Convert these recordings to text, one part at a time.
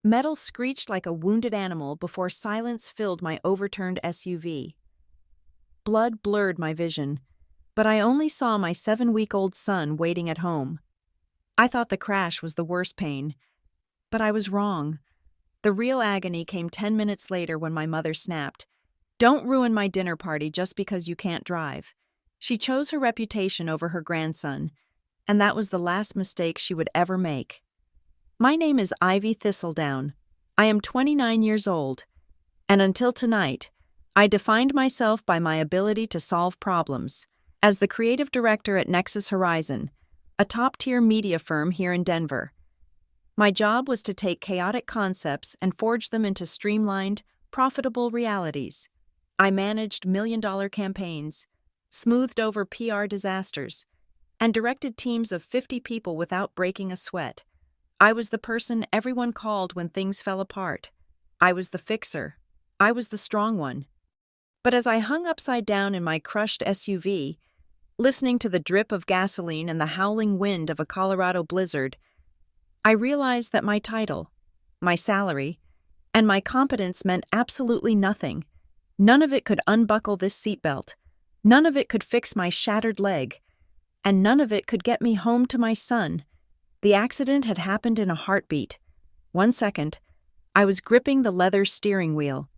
Metal screeched like a wounded animal before silence filled my overturned SUV. Blood blurred my vision, but I only saw my 7-week-old son waiting at home. I thought the crash was the worst pain, but I was wrong. The real agony came 10 minutes later when my mother snapped, "Don't ruin my dinner party just because you can't drive." She chose her reputation over her grandson, and that was the last mistake she would ever make. My name is Ivy Thistledown. I am 29 years old, and until tonight, I defined myself by my ability to solve problems. As the creative director at Nexus Horizon, a top-tier media firm here in Denver, my job was to take chaotic concepts and forge them into streamlined, profitable realities. I managed million-dollar campaigns, smoothed over PR disasters, and directed teams of 50 people without breaking a sweat. I was the person everyone called when things fell apart. I was the fixer. I was the strong one. But as I hung upside down in my crushed SUV, listening to the drip of gasoline and the howling wind of a Colorado blizzard, I realized that my title, my salary, and my competence meant absolutely nothing. None of it could unbuckle this seatbelt. None of it could fix my shattered leg. And none of it could get me home to my son. The accident had happened in a heartbeat. 1 second, I was gripping the leather steering wheel,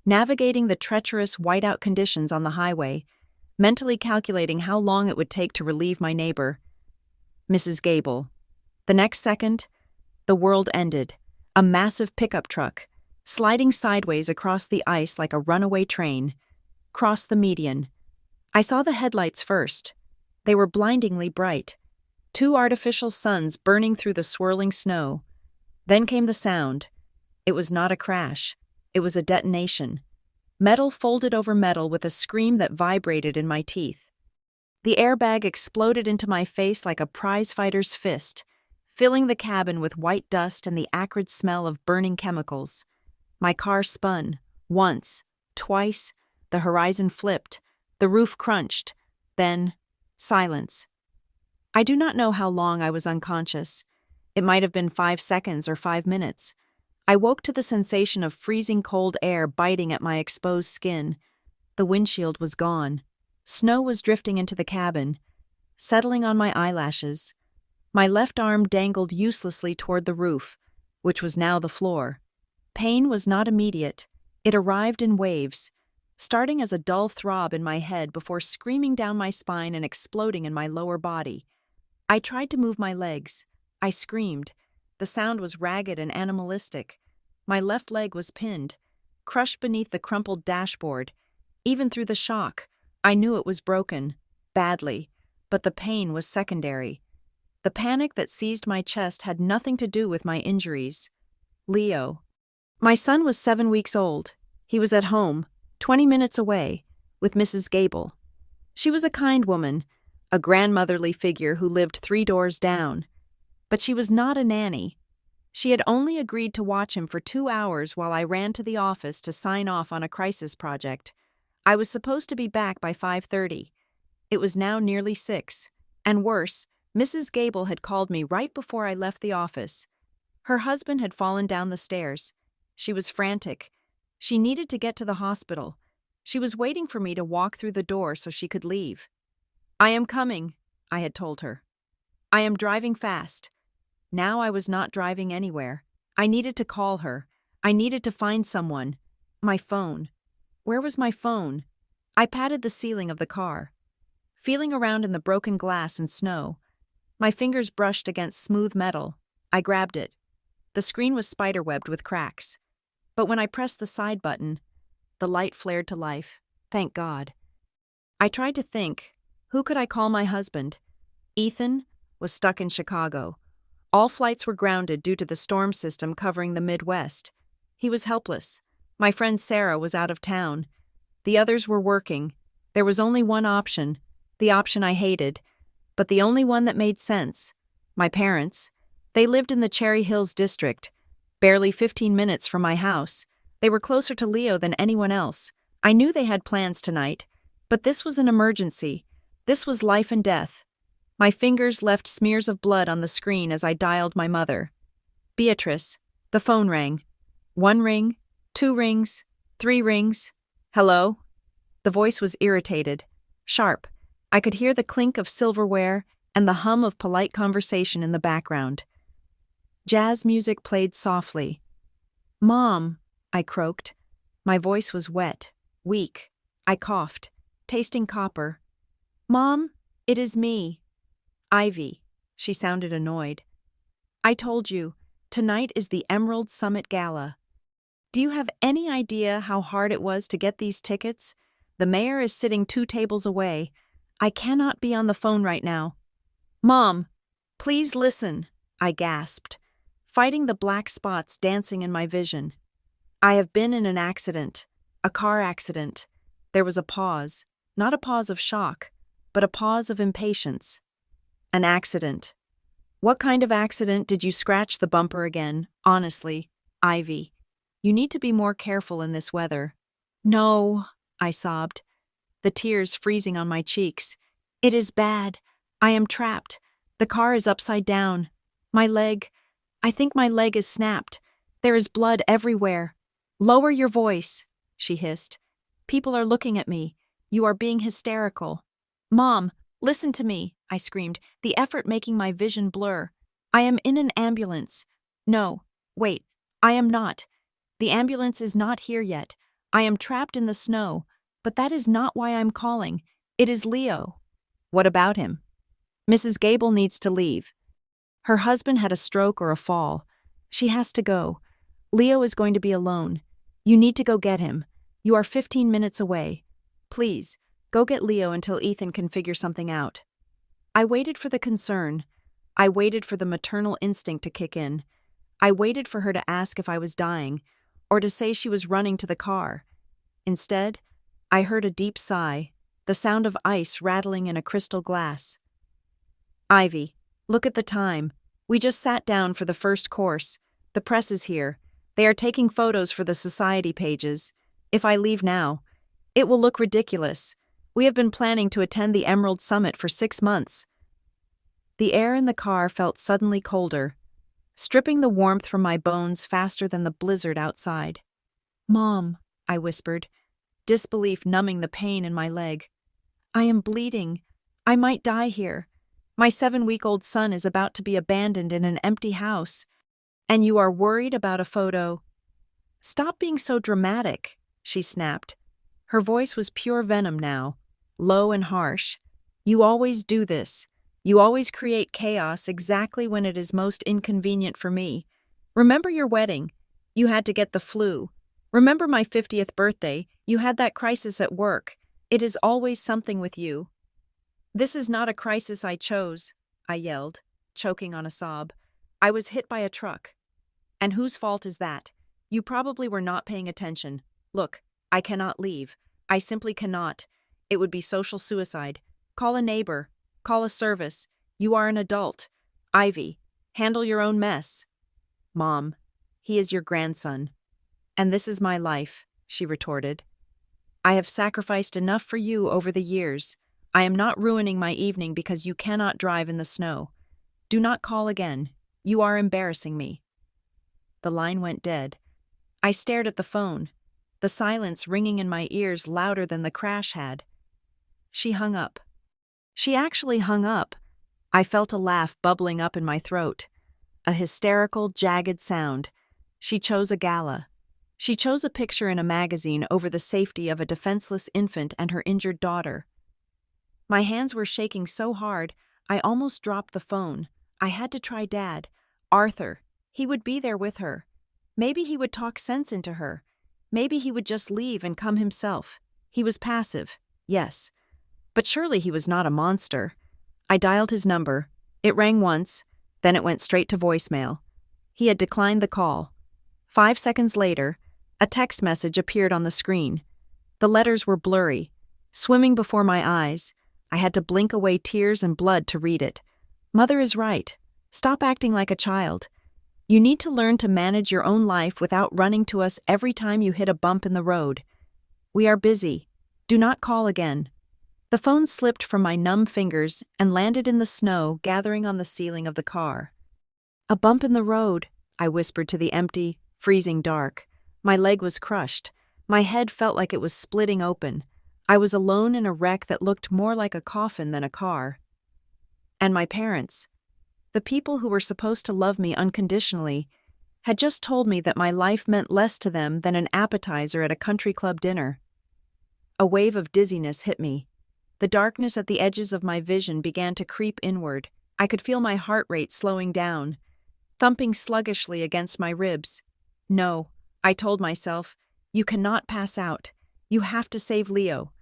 navigating the treacherous whiteout conditions on the highway, mentally calculating how long it would take to relieve my neighbor, Mrs. Gable. The next second, the world ended. A massive pickup truck, sliding sideways across the ice like a runaway train, crossed the median. I saw the headlights first. They were blindingly bright. 2 artificial suns burning through the swirling snow. Then came the sound. It was not a crash. It was a detonation. Metal folded over metal with a scream that vibrated in my teeth. The airbag exploded into my face like a prizefighter's fist, filling the cabin with white dust and the acrid smell of burning chemicals. My car spun. Once, twice, the horizon flipped, the roof crunched, then silence. I do not know how long I was unconscious. It might have been 5 seconds or 5 minutes. I woke to the sensation of freezing cold air biting at my exposed skin. The windshield was gone. Snow was drifting into the cabin, settling on my eyelashes. My left arm dangled uselessly toward the roof, which was now the floor. Pain was not immediate. It arrived in waves, starting as a dull throb in my head before screaming down my spine and exploding in my lower body. I tried to move my legs. I screamed. The sound was ragged and animalistic. My left leg was pinned, crushed beneath the crumpled dashboard. Even through the shock, I knew it was broken, badly, but the pain was secondary. The panic that seized my chest had nothing to do with my injuries. Leo. My son was 7 weeks old. He was at home, 20 minutes away, with Mrs. Gable. She was a kind woman, a grandmotherly figure who lived 3 doors down. But she was not a nanny. She had only agreed to watch him for 2 hours while I ran to the office to sign off on a crisis project. I was supposed to be back by 5:30. It was now nearly 6, and worse, Mrs. Gable had called me right before I left the office. Her husband had fallen down the stairs. She was frantic. She needed to get to the hospital. She was waiting for me to walk through the door so she could leave. "I am coming," I had told her. "I am driving fast." Now I was not driving anywhere. I needed to call her. I needed to find someone. My phone. Where was my phone? I patted the ceiling of the car, feeling around in the broken glass and snow. My fingers brushed against smooth metal. I grabbed it. The screen was spiderwebbed with cracks. But when I pressed the side button, the light flared to life. Thank God. I tried to think, who could I call my husband? Ethan was stuck in Chicago. All flights were grounded due to the storm system covering the Midwest. He was helpless. My friend Sarah was out of town. The others were working. There was only one option, the option I hated, but the only one that made sense. My parents. They lived in the Cherry Hills district, barely 15 minutes from my house. They were closer to Leo than anyone else. I knew they had plans tonight, but this was an emergency. This was life and death. My fingers left smears of blood on the screen as I dialed my mother. Beatrice, The phone rang. 1 ring, 2 rings, 3 rings. Hello? The voice was irritated, sharp. I could hear the clink of silverware and the hum of polite conversation in the background. Jazz music played softly. "Mom," I croaked. My voice was wet, weak. I coughed, tasting copper. "Mom, it is me." "Ivy." She sounded annoyed. "I told you, tonight is the Emerald Summit Gala. Do you have any idea how hard it was to get these tickets? The mayor is sitting 2 tables away. I cannot be on the phone right now." "Mom, please listen," I gasped, fighting the black spots dancing in my vision. "I have been in an accident, a car accident." There was a pause, not a pause of shock, but a pause of impatience. "An accident. What kind of accident? Did you scratch the bumper again? Honestly, Ivy, you need to be more careful in this weather." "No," I sobbed, the tears freezing on my cheeks. "It is bad. I am trapped. The car is upside down. I think my leg is snapped. There is blood everywhere." "Lower your voice," she hissed. "People are looking at me. You are being hysterical." "Mom, listen to me," I screamed, the effort making my vision blur. "I am in an ambulance." "No, wait, I am not. The ambulance is not here yet. I am trapped in the snow, but that is not why I'm calling. It is Leo." "What about him?" "Mrs. Gable needs to leave. Her husband had a stroke or a fall. She has to go. Leo is going to be alone. You need to go get him. You are 15 minutes away. Please, go get Leo until Ethan can figure something out." I waited for the concern. I waited for the maternal instinct to kick in. I waited for her to ask if I was dying, or to say she was running to the car. Instead, I heard a deep sigh, the sound of ice rattling in a crystal glass. "Ivy, look at the time. We just sat down for the first course. The press is here. They are taking photos for the society pages. If I leave now, it will look ridiculous. We have been planning to attend the Emerald Summit for 6 months." The air in the car felt suddenly colder, stripping the warmth from my bones faster than the blizzard outside. "Mom," I whispered, disbelief numbing the pain in my leg. "I am bleeding. I might die here. My 7-week-old son is about to be abandoned in an empty house. And you are worried about a photo?" "Stop being so dramatic," she snapped. Her voice was pure venom now, low and harsh. "You always do this. You always create chaos exactly when it is most inconvenient for me. Remember your wedding? You had to get the flu. Remember my 50th birthday? You had that crisis at work. It is always something with you." "This is not a crisis I chose," I yelled, choking on a sob. "I was hit by a truck." "And whose fault is that? You probably were not paying attention. Look, I cannot leave. I simply cannot. It would be social suicide. Call a neighbor. Call a service. You are an adult. Ivy, handle your own mess." "Mom, he is your grandson. And this is my life," she retorted. "I have sacrificed enough for you over the years. I am not ruining my evening because you cannot drive in the snow. Do not call again. You are embarrassing me." The line went dead. I stared at the phone, the silence ringing in my ears louder than the crash had. She hung up. She actually hung up. I felt a laugh bubbling up in my throat. A hysterical, jagged sound. She chose a gala. She chose a picture in a magazine over the safety of a defenseless infant and her injured daughter. My hands were shaking so hard, I almost dropped the phone. I had to try Dad. Arthur. He would be there with her. Maybe he would talk sense into her. Maybe he would just leave and come himself. He was passive, yes. But surely he was not a monster. I dialed his number. It rang once, then it went straight to voicemail. He had declined the call. 5 seconds later, a text message appeared on the screen. The letters were blurry, swimming before my eyes. I had to blink away tears and blood to read it. "Mother is right. Stop acting like a child. You need to learn to manage your own life without running to us every time you hit a bump in the road. We are busy. Do not call again." The phone slipped from my numb fingers and landed in the snow gathering on the ceiling of the car. A bump in the road. I whispered to the empty, freezing dark. My leg was crushed. My head felt like it was splitting open. I was alone in a wreck that looked more like a coffin than a car. And my parents, the people who were supposed to love me unconditionally, had just told me that my life meant less to them than an appetizer at a country club dinner. A wave of dizziness hit me. The darkness at the edges of my vision began to creep inward. I could feel my heart rate slowing down, thumping sluggishly against my ribs. No, I told myself, you cannot pass out. You have to save Leo.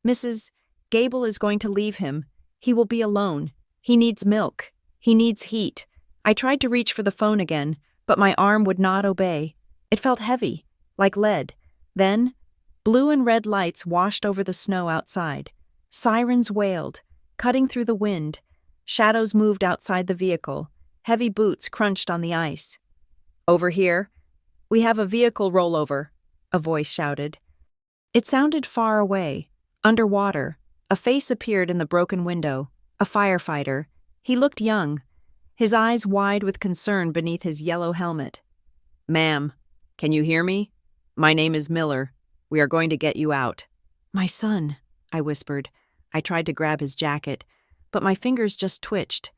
Mrs. Gable is going to leave him. He will be alone. He needs milk. He needs heat. I tried to reach for the phone again, but my arm would not obey. It felt heavy, like lead. Then, blue and red lights washed over the snow outside. Sirens wailed, cutting through the wind. Shadows moved outside the vehicle. Heavy boots crunched on the ice. Over here, we have a vehicle rollover, a voice shouted. It sounded far away, underwater. A face appeared in the broken window, a firefighter. He looked young, his eyes wide with concern beneath his yellow helmet. "Ma'am, can you hear me? My name is Miller. We are going to get you out." "My son," I whispered. I tried to grab his jacket, but my fingers just twitched.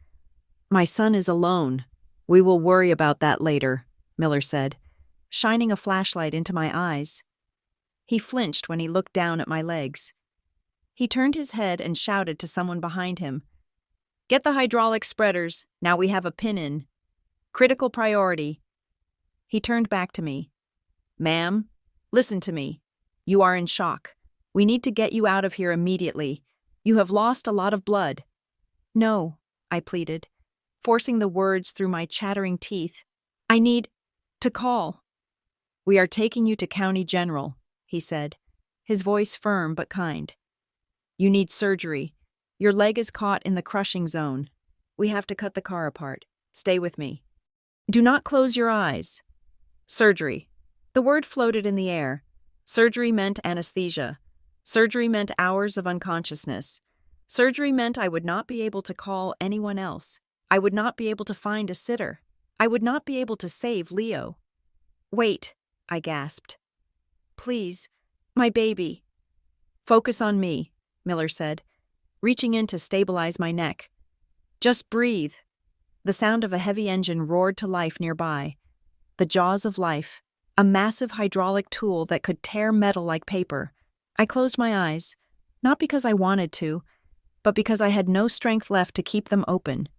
"My son is alone. We will worry about that later," Miller said, shining a flashlight into my eyes. He flinched when he looked down at my legs. He turned his head and shouted to someone behind him. "Get the hydraulic spreaders. Now we have a pin in. Critical priority." He turned back to me. "Ma'am, listen to me. You are in shock. We need to get you out of here immediately. You have lost a lot of blood." "No," I pleaded, forcing the words through my chattering teeth. "I need to call." "We are taking you to County General," he said, his voice firm but kind. "You need surgery. Your leg is caught in the crushing zone. We have to cut the car apart. Stay with me. Do not close your eyes." Surgery. The word floated in the air. Surgery meant anesthesia. Surgery meant hours of unconsciousness. Surgery meant I would not be able to call anyone else. I would not be able to find a sitter. I would not be able to save Leo. "Wait," I gasped. "Please, my baby." "Focus on me," Miller said, reaching in to stabilize my neck. "Just breathe." The sound of a heavy engine roared to life nearby. The jaws of life, a massive hydraulic tool that could tear metal like paper. I closed my eyes, not because I wanted to, but because I had no strength left to keep them open.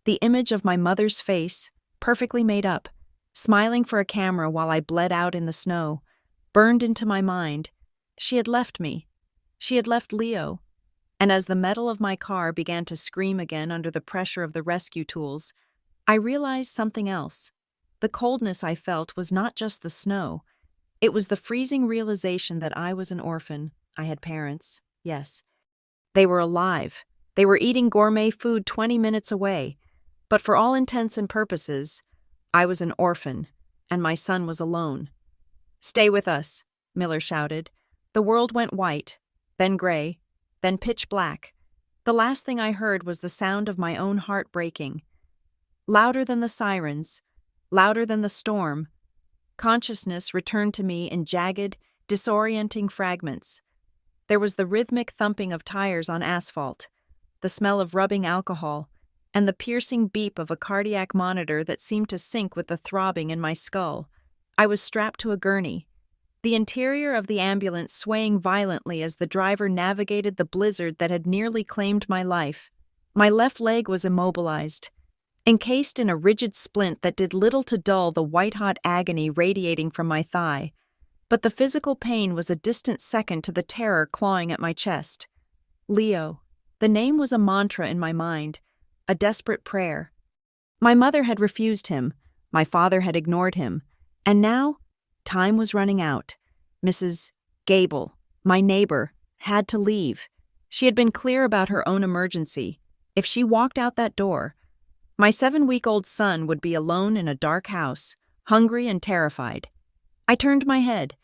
The image of my mother's face, perfectly made up, smiling for a camera while I bled out in the snow, burned into my mind. She had left me. She had left Leo. And as the metal of my car began to scream again under the pressure of the rescue tools, I realized something else. The coldness I felt was not just the snow. It was the freezing realization that I was an orphan. I had parents, yes. They were alive. They were eating gourmet food 20 minutes away. But for all intents and purposes, I was an orphan, and my son was alone. "Stay with us," Miller shouted. The world went white, then gray, then pitch black. The last thing I heard was the sound of my own heart breaking. Louder than the sirens, louder than the storm, consciousness returned to me in jagged, disorienting fragments. There was the rhythmic thumping of tires on asphalt, the smell of rubbing alcohol, and the piercing beep of a cardiac monitor that seemed to sync with the throbbing in my skull. I was strapped to a gurney, the interior of the ambulance swaying violently as the driver navigated the blizzard that had nearly claimed my life. My left leg was immobilized, encased in a rigid splint that did little to dull the white-hot agony radiating from my thigh. But the physical pain was a distant second to the terror clawing at my chest. Leo. The name was a mantra in my mind, a desperate prayer. My mother had refused him, my father had ignored him, and now, time was running out. Mrs. Gable, my neighbor, had to leave. She had been clear about her own emergency. If she walked out that door, my 7-week-old son would be alone in a dark house, hungry and terrified. I turned my head,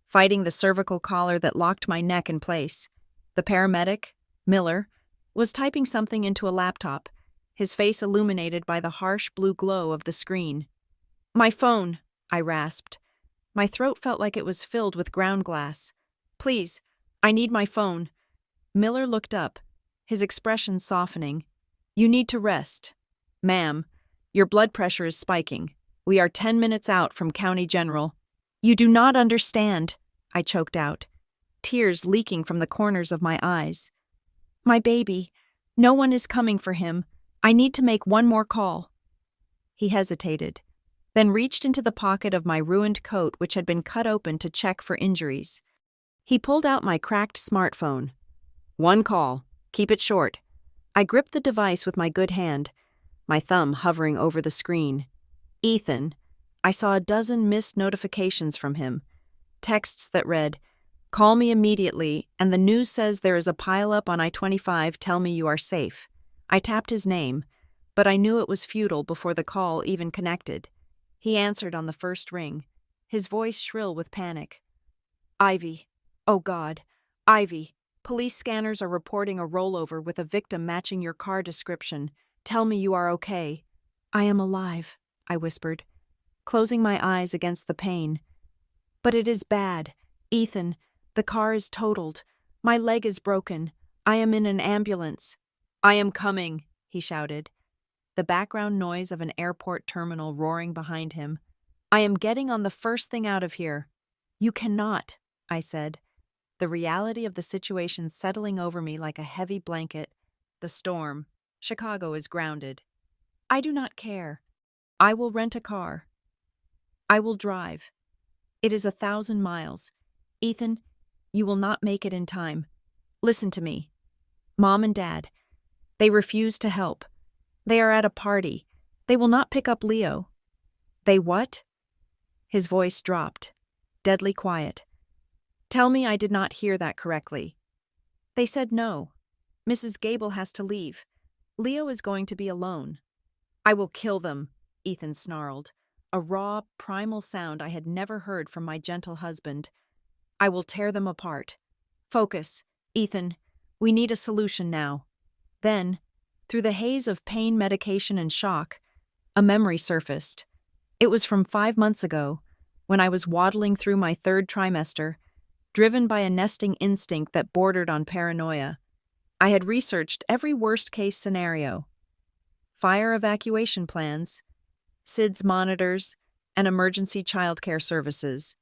fighting the cervical collar that locked my neck in place. The paramedic, Miller, was typing something into a laptop, his face illuminated by the harsh blue glow of the screen. My phone, I rasped. My throat felt like it was filled with ground glass. Please, I need my phone. Miller looked up, his expression softening. You need to rest. Ma'am, your blood pressure is spiking. We are 10 minutes out from County General. You do not understand, I choked out, tears leaking from the corners of my eyes. My baby. No one is coming for him. I need to make one more call. He hesitated, then reached into the pocket of my ruined coat which had been cut open to check for injuries. He pulled out my cracked smartphone. One call. Keep it short. I gripped the device with my good hand, my thumb hovering over the screen. Ethan. I saw a dozen missed notifications from him. Texts that read, "Call me immediately, and the news says there is a pileup on I-25, tell me you are safe." I tapped his name, but I knew it was futile before the call even connected. He answered on the first ring, his voice shrill with panic. Ivy. Oh God. Ivy. Police scanners are reporting a rollover with a victim matching your car description. Tell me you are okay. I am alive, I whispered, closing my eyes against the pain. But it is bad. Ethan, the car is totaled. My leg is broken. I am in an ambulance. I am coming, he shouted, the background noise of an airport terminal roaring behind him. I am getting on the first thing out of here. You cannot, I said, the reality of the situation settling over me like a heavy blanket. The storm. Chicago is grounded. I do not care. I will rent a car. I will drive. It is 1,000 miles. Ethan, you will not make it in time. Listen to me. Mom and Dad, they refuse to help. They are at a party. They will not pick up Leo. They what? His voice dropped, deadly quiet. Tell me I did not hear that correctly. They said no. Mrs. Gable has to leave. Leo is going to be alone. I will kill them, Ethan snarled, a raw, primal sound I had never heard from my gentle husband. I will tear them apart. Focus, Ethan. We need a solution now. Then, through the haze of pain, medication, and shock, a memory surfaced. It was from 5 months ago, when I was waddling through my 3rd trimester, driven by a nesting instinct that bordered on paranoia. I had researched every worst-case scenario. Fire evacuation plans, SIDS monitors, and emergency childcare services.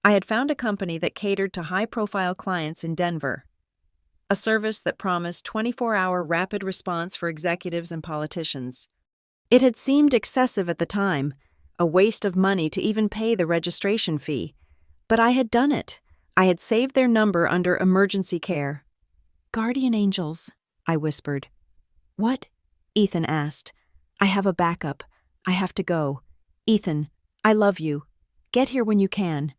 I had found a company that catered to high-profile clients in Denver, a service that promised 24-hour rapid response for executives and politicians. It had seemed excessive at the time, a waste of money to even pay the registration fee. But I had done it. I had saved their number under emergency care. Guardian angels, I whispered. What? Ethan asked. I have a backup. I have to go. Ethan, I love you. Get here when you can.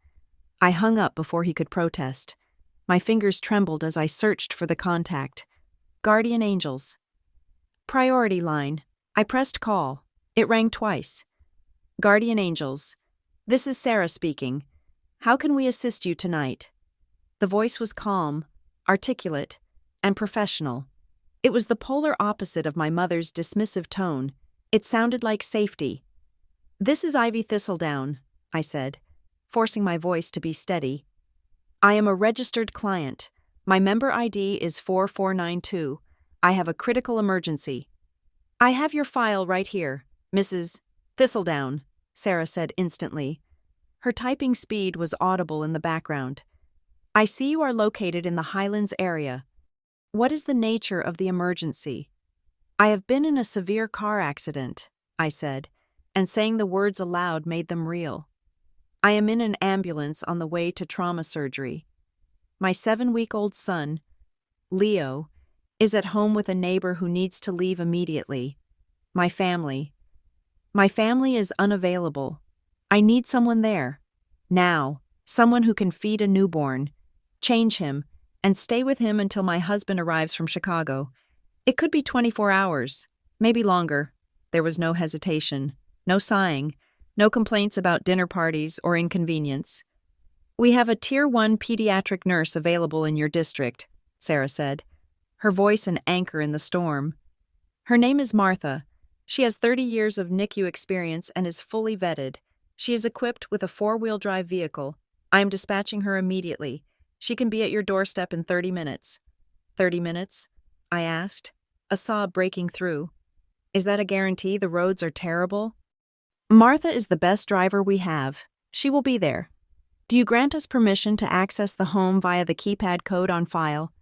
I hung up before he could protest. My fingers trembled as I searched for the contact. Guardian angels. Priority line. I pressed call. It rang twice. Guardian angels. This is Sarah speaking. How can we assist you tonight? The voice was calm, articulate, and professional. It was the polar opposite of my mother's dismissive tone. It sounded like safety. This is Ivy Thistledown, I said, forcing my voice to be steady. I am a registered client. My member ID is 4492. I have a critical emergency. I have your file right here, Mrs. Thistledown, Sarah said instantly. Her typing speed was audible in the background. I see you are located in the Highlands area. What is the nature of the emergency? I have been in a severe car accident, I said, and saying the words aloud made them real. I am in an ambulance on the way to trauma surgery. My 7-week-old son, Leo, is at home with a neighbor who needs to leave immediately. My family is unavailable. I need someone there. Now, someone who can feed a newborn, change him, and stay with him until my husband arrives from Chicago. It could be 24 hours, maybe longer. There was no hesitation, no sighing, no complaints about dinner parties or inconvenience. We have a Tier 1 pediatric nurse available in your district, Sarah said, her voice an anchor in the storm. Her name is Martha. She has 30 years of NICU experience and is fully vetted. She is equipped with a four-wheel drive vehicle. I am dispatching her immediately. She can be at your doorstep in 30 minutes. 30 minutes? I asked, a sob breaking through. Is that a guarantee the roads are terrible? Martha is the best driver we have. She will be there. Do you grant us permission to access the home via the keypad code on file?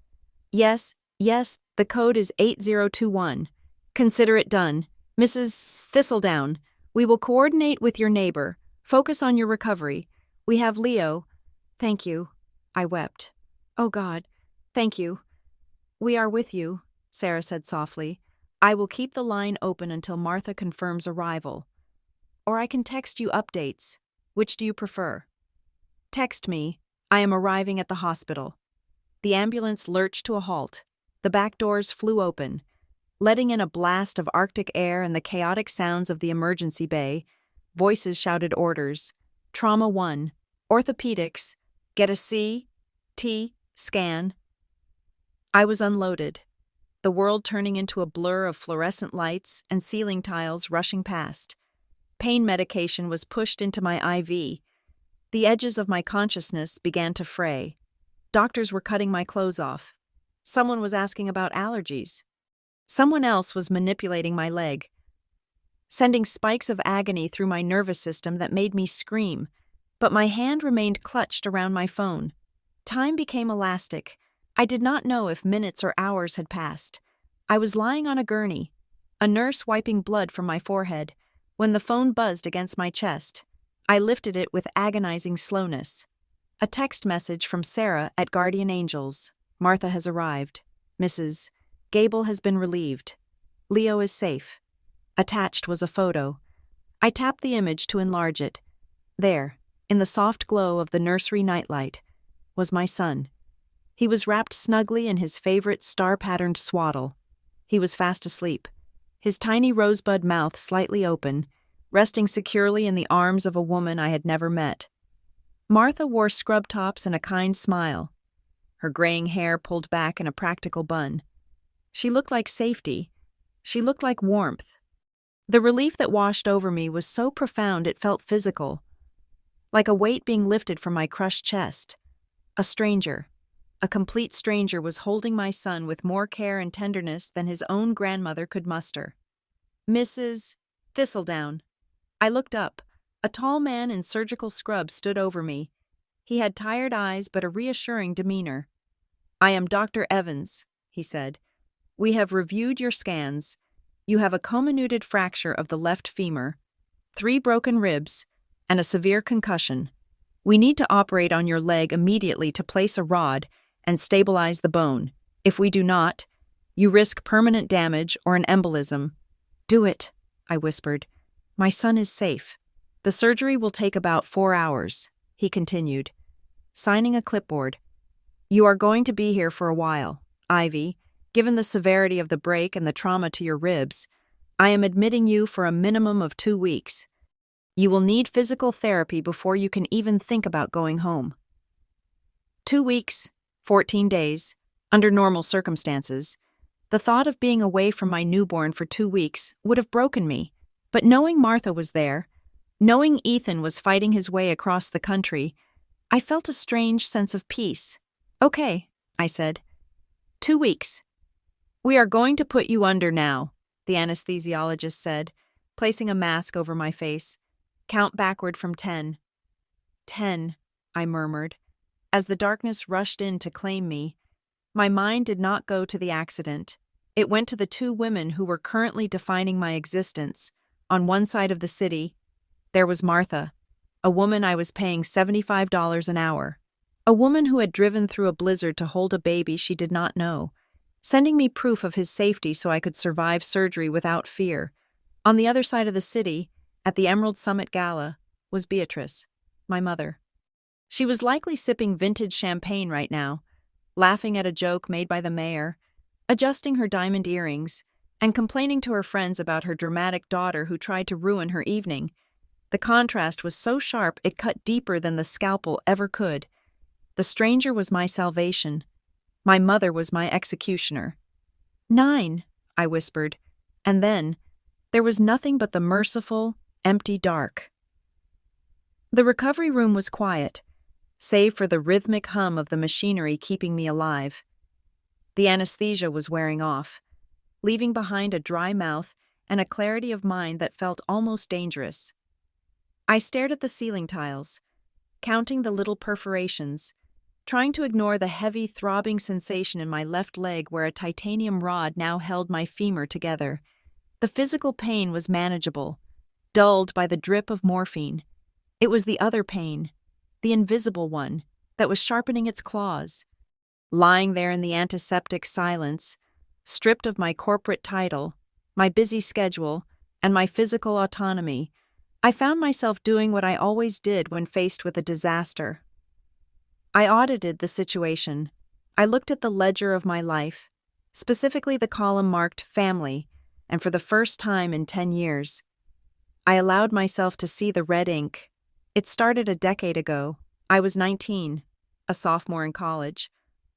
Yes, the code is 8021. Consider it done. Mrs. Thistledown, we will coordinate with your neighbor. Focus on your recovery. We have Leo. Thank you. I wept. Oh God, thank you. We are with you, Sarah said softly. I will keep the line open until Martha confirms arrival. Or I can text you updates. Which do you prefer? Text me. I am arriving at the hospital. The ambulance lurched to a halt. The back doors flew open, letting in a blast of Arctic air and the chaotic sounds of the emergency bay. Voices shouted orders. Trauma 1. Orthopedics. Get a CT scan. I was unloaded, the world turning into a blur of fluorescent lights and ceiling tiles rushing past. Pain medication was pushed into my IV. The edges of my consciousness began to fray. Doctors were cutting my clothes off. Someone was asking about allergies. Someone else was manipulating my leg, sending spikes of agony through my nervous system that made me scream, but my hand remained clutched around my phone. Time became elastic. I did not know if minutes or hours had passed. I was lying on a gurney, a nurse wiping blood from my forehead, when the phone buzzed against my chest. I lifted it with agonizing slowness. A text message from Sarah at Guardian Angels. Martha has arrived. Mrs. Gable has been relieved. Leo is safe. Attached was a photo. I tapped the image to enlarge it. There, in the soft glow of the nursery nightlight, was my son. He was wrapped snugly in his favorite star-patterned swaddle. He was fast asleep, his tiny rosebud mouth slightly open, resting securely in the arms of a woman I had never met. Martha wore scrub tops and a kind smile, her graying hair pulled back in a practical bun. She looked like safety. She looked like warmth. The relief that washed over me was so profound it felt physical, like a weight being lifted from my crushed chest. A stranger, a complete stranger, was holding my son with more care and tenderness than his own grandmother could muster. Mrs. Thistledown. I looked up. A tall man in surgical scrubs stood over me. He had tired eyes but a reassuring demeanor. I am Dr. Evans, he said. We have reviewed your scans. You have a comminuted fracture of the left femur, 3 broken ribs, and a severe concussion. We need to operate on your leg immediately to place a rod and stabilize the bone. If we do not, you risk permanent damage or an embolism. Do it, I whispered. My son is safe. The surgery will take about 4 hours, he continued, signing a clipboard. You are going to be here for a while, Ivy. Given the severity of the break and the trauma to your ribs, I am admitting you for a minimum of 2 weeks. You will need physical therapy before you can even think about going home. 2 weeks, 14 days, under normal circumstances. The thought of being away from my newborn for 2 weeks would have broken me, but knowing Martha was there, knowing Ethan was fighting his way across the country, I felt a strange sense of peace. Okay, I said. 2 weeks. We are going to put you under now, the anesthesiologist said, placing a mask over my face. Count backward from 10. 10, I murmured, as the darkness rushed in to claim me. My mind did not go to the accident. It went to the 2 women who were currently defining my existence. On one side of the city, there was Martha, a woman I was paying $75 an hour, a woman who had driven through a blizzard to hold a baby she did not know, sending me proof of his safety so I could survive surgery without fear. On the other side of the city, at the Emerald Summit Gala, was Beatrice, my mother. She was likely sipping vintage champagne right now, laughing at a joke made by the mayor, adjusting her diamond earrings, and complaining to her friends about her dramatic daughter who tried to ruin her evening. The contrast was so sharp it cut deeper than the scalpel ever could. The stranger was my salvation. My mother was my executioner. 9, I whispered, and then, There was nothing but the merciful, empty dark. The recovery room was quiet, save for the rhythmic hum of the machinery keeping me alive. The anesthesia was wearing off, leaving behind a dry mouth and a clarity of mind that felt almost dangerous. I stared at the ceiling tiles, counting the little perforations, trying to ignore the heavy, throbbing sensation in my left leg where a titanium rod now held my femur together. The physical pain was manageable, dulled by the drip of morphine. It was the other pain, the invisible one, that was sharpening its claws. Lying there in the antiseptic silence, stripped of my corporate title, my busy schedule, and my physical autonomy, I found myself doing what I always did when faced with a disaster. I audited the situation. I looked at the ledger of my life, specifically the column marked family, and for the first time in 10 years, I allowed myself to see the red ink. It started a decade ago. I was 19, a sophomore in college,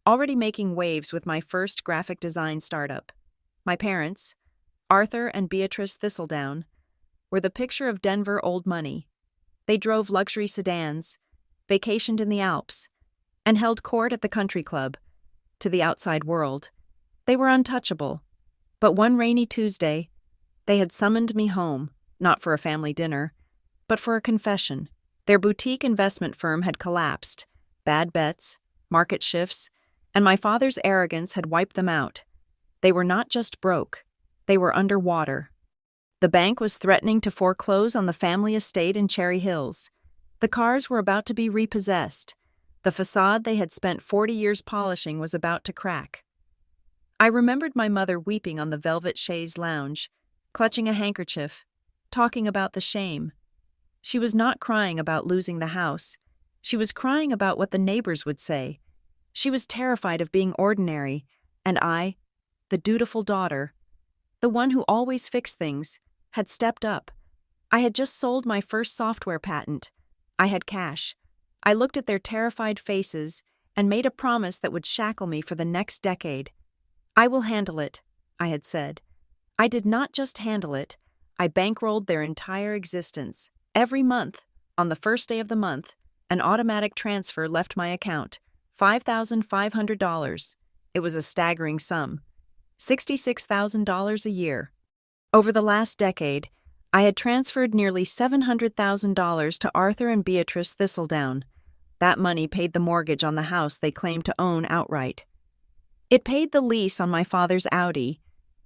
already making waves with my first graphic design startup. My parents, Arthur and Beatrice Thistledown, were the picture of Denver old money. They drove luxury sedans, vacationed in the Alps, and held court at the country club. To the outside world, they were untouchable. But one rainy Tuesday, they had summoned me home, not for a family dinner, but for a confession. Their boutique investment firm had collapsed, bad bets, market shifts, and my father's arrogance had wiped them out. They were not just broke, they were underwater. The bank was threatening to foreclose on the family estate in Cherry Hills. The cars were about to be repossessed. The facade they had spent 40 years polishing was about to crack. I remembered my mother weeping on the velvet chaise lounge, clutching a handkerchief, talking about the shame. She was not crying about losing the house. She was crying about what the neighbors would say. She was terrified of being ordinary, and I, the dutiful daughter, the one who always fixed things, had stepped up. I had just sold my first software patent. I had cash. I looked at their terrified faces and made a promise that would shackle me for the next decade. I will handle it, I had said. I did not just handle it, I bankrolled their entire existence. Every month, on the first day of the month, an automatic transfer left my account, $5,500. It was a staggering sum, $66,000 a year. Over the last decade, I had transferred nearly $700,000 to Arthur and Beatrice Thistledown. That money paid the mortgage on the house they claimed to own outright. It paid the lease on my father's Audi.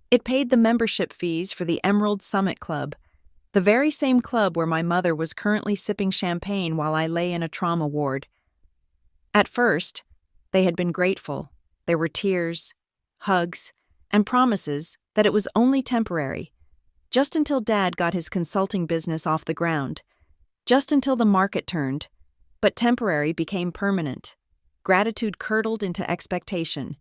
It paid the membership fees for the Emerald Summit Club, the very same club where my mother was currently sipping champagne while I lay in a trauma ward. At first, they had been grateful. There were tears, hugs, and promises that it was only temporary, just until Dad got his consulting business off the ground, just until the market turned. But temporary became permanent. Gratitude curdled into expectation.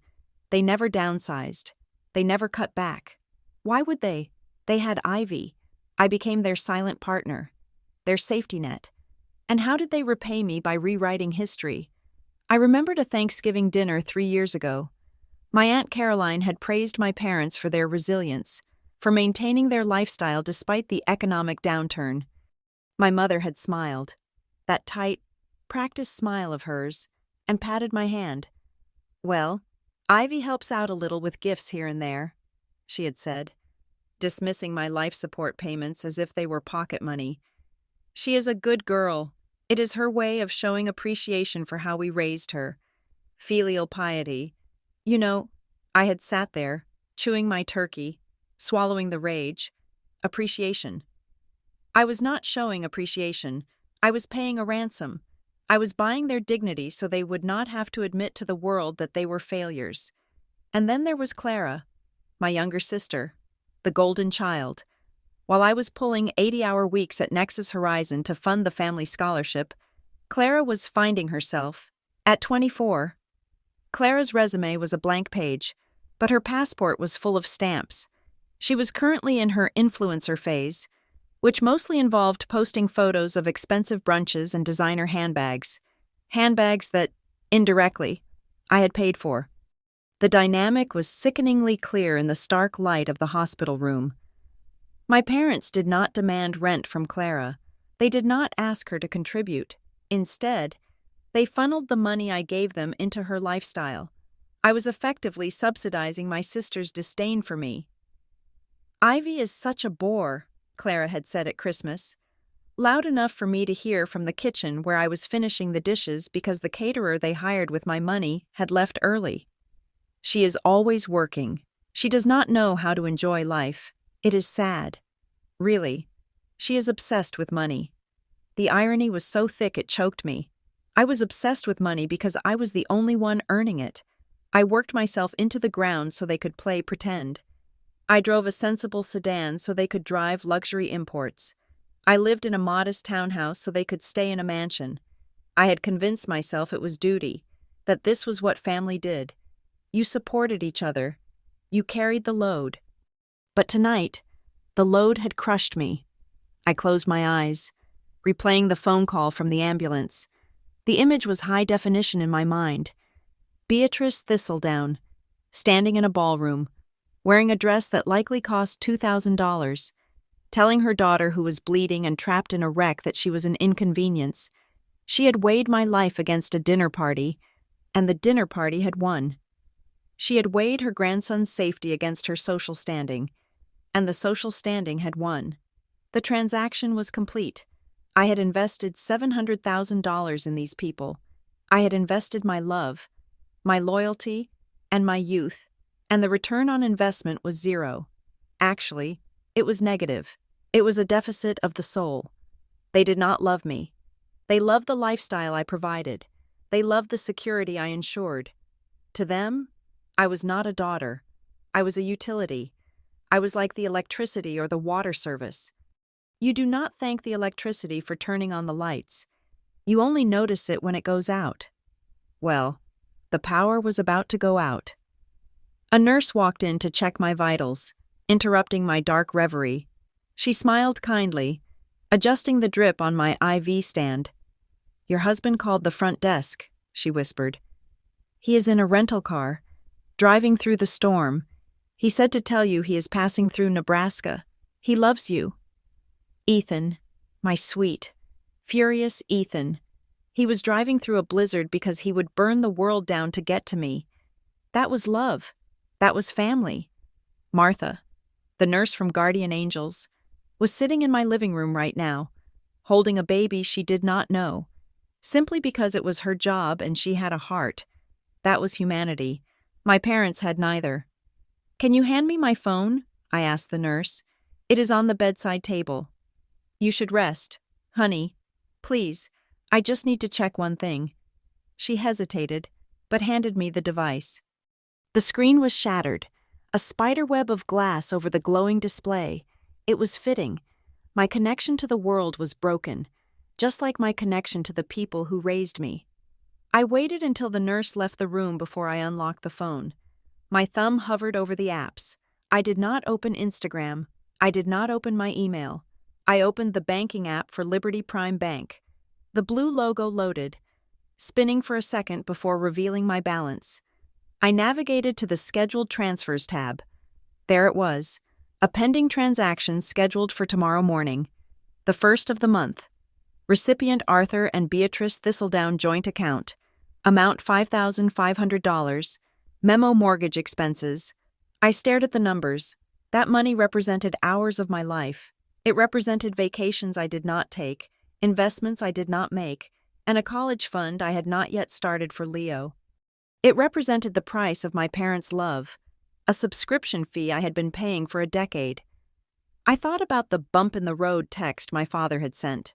They never downsized. They never cut back. Why would they? They had Ivy. I became their silent partner, their safety net. And how did they repay me by rewriting history? I remembered a Thanksgiving dinner 3 years ago. My Aunt Caroline had praised my parents for their resilience, for maintaining their lifestyle despite the economic downturn. My mother had smiled, that tight, practiced smile of hers, and patted my hand. "Well, Ivy helps out a little with gifts here and there," she had said, dismissing my life support payments as if they were pocket money. "She is a good girl. It is her way of showing appreciation for how we raised her. Filial piety. You know," I had sat there, chewing my turkey, swallowing the rage. Appreciation. I was not showing appreciation. I was paying a ransom. I was buying their dignity so they would not have to admit to the world that they were failures. And then there was Clara, my younger sister, the golden child. While I was pulling 80-hour weeks at Nexus Horizon to fund the family scholarship, Clara was finding herself. At 24, Clara's resume was a blank page, but her passport was full of stamps. She was currently in her influencer phase, which mostly involved posting photos of expensive brunches and designer handbags. Handbags that, indirectly, I had paid for. The dynamic was sickeningly clear in the stark light of the hospital room. My parents did not demand rent from Clara. They did not ask her to contribute. Instead, they funneled the money I gave them into her lifestyle. I was effectively subsidizing my sister's disdain for me. "Ivy is such a bore," Clara had said at Christmas, loud enough for me to hear from the kitchen where I was finishing the dishes because the caterer they hired with my money had left early. "She is always working. She does not know how to enjoy life. It is sad. Really, she is obsessed with money." The irony was so thick it choked me. I was obsessed with money because I was the only one earning it. I worked myself into the ground so they could play pretend. I drove a sensible sedan so they could drive luxury imports. I lived in a modest townhouse so they could stay in a mansion. I had convinced myself it was duty, that this was what family did. You supported each other. You carried the load. But tonight, the load had crushed me. I closed my eyes, replaying the phone call from the ambulance. The image was high definition in my mind. Beatrice Thistledown, standing in a ballroom, wearing a dress that likely cost $2,000, telling her daughter who was bleeding and trapped in a wreck that she was an inconvenience. She had weighed my life against a dinner party, and the dinner party had won. She had weighed her grandson's safety against her social standing, and the social standing had won. The transaction was complete. I had invested $700,000 in these people. I had invested my love, my loyalty, and my youth, and the return on investment was zero. Actually, it was negative. It was a deficit of the soul. They did not love me. They loved the lifestyle I provided. They loved the security I ensured. To them, I was not a daughter. I was a utility. I was like the electricity or the water service. You do not thank the electricity for turning on the lights. You only notice it when it goes out. Well, the power was about to go out. A nurse walked in to check my vitals, interrupting my dark reverie. She smiled kindly, adjusting the drip on my IV stand. "Your husband called the front desk," she whispered. "He is in a rental car, driving through the storm. He said to tell you he is passing through Nebraska. He loves you." Ethan, my sweet, furious Ethan. He was driving through a blizzard because he would burn the world down to get to me. That was love. That was family. Martha, the nurse from Guardian Angels, was sitting in my living room right now, holding a baby she did not know, simply because it was her job and she had a heart. That was humanity. My parents had neither. "Can you hand me my phone?" I asked the nurse. "It is on the bedside table." "You should rest. Honey, please, I just need to check one thing." She hesitated, but handed me the device. The screen was shattered, a spiderweb of glass over the glowing display. It was fitting. My connection to the world was broken, just like my connection to the people who raised me. I waited until the nurse left the room before I unlocked the phone. My thumb hovered over the apps. I did not open Instagram. I did not open my email. I opened the banking app for Liberty Prime Bank. The blue logo loaded, spinning for a second before revealing my balance. I navigated to the Scheduled Transfers tab. There it was, a pending transaction scheduled for tomorrow morning, the first of the month. Recipient Arthur and Beatrice Thistledown joint account. Amount $5,500. Memo mortgage expenses. I stared at the numbers. That money represented hours of my life. It represented vacations I did not take, investments I did not make, and a college fund I had not yet started for Leo. It represented the price of my parents' love, a subscription fee I had been paying for a decade. I thought about the bump in the road text my father had sent.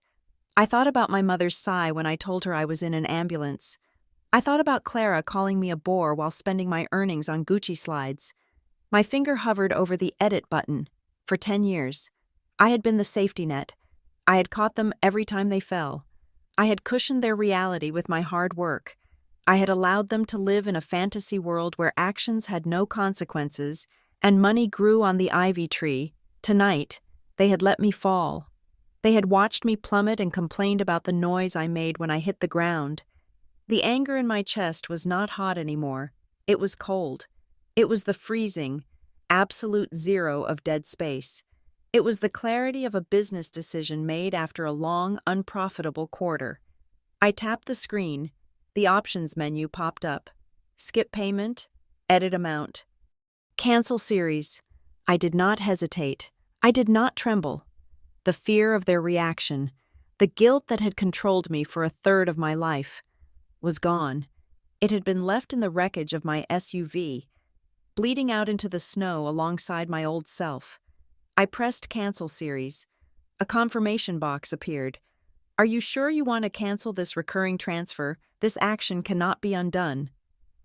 I thought about my mother's sigh when I told her I was in an ambulance. I thought about Clara calling me a bore while spending my earnings on Gucci slides. My finger hovered over the edit button. For 10 years, I had been the safety net. I had caught them every time they fell. I had cushioned their reality with my hard work. I had allowed them to live in a fantasy world where actions had no consequences and money grew on the ivy tree. Tonight, they had let me fall. They had watched me plummet and complained about the noise I made when I hit the ground. The anger in my chest was not hot anymore. It was cold. It was the freezing, absolute zero of dead space. It was the clarity of a business decision made after a long, unprofitable quarter. I tapped the screen. The options menu popped up. Skip payment, edit amount, cancel series. I did not hesitate. I did not tremble. The fear of their reaction, the guilt that had controlled me for a third of my life, was gone. It had been left in the wreckage of my SUV, bleeding out into the snow alongside my old self. I pressed cancel series. A confirmation box appeared. Are you sure you want to cancel this recurring transfer? This action cannot be undone.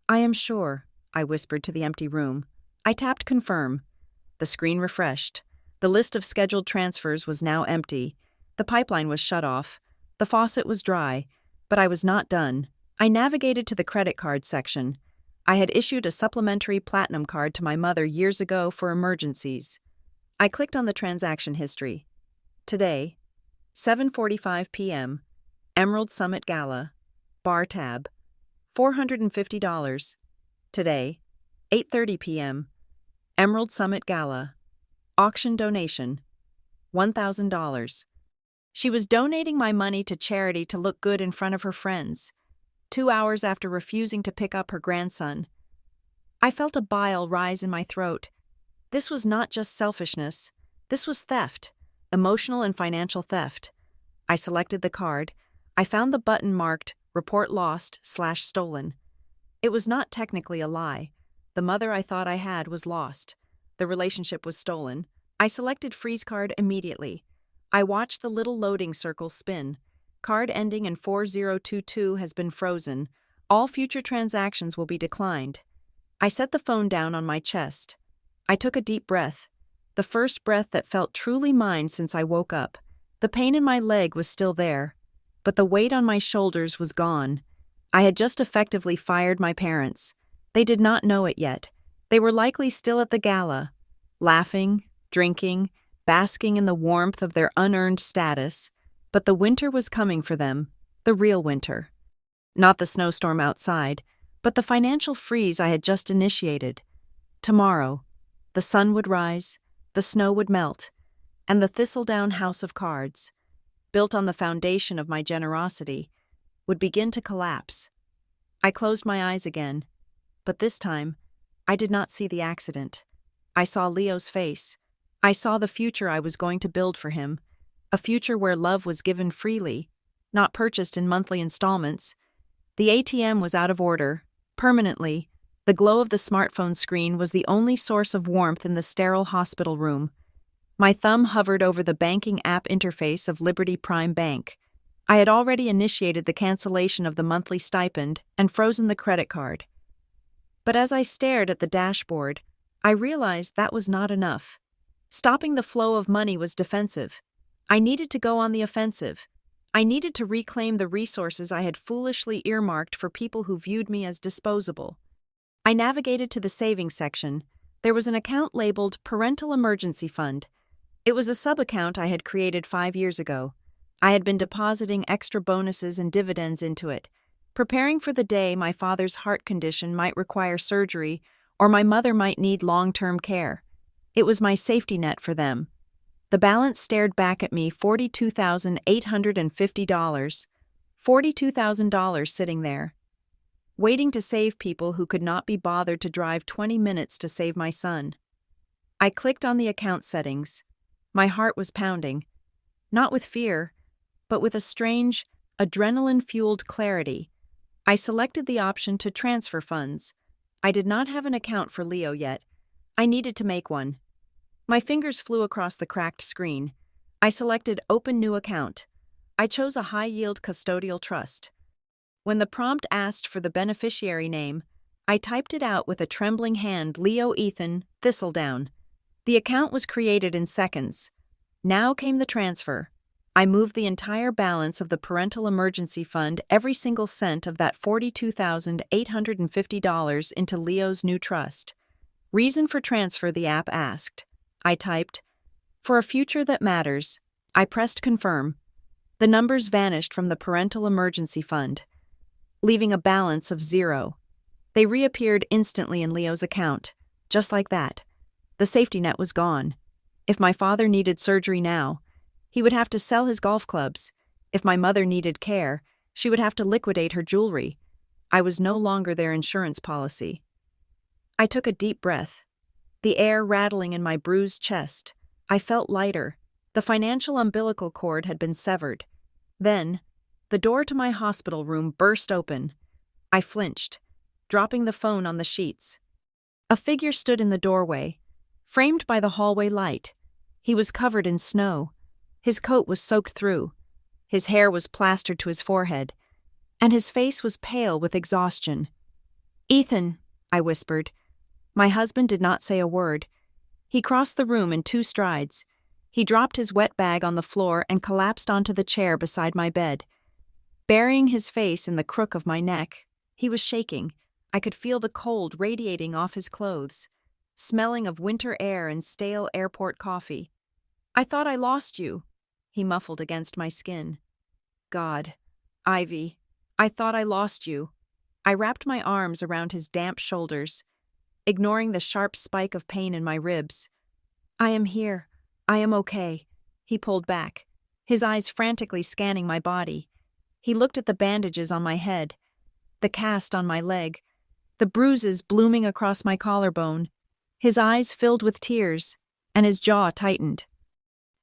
I am sure, I whispered to the empty room. I tapped confirm. The screen refreshed. The list of scheduled transfers was now empty. The pipeline was shut off. The faucet was dry, but I was not done. I navigated to the credit card section. I had issued a supplementary platinum card to my mother years ago for emergencies. I clicked on the transaction history. Today, 7:45 p.m., Emerald Summit Gala, bar tab, $450. Today, 8:30 p.m., Emerald Summit Gala, auction donation, $1,000. She was donating my money to charity to look good in front of her friends. 2 hours after refusing to pick up her grandson. I felt a bile rise in my throat. This was not just selfishness. This was theft, emotional and financial theft. I selected the card. I found the button marked Report Lost/Stolen. It was not technically a lie. The mother I thought I had was lost. The relationship was stolen. I selected Freeze Card immediately. I watched the little loading circle spin. Card ending in 4022 has been frozen. All future transactions will be declined. I set the phone down on my chest. I took a deep breath. The first breath that felt truly mine since I woke up. The pain in my leg was still there, but the weight on my shoulders was gone. I had just effectively fired my parents. They did not know it yet. They were likely still at the gala, laughing, drinking, basking in the warmth of their unearned status, but the winter was coming for them, the real winter. Not the snowstorm outside, but the financial freeze I had just initiated. Tomorrow, the sun would rise, the snow would melt, and the thistledown house of cards, built on the foundation of my generosity, would begin to collapse. I closed my eyes again, but this time, I did not see the accident. I saw Leo's face. I saw the future I was going to build for him, a future where love was given freely, not purchased in monthly installments. The ATM was out of order, permanently. The glow of the smartphone screen was the only source of warmth in the sterile hospital room. My thumb hovered over the banking app interface of Liberty Prime Bank. I had already initiated the cancellation of the monthly stipend and frozen the credit card. But as I stared at the dashboard, I realized that was not enough. Stopping the flow of money was defensive. I needed to go on the offensive. I needed to reclaim the resources I had foolishly earmarked for people who viewed me as disposable. I navigated to the savings section. There was an account labeled Parental Emergency Fund. It was a sub-account I had created 5 years ago. I had been depositing extra bonuses and dividends into it, preparing for the day my father's heart condition might require surgery or my mother might need long-term care. It was my safety net for them. The balance stared back at me, $42,850. $42,000 sitting there, waiting to save people who could not be bothered to drive 20 minutes to save my son. I clicked on the account settings. My heart was pounding, not with fear, but with a strange, adrenaline-fueled clarity. I selected the option to transfer funds. I did not have an account for Leo yet. I needed to make one. My fingers flew across the cracked screen. I selected Open New Account. I chose a high-yield custodial trust. When the prompt asked for the beneficiary name, I typed it out with a trembling hand: Leo Ethan Thistledown. The account was created in seconds. Now came the transfer. I moved the entire balance of the Parental Emergency Fund, every single cent of that $42,850 into Leo's new trust. Reason for transfer, the app asked. I typed, "For a future that matters." I pressed confirm. The numbers vanished from the Parental Emergency Fund, leaving a balance of 0. They reappeared instantly in Leo's account, just like that. The safety net was gone. If my father needed surgery now, he would have to sell his golf clubs. If my mother needed care, she would have to liquidate her jewelry. I was no longer their insurance policy. I took a deep breath, the air rattling in my bruised chest. I felt lighter. The financial umbilical cord had been severed. Then, the door to my hospital room burst open. I flinched, dropping the phone on the sheets. A figure stood in the doorway, framed by the hallway light. He was covered in snow. His coat was soaked through. His hair was plastered to his forehead, and his face was pale with exhaustion. "Ethan," I whispered. My husband did not say a word. He crossed the room in 2 strides. He dropped his wet bag on the floor and collapsed onto the chair beside my bed. Burying his face in the crook of my neck, he was shaking. I could feel the cold radiating off his clothes, smelling of winter air and stale airport coffee. "I thought I lost you," he muffled against my skin. "God, Ivy, I thought I lost you." I wrapped my arms around his damp shoulders, ignoring the sharp spike of pain in my ribs. "I am here. I am okay." He pulled back, his eyes frantically scanning my body. He looked at the bandages on my head, the cast on my leg, the bruises blooming across my collarbone. His eyes filled with tears, and his jaw tightened.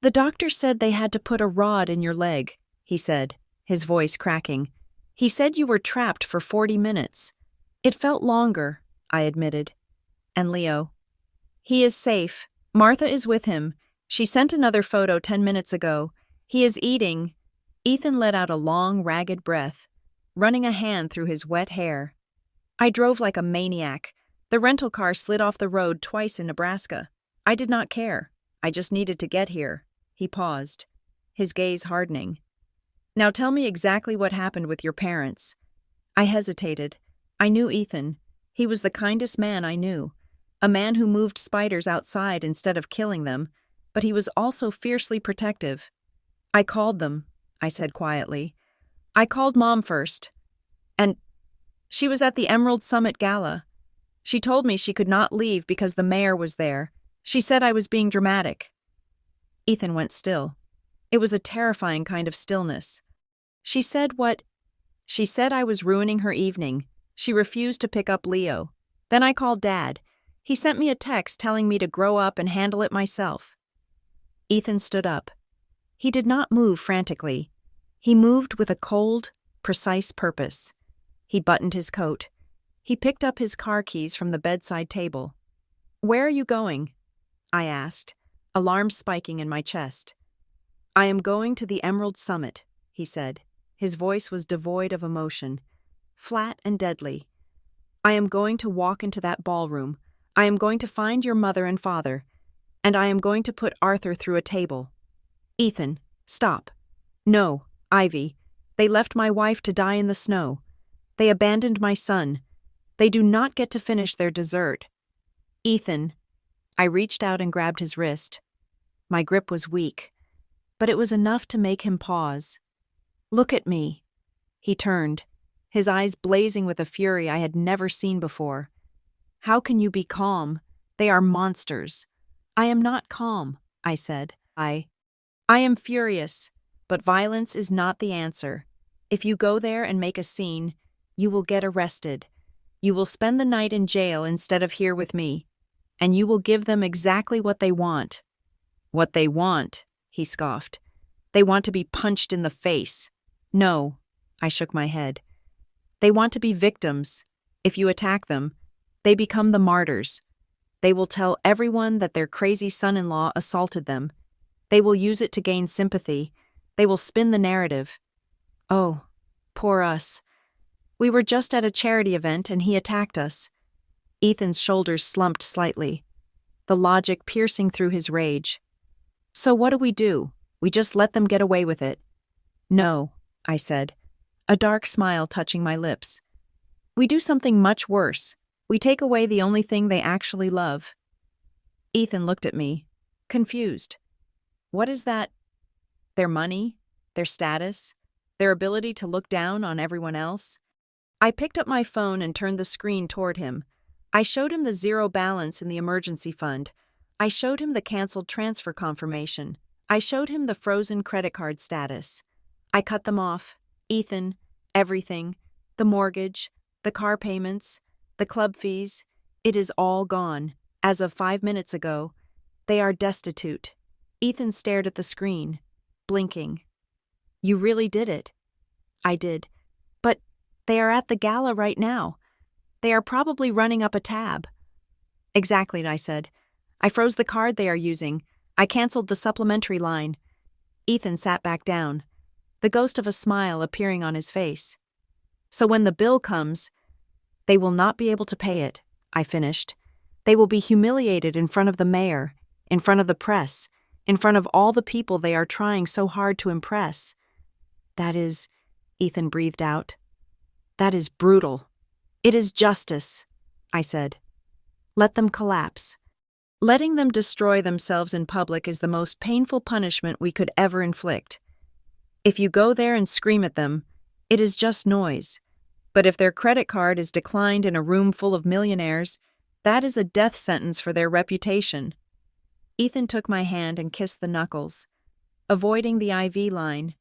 "The doctor said they had to put a rod in your leg," he said, his voice cracking. "He said you were trapped for 40 minutes. It felt longer," I admitted. "And Leo?" "He is safe. Martha is with him. She sent another photo 10 minutes ago. He is eating." Ethan let out a long, ragged breath, running a hand through his wet hair. I drove like a maniac. The rental car slid off the road twice in Nebraska. I did not care. I just needed to get here. He paused, his gaze hardening. "Now tell me exactly what happened with your parents." I hesitated. I knew Ethan. He was the kindest man I knew. A man who moved spiders outside instead of killing them, but he was also fiercely protective. "I called them," I said quietly. "I called Mom first. And she was at the Emerald Summit Gala. She told me she could not leave because the mayor was there. She said I was being dramatic." Ethan went still. It was a terrifying kind of stillness. "She said what?" "She said I was ruining her evening. She refused to pick up Leo. Then I called Dad. He sent me a text telling me to grow up and handle it myself." Ethan stood up. He did not move frantically. He moved with a cold, precise purpose. He buttoned his coat. He picked up his car keys from the bedside table. "Where are you going?" I asked, alarm spiking in my chest. "I am going to the Emerald Summit," he said. His voice was devoid of emotion, flat and deadly. "I am going to walk into that ballroom. I am going to find your mother and father, and I am going to put Arthur through a table." "Ethan, stop." "No, Ivy. They left my wife to die in the snow. They abandoned my son. They do not get to finish their dessert." "Ethan." I reached out and grabbed his wrist. My grip was weak, but it was enough to make him pause. "Look at me." He turned, his eyes blazing with a fury I had never seen before. "How can you be calm? They are monsters." "I am not calm," I said. I am furious, but violence is not the answer. If you go there and make a scene, you will get arrested. You will spend the night in jail instead of here with me, and you will give them exactly what they want." "What they want," he scoffed. "They want to be punched in the face." "No," I shook my head. "They want to be victims. If you attack them, they become the martyrs. They will tell everyone that their crazy son-in-law assaulted them. They will use it to gain sympathy. They will spin the narrative. Oh, poor us. We were just at a charity event and he attacked us." Ethan's shoulders slumped slightly, the logic piercing through his rage. "So what do? We just let them get away with it." "No," I said, a dark smile touching my lips. "We do something much worse. We take away the only thing they actually love." Ethan looked at me, confused. "What is that? Their money? Their status? Their ability to look down on everyone else?" I picked up my phone and turned the screen toward him. I showed him the zero balance in the emergency fund. I showed him the canceled transfer confirmation. I showed him the frozen credit card status. I cut them off. Ethan, everything, the mortgage, the car payments, the club fees, it is all gone. As of 5 minutes ago, they are destitute. Ethan stared at the screen, blinking. You really did it. I did. But they are at the gala right now. They are probably running up a tab. Exactly, I said. I froze the card they are using. I canceled the supplementary line. Ethan sat back down, the ghost of a smile appearing on his face. So when the bill comes, they will not be able to pay it, I finished. They will be humiliated in front of the mayor, in front of the press, in front of all the people they are trying so hard to impress. That is, Ethan breathed out. That is brutal. It is justice, I said. Let them collapse. Letting them destroy themselves in public is the most painful punishment we could ever inflict. If you go there and scream at them, it is just noise. But if their credit card is declined in a room full of millionaires, that is a death sentence for their reputation. Ethan took my hand and kissed the knuckles, avoiding the IV line.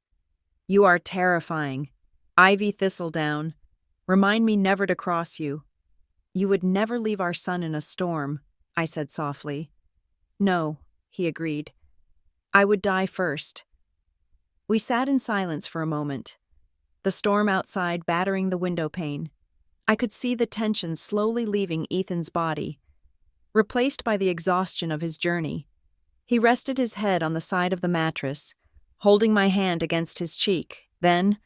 You are terrifying. Ivy Thistledown. Remind me never to cross you. You would never leave our son in a storm, I said softly. No, he agreed. I would die first. We sat in silence for a moment, the storm outside battering the window pane. I could see the tension slowly leaving Ethan's body, replaced by the exhaustion of his journey. He rested his head on the side of the mattress, holding my hand against his cheek. Then,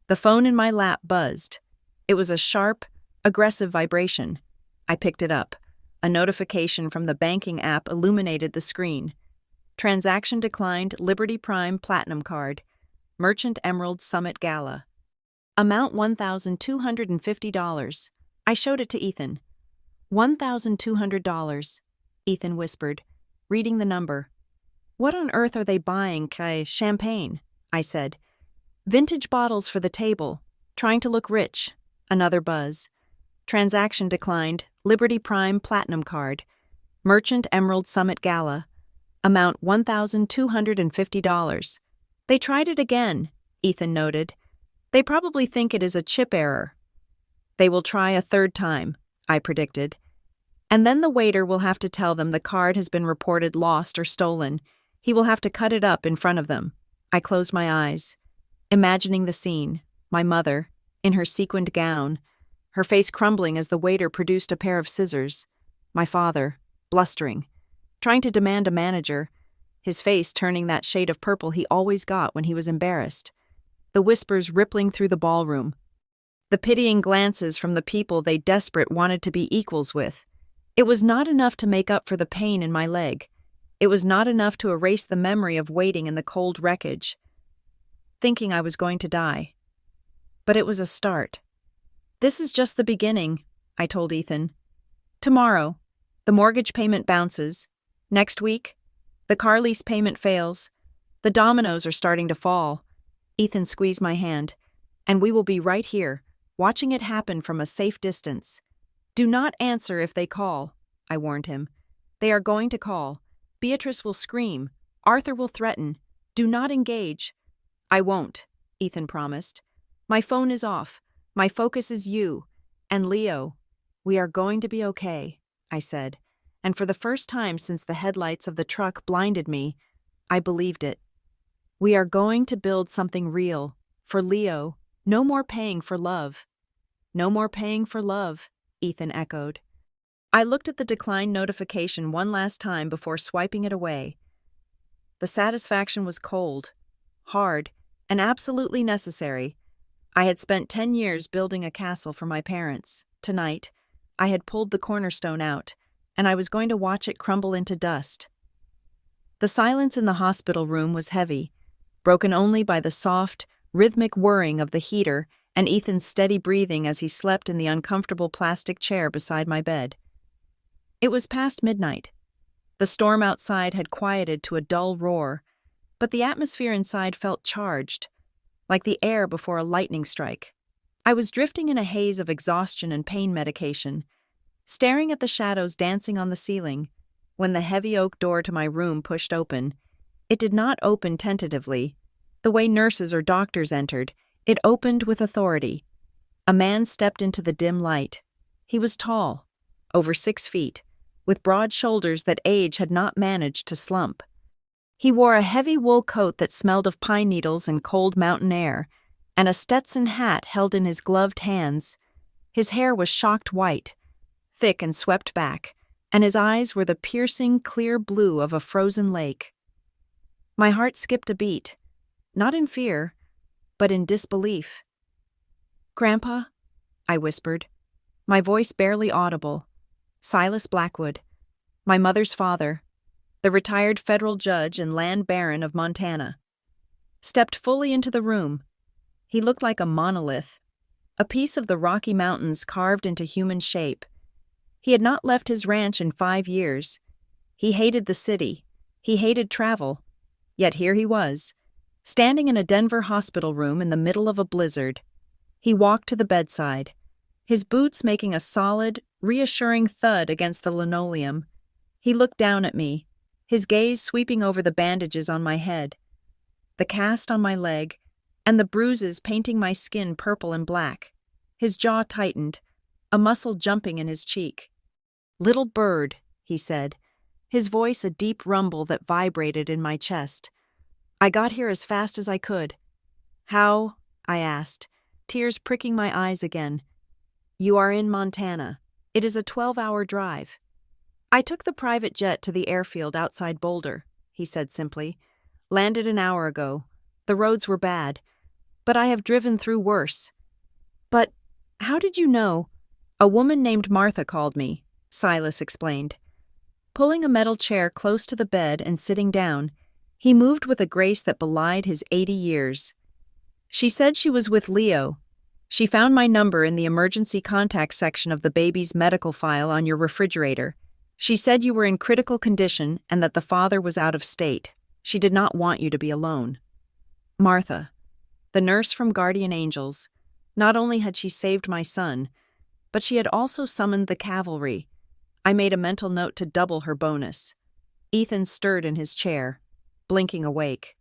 the phone in my lap buzzed. It was a sharp, aggressive vibration. I picked it up. A notification from the banking app illuminated the screen. Transaction declined, Liberty Prime Platinum Card. Merchant Emerald Summit Gala. Amount $1,250. I showed it to Ethan. $1,200, Ethan whispered, reading the number. What on earth are they buying, Kai? Champagne, I said. Vintage bottles for the table. Trying to look rich. Another buzz. Transaction declined, Liberty Prime Platinum Card. Merchant Emerald Summit Gala. Amount $1,250. They tried it again, Ethan noted. They probably think it is a chip error. They will try a third time, I predicted. And then the waiter will have to tell them the card has been reported lost or stolen. He will have to cut it up in front of them. I closed my eyes, imagining the scene. My mother, in her sequined gown, her face crumbling as the waiter produced a pair of scissors. My father, blustering, trying to demand a manager, his face turning that shade of purple he always got when he was embarrassed. The whispers rippling through the ballroom. The pitying glances from the people they desperate wanted to be equals with. It was not enough to make up for the pain in my leg. It was not enough to erase the memory of waiting in the cold wreckage, thinking I was going to die. But it was a start. This is just the beginning, I told Ethan. Tomorrow, the mortgage payment bounces. Next week, the car lease payment fails. The dominoes are starting to fall. Ethan squeezed my hand, and we will be right here, watching it happen from a safe distance. Do not answer if they call, I warned him. They are going to call. Beatrice will scream. Arthur will threaten. Do not engage. I won't, Ethan promised. My phone is off. My focus is you. And Leo. We are going to be okay, I said. And for the first time since the headlights of the truck blinded me, I believed it. We are going to build something real. For Leo, no more paying for love. No more paying for love, Ethan echoed. I looked at the decline notification one last time before swiping it away. The satisfaction was cold, hard, and absolutely necessary. I had spent 10 years building a castle for my parents. Tonight, I had pulled the cornerstone out, and I was going to watch it crumble into dust. The silence in the hospital room was heavy, broken only by the soft, rhythmic whirring of the heater and Ethan's steady breathing as he slept in the uncomfortable plastic chair beside my bed. It was past midnight. The storm outside had quieted to a dull roar, but the atmosphere inside felt charged, like the air before a lightning strike. I was drifting in a haze of exhaustion and pain medication, staring at the shadows dancing on the ceiling, When the heavy oak door to my room pushed open, it did not open tentatively. The way nurses or doctors entered, it opened with authority. A man stepped into the dim light. He was tall, over 6 feet, with broad shoulders that age had not managed to slump. He wore a heavy wool coat that smelled of pine needles and cold mountain air, and a Stetson hat held in his gloved hands. His hair was shocked white, thick and swept back, and his eyes were the piercing, clear blue of a frozen lake. My heart skipped a beat, not in fear, but in disbelief. "Grandpa?" I whispered, my voice barely audible. Silas Blackwood, my mother's father, the retired federal judge and land baron of Montana, stepped fully into the room. He looked like a monolith, a piece of the Rocky Mountains carved into human shape. He had not left his ranch in 5 years. He hated the city. He hated travel. Yet here he was, standing in a Denver hospital room in the middle of a blizzard. He walked to the bedside, his boots making a solid, reassuring thud against the linoleum. He looked down at me, his gaze sweeping over the bandages on my head, the cast on my leg, and the bruises painting my skin purple and black. His jaw tightened, a muscle jumping in his cheek. "Little bird," he said, his voice a deep rumble that vibrated in my chest. "I got here as fast as I could." "How?" I asked, tears pricking my eyes again. "You are in Montana. It is a 12-hour drive." "I took the private jet to the airfield outside Boulder," he said simply. "Landed an hour ago. The roads were bad, but I have driven through worse." "But how did you know?" "A woman named Martha called me," Silas explained. Pulling a metal chair close to the bed and sitting down, he moved with a grace that belied his 80 years. "She said she was with Leo. She found my number in the emergency contact section of the baby's medical file on your refrigerator. She said you were in critical condition and that the father was out of state. She did not want you to be alone." Martha, the nurse from Guardian Angels, not only had she saved my son, but she had also summoned the cavalry. I made a mental note to double her bonus. Ethan stirred in his chair, blinking awake.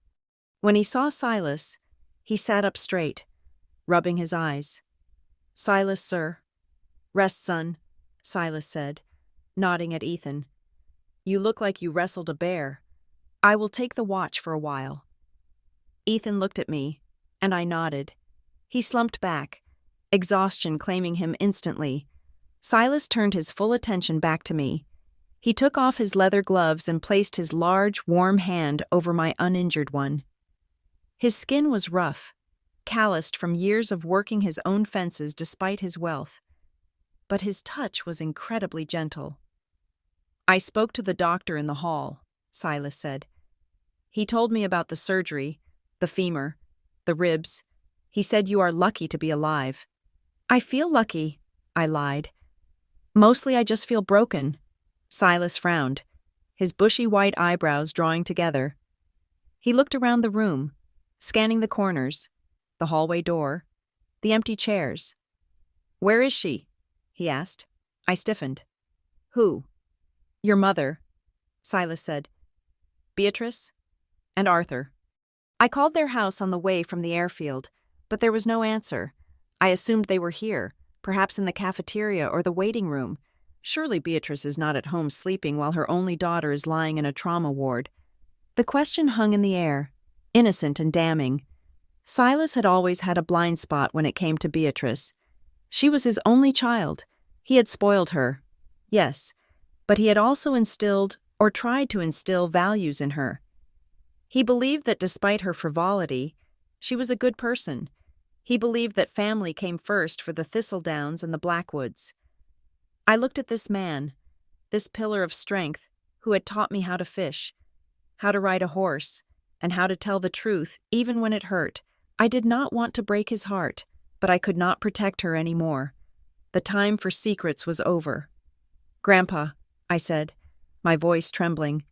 When he saw Silas, he sat up straight, rubbing his eyes. "Silas, sir." "Rest, son," Silas said, nodding at Ethan. "You look like you wrestled a bear. I will take the watch for a while." Ethan looked at me, and I nodded. He slumped back, exhaustion claiming him instantly. Silas turned his full attention back to me. He took off his leather gloves and placed his large, warm hand over my uninjured one. His skin was rough, calloused from years of working his own fences despite his wealth. But his touch was incredibly gentle. "I spoke to the doctor in the hall," Silas said. "He told me about the surgery, the femur, the ribs. He said you are lucky to be alive." "I feel lucky," I lied. "Mostly I just feel broken." Silas frowned, his bushy white eyebrows drawing together. He looked around the room, scanning the corners, the hallway door, the empty chairs. "Where is she?" he asked. I stiffened. "Who?" "Your mother," Silas said. "Beatrice and Arthur." I called their house on the way from the airfield, but there was no answer. I assumed they were here, perhaps in the cafeteria or the waiting room. Surely Beatrice is not at home sleeping while her only daughter is lying in a trauma ward. The question hung in the air, innocent and damning. Silas had always had a blind spot when it came to Beatrice. She was his only child. He had spoiled her, yes, but he had also instilled, or tried to instill, values in her. He believed that despite her frivolity, she was a good person. He believed that family came first for the Thistledowns and the Blackwoods. I looked at this man, this pillar of strength, who had taught me how to fish, how to ride a horse, and how to tell the truth even when it hurt. I did not want to break his heart, but I could not protect her anymore. The time for secrets was over. "Grandpa," I said, my voice trembling.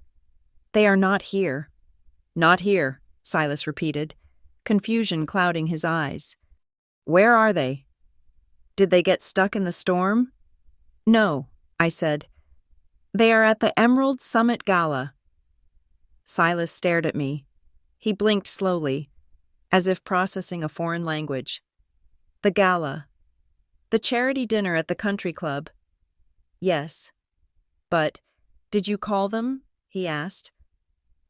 "They are not here." "Not here," Silas repeated, confusion clouding his eyes. "Where are they?" "Did they get stuck in the storm?" "No," I said. They are at the Emerald Summit Gala. Silas stared at me. He blinked slowly, as if processing a foreign language. The gala. The charity dinner at the country club. Yes. But, did you call them? He asked.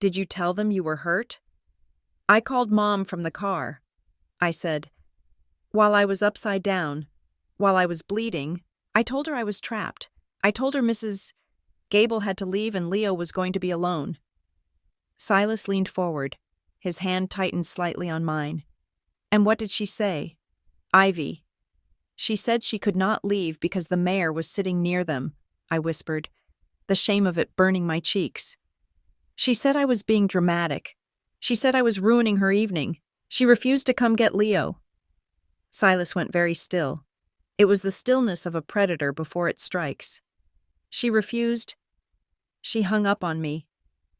Did you tell them you were hurt? I called Mom from the car. I said, while I was upside down, while I was bleeding, I told her I was trapped. I told her Mrs. Gable had to leave and Leo was going to be alone. Silas leaned forward. His hand tightened slightly on mine. And what did she say? Ivy. She said she could not leave because the mayor was sitting near them, I whispered, the shame of it burning my cheeks. She said I was being dramatic. She said I was ruining her evening. She refused to come get Leo. Silas went very still. It was the stillness of a predator before it strikes. She refused. She hung up on me.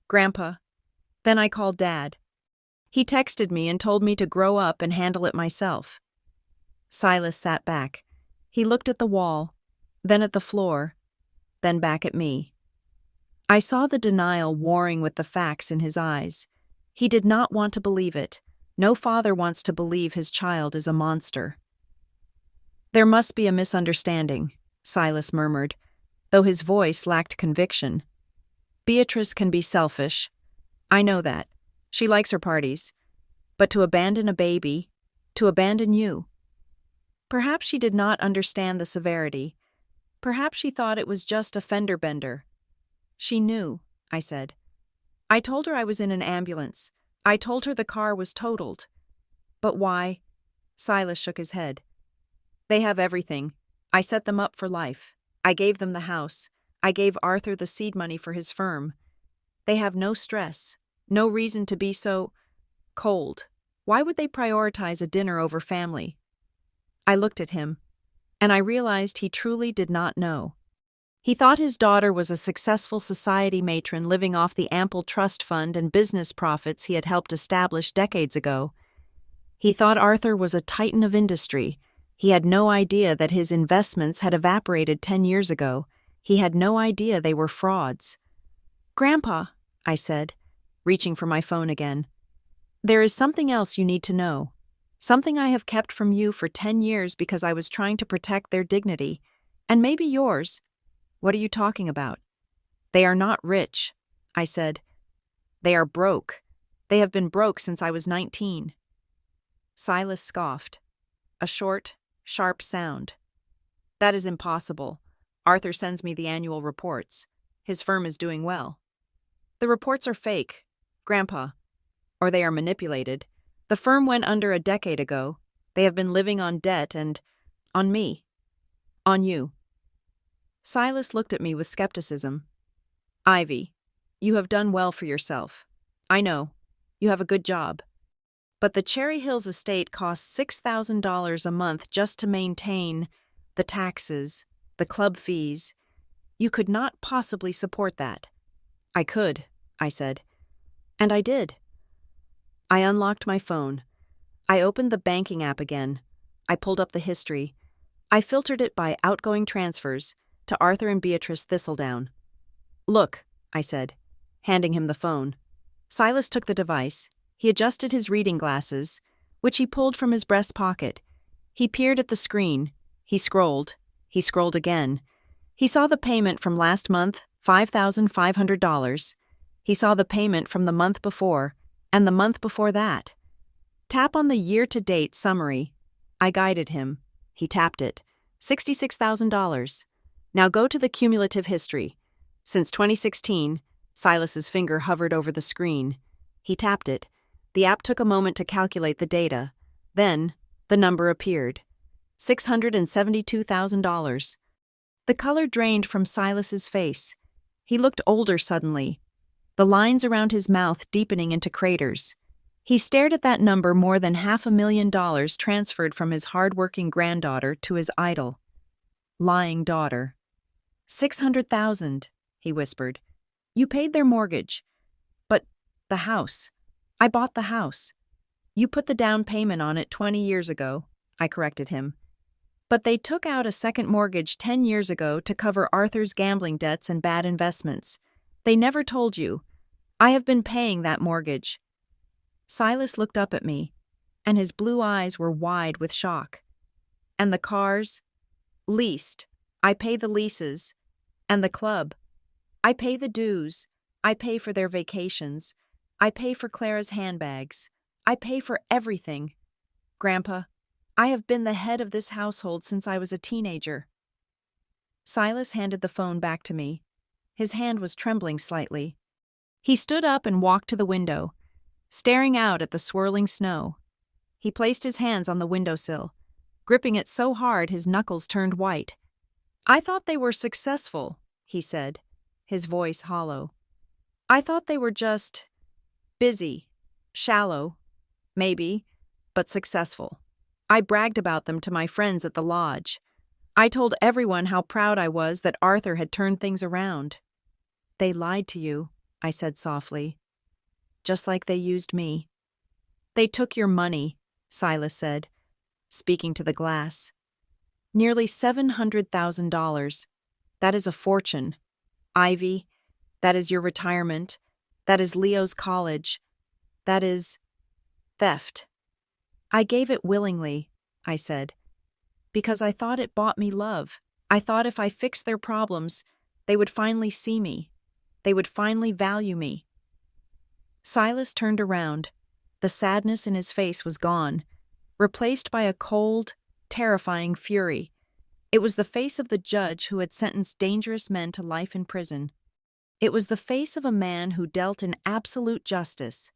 Grandpa. Then I called Dad. He texted me and told me to grow up and handle it myself. Silas sat back. He looked at the wall, then at the floor, then back at me. I saw the denial warring with the facts in his eyes. He did not want to believe it. No father wants to believe his child is a monster. There must be a misunderstanding, Silas murmured, though his voice lacked conviction. Beatrice can be selfish. I know that. She likes her parties. But to abandon a baby, to abandon you. Perhaps she did not understand the severity. Perhaps she thought it was just a fender bender. She knew, I said. I told her I was in an ambulance. I told her the car was totaled. But why? Silas shook his head. They have everything. I set them up for life. I gave them the house. I gave Arthur the seed money for his firm. They have no stress, no reason to be so cold. Why would they prioritize a dinner over family? I looked at him, and I realized he truly did not know. He thought his daughter was a successful society matron living off the ample trust fund and business profits he had helped establish decades ago. He thought Arthur was a titan of industry. He had no idea that his investments had evaporated 10 years ago. He had no idea they were frauds. Grandpa, I said, reaching for my phone again. There is something else you need to know. Something I have kept from you for 10 years because I was trying to protect their dignity, and maybe yours. What are you talking about? They are not rich, I said. They are broke. They have been broke since I was 19. Silas scoffed. A short, sharp sound. That is impossible. Arthur sends me the annual reports. His firm is doing well. The reports are fake, Grandpa. Or they are manipulated. The firm went under a decade ago. They have been living on debt and on me. On you. Silas looked at me with skepticism. Ivy, you have done well for yourself. I know. You have a good job. But the Cherry Hills estate costs $6,000 a month just to maintain the taxes, the club fees. You could not possibly support that. I could, I said. And I did. I unlocked my phone. I opened the banking app again. I pulled up the history. I filtered it by outgoing transfers to Arthur and Beatrice Thistledown. Look, I said, handing him the phone. Silas took the device. He adjusted his reading glasses, which he pulled from his breast pocket. He peered at the screen. He scrolled. He scrolled again. He saw the payment from last month, $5,500. He saw the payment from the month before, and the month before that. Tap on the year-to-date summary. I guided him. He tapped it. $66,000. Now go to the cumulative history. Since 2016, Silas's finger hovered over the screen. He tapped it. The app took a moment to calculate the data. Then, the number appeared. $672,000. The color drained from Silas's face. He looked older suddenly, the lines around his mouth deepening into craters. He stared at that number more than $500,000 transferred from his hard-working granddaughter to his idle, lying daughter. $600,000, he whispered. You paid their mortgage. But the house. I bought the house. You put the down payment on it 20 years ago, I corrected him. But they took out a second mortgage 10 years ago to cover Arthur's gambling debts and bad investments. They never told you. I have been paying that mortgage." Silas looked up at me, and his blue eyes were wide with shock. "And the cars?" "Leased. I pay the leases. And the club? I pay the dues. I pay for their vacations. I pay for Clara's handbags. I pay for everything. Grandpa, I have been the head of this household since I was a teenager." Silas handed the phone back to me. His hand was trembling slightly. He stood up and walked to the window, staring out at the swirling snow. He placed his hands on the windowsill, gripping it so hard his knuckles turned white. "I thought they were successful," he said, his voice hollow. "I thought they were just busy, shallow, maybe, but successful. I bragged about them to my friends at the lodge. I told everyone how proud I was that Arthur had turned things around." "They lied to you," I said softly, "just like they used me." "They took your money," Silas said, speaking to the glass. "Nearly $700,000. That is a fortune. Ivy, that is your retirement. That is Leo's college. That is theft." "I gave it willingly," I said, "because I thought it bought me love. I thought if I fixed their problems, they would finally see me. They would finally value me." Silas turned around. The sadness in his face was gone, replaced by a cold, terrifying fury. It was the face of the judge who had sentenced dangerous men to life in prison. It was the face of a man who dealt in absolute justice.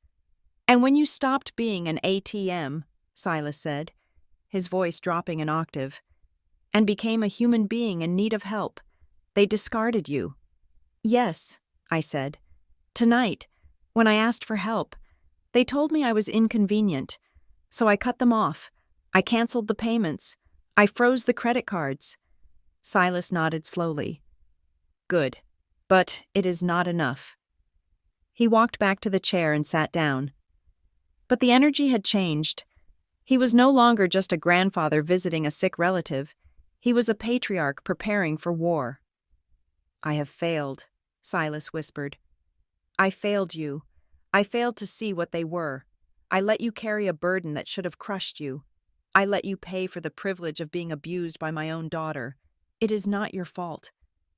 "And when you stopped being an ATM," Silas said, his voice dropping an octave, "and became a human being in need of help, they discarded you." "Yes," I said. "Tonight, when I asked for help, they told me I was inconvenient, so I cut them off. I canceled the payments. I froze the credit cards." Silas nodded slowly. "Good, but it is not enough." He walked back to the chair and sat down. But the energy had changed. He was no longer just a grandfather visiting a sick relative. He was a patriarch preparing for war. "I have failed," Silas whispered. "I failed you. I failed to see what they were. I let you carry a burden that should have crushed you. I let you pay for the privilege of being abused by my own daughter. It is not your fault.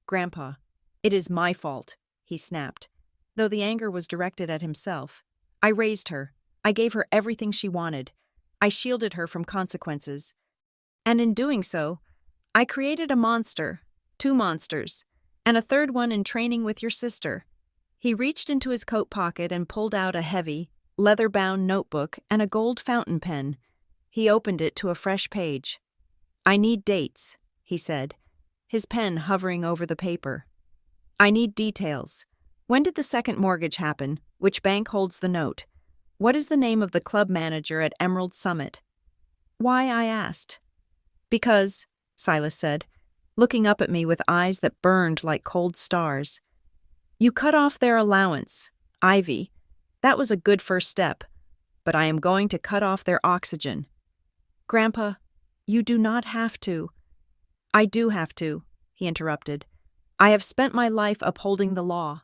Grandpa, it is my fault," he snapped, though the anger was directed at himself. "I raised her. I gave her everything she wanted. I shielded her from consequences. And in doing so, I created a monster, 2 monsters, and a third one in training with your sister." He reached into his coat pocket and pulled out a heavy, leather-bound notebook and a gold fountain pen. He opened it to a fresh page. "I need dates," he said, his pen hovering over the paper. "I need details. When did the second mortgage happen? Which bank holds the note? What is the name of the club manager at Emerald Summit?" "Why?" I asked. "Because," Silas said, looking up at me with eyes that burned like cold stars, "you cut off their allowance, Ivy. That was a good first step, but I am going to cut off their oxygen." "Grandpa, you do not have to." "I do have to," he interrupted. "I have spent my life upholding the law.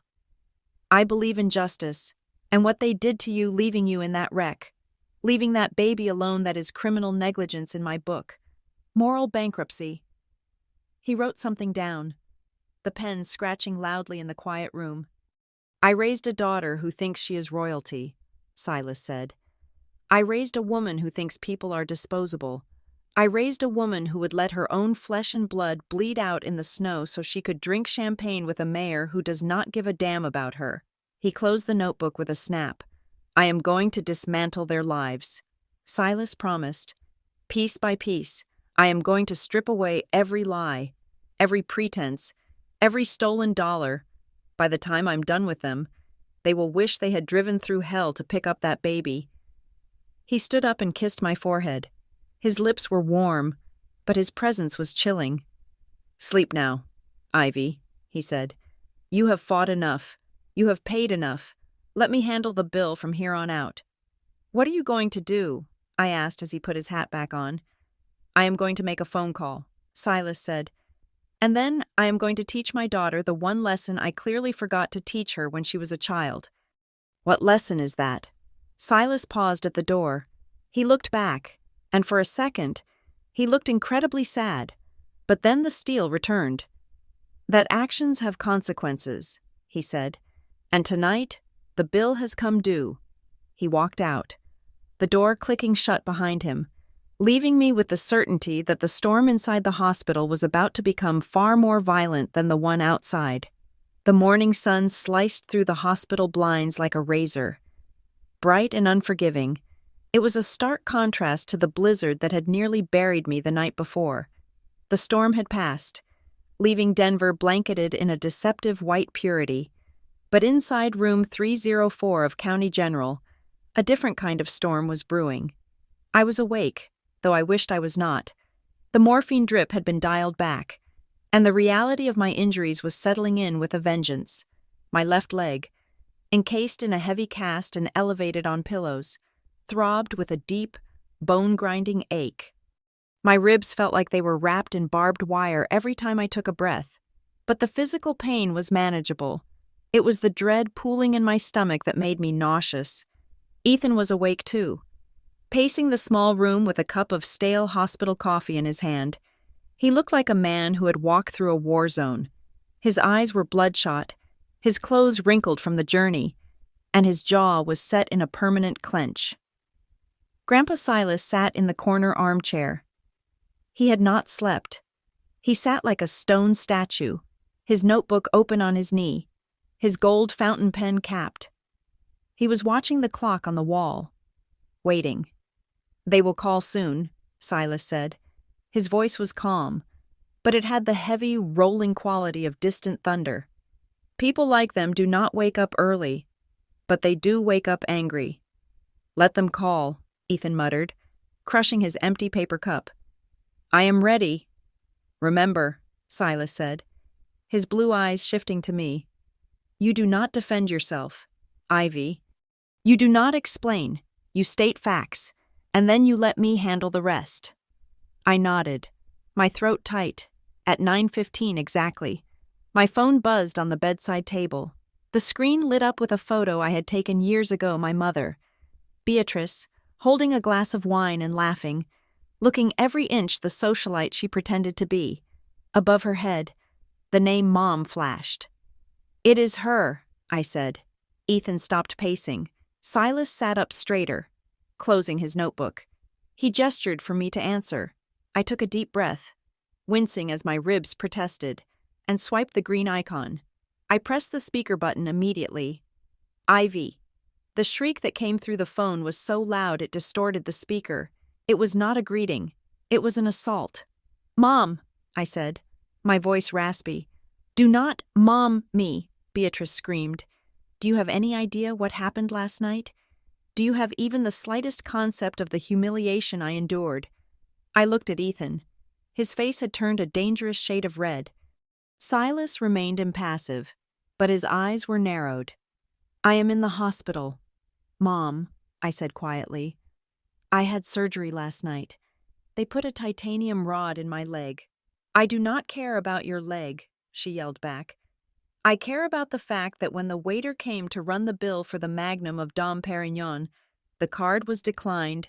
I believe in justice, and what they did to you leaving you in that wreck, leaving that baby alone, that is criminal negligence in my book. Moral bankruptcy." He wrote something down, the pen scratching loudly in the quiet room. "I raised a daughter who thinks she is royalty," Silas said. "I raised a woman who thinks people are disposable. I raised a woman who would let her own flesh and blood bleed out in the snow so she could drink champagne with a mayor who does not give a damn about her." He closed the notebook with a snap. "I am going to dismantle their lives," Silas promised. "Piece by piece, I am going to strip away every lie, every pretense, every stolen dollar. By the time I'm done with them, they will wish they had driven through hell to pick up that baby." He stood up and kissed my forehead. His lips were warm, but his presence was chilling. "Sleep now, Ivy," he said. "You have fought enough. You have paid enough. Let me handle the bill from here on out." "What are you going to do?" I asked as he put his hat back on. I am going to make a phone call, Silas said. And then I am going to teach my daughter the one lesson I clearly forgot to teach her when she was a child. What lesson is that? Silas paused at the door. He looked back, and for a second, he looked incredibly sad. But then the steel returned. That actions have consequences, he said. And tonight, the bill has come due. He walked out, the door clicking shut behind him, leaving me with the certainty that the storm inside the hospital was about to become far more violent than the one outside. The morning sun sliced through the hospital blinds like a razor. Bright and unforgiving, it was a stark contrast to the blizzard that had nearly buried me the night before. The storm had passed, leaving Denver blanketed in a deceptive white purity. But inside room 304 of County General, a different kind of storm was brewing. I was awake, though I wished I was not. The morphine drip had been dialed back, and the reality of my injuries was settling in with a vengeance. My left leg, encased in a heavy cast and elevated on pillows, throbbed with a deep, bone-grinding ache. My ribs felt like they were wrapped in barbed wire every time I took a breath, but the physical pain was manageable. It was the dread pooling in my stomach that made me nauseous. Ethan was awake too, pacing the small room with a cup of stale hospital coffee in his hand. He looked like a man who had walked through a war zone. His eyes were bloodshot, his clothes wrinkled from the journey, and his jaw was set in a permanent clench. Grandpa Silas sat in the corner armchair. He had not slept. He sat like a stone statue, his notebook open on his knee, his gold fountain pen capped. He was watching the clock on the wall, waiting. "They will call soon," Silas said. His voice was calm, but it had the heavy, rolling quality of distant thunder. "People like them do not wake up early, but they do wake up angry." "Let them call," Ethan muttered, crushing his empty paper cup. "I am ready." "Remember," Silas said, his blue eyes shifting to me. "You do not defend yourself, Ivy. You do not explain. You state facts, and then you let me handle the rest." I nodded, my throat tight. At 9:15 exactly, my phone buzzed on the bedside table. The screen lit up with a photo I had taken years ago, my mother, Beatrice, holding a glass of wine and laughing, looking every inch the socialite she pretended to be. Above her head, the name Mom flashed. "It is her," I said. Ethan stopped pacing. Silas sat up straighter, closing his notebook. He gestured for me to answer. I took a deep breath, wincing as my ribs protested, and swiped the green icon. I pressed the speaker button immediately. "Ivy." The shriek that came through the phone was so loud it distorted the speaker. It was not a greeting. It was an assault. "Mom," I said, my voice raspy. "Do not mom me," Beatrice screamed. "Do you have any idea what happened last night? Do you have even the slightest concept of the humiliation I endured?" I looked at Ethan. His face had turned a dangerous shade of red. Silas remained impassive, but his eyes were narrowed. "I am in the hospital, Mom," I said quietly. "I had surgery last night. They put a titanium rod in my leg." "I do not care about your leg," she yelled back. "I care about the fact that when the waiter came to run the bill for the magnum of Dom Perignon, the card was declined.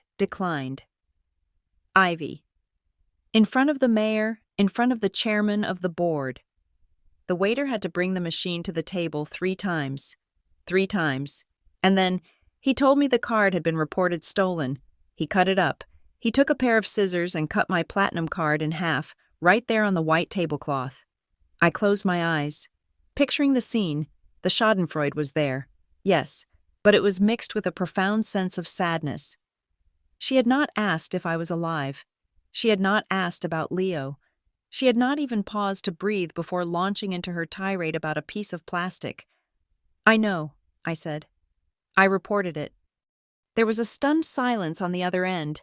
Ivy. In front of the mayor, in front of the chairman of the board. The waiter had to bring the machine to the table 3 times. 3 times. And then, he told me the card had been reported stolen. He cut it up. He took a pair of scissors and cut my platinum card in half, right there on the white tablecloth. I closed my eyes. Picturing the scene, the schadenfreude was there. Yes, but it was mixed with a profound sense of sadness. She had not asked if I was alive. She had not asked about Leo. She had not even paused to breathe before launching into her tirade about a piece of plastic. "I know," I said. "I reported it." There was a stunned silence on the other end.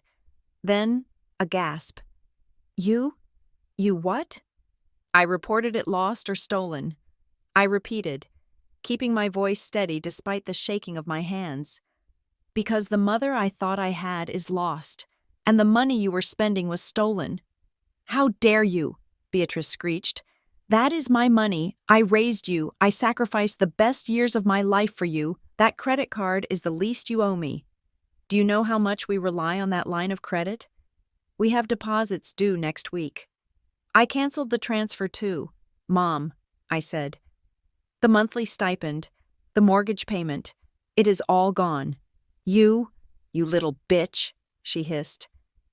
Then, a gasp. You what?" "I reported it lost or stolen," I repeated, keeping my voice steady despite the shaking of my hands. "Because the mother I thought I had is lost, and the money you were spending was stolen." "How dare you?" Beatrice screeched. "That is my money. I raised you. I sacrificed the best years of my life for you. That credit card is the least you owe me. Do you know how much we rely on that line of credit? We have deposits due next week." "I canceled the transfer too, Mom," I said. "The monthly stipend, the mortgage payment, it is all gone. You little bitch," she hissed.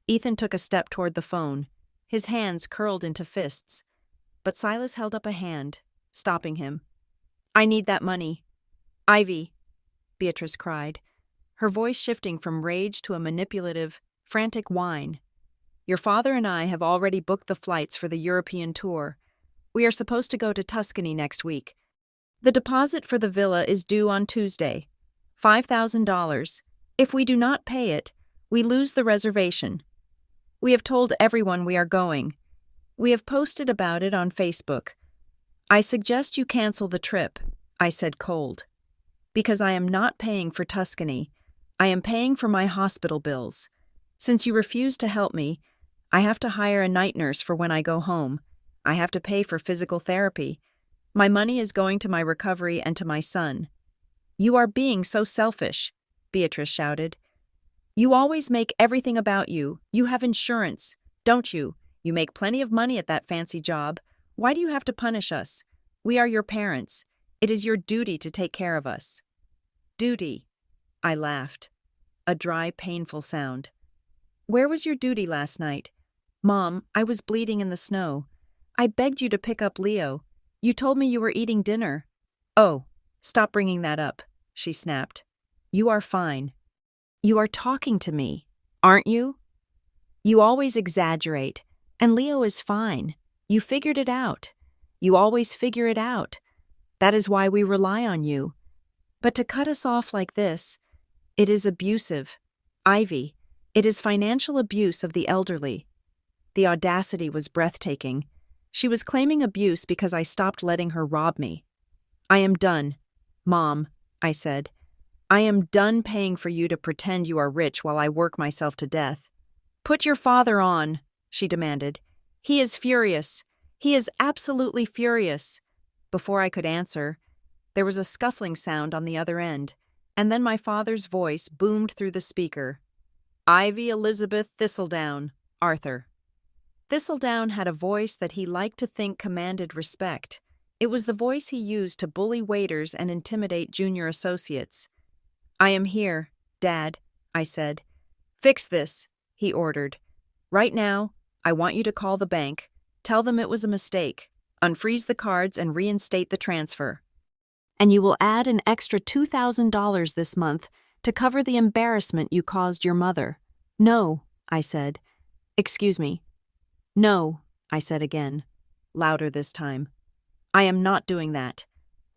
Ethan took a step toward the phone, his hands curled into fists. But Silas held up a hand, stopping him. "I need that money." "Ivy," Beatrice cried, her voice shifting from rage to a manipulative, frantic whine. "Your father and I have already booked the flights for the European tour. We are supposed to go to Tuscany next week. The deposit for the villa is due on Tuesday, $5,000. If we do not pay it, we lose the reservation. We have told everyone we are going. We have posted about it on Facebook. I suggest you cancel the trip," I said cold. "Because I am not paying for Tuscany. I am paying for my hospital bills. Since you refuse to help me, I have to hire a night nurse for when I go home. I have to pay for physical therapy. My money is going to my recovery and to my son." "You are being so selfish," Beatrice shouted. "You always make everything about you. You have insurance, don't you? You make plenty of money at that fancy job. Why do you have to punish us? We are your parents. It is your duty to take care of us." "Duty," I laughed. A dry, painful sound. "Where was your duty last night? Mom, I was bleeding in the snow. I begged you to pick up Leo. You told me you were eating dinner." "Oh, stop bringing that up," she snapped. "You are fine." "You are talking to me, aren't you? You always exaggerate, and Leo is fine. You figured it out. You always figure it out. That is why we rely on you. But to cut us off like this, it is abusive. Ivy, it is financial abuse of the elderly." The audacity was breathtaking. She was claiming abuse because I stopped letting her rob me. "I am done, Mom," I said. "I am done paying for you to pretend you are rich while I work myself to death." "Put your father on," she demanded. "He is furious. He is absolutely furious." Before I could answer, there was a scuffling sound on the other end, and then my father's voice boomed through the speaker. "Ivy Elizabeth Thistledown, Arthur." Thistledown had a voice that he liked to think commanded respect. It was the voice he used to bully waiters and intimidate junior associates. "I am here, Dad," I said. "Fix this," he ordered. "Right now, I want you to call the bank, tell them it was a mistake, unfreeze the cards and reinstate the transfer. And you will add an extra $2,000 this month to cover the embarrassment you caused your mother." "No," I said. "Excuse me." "No," I said again, louder this time. "I am not doing that."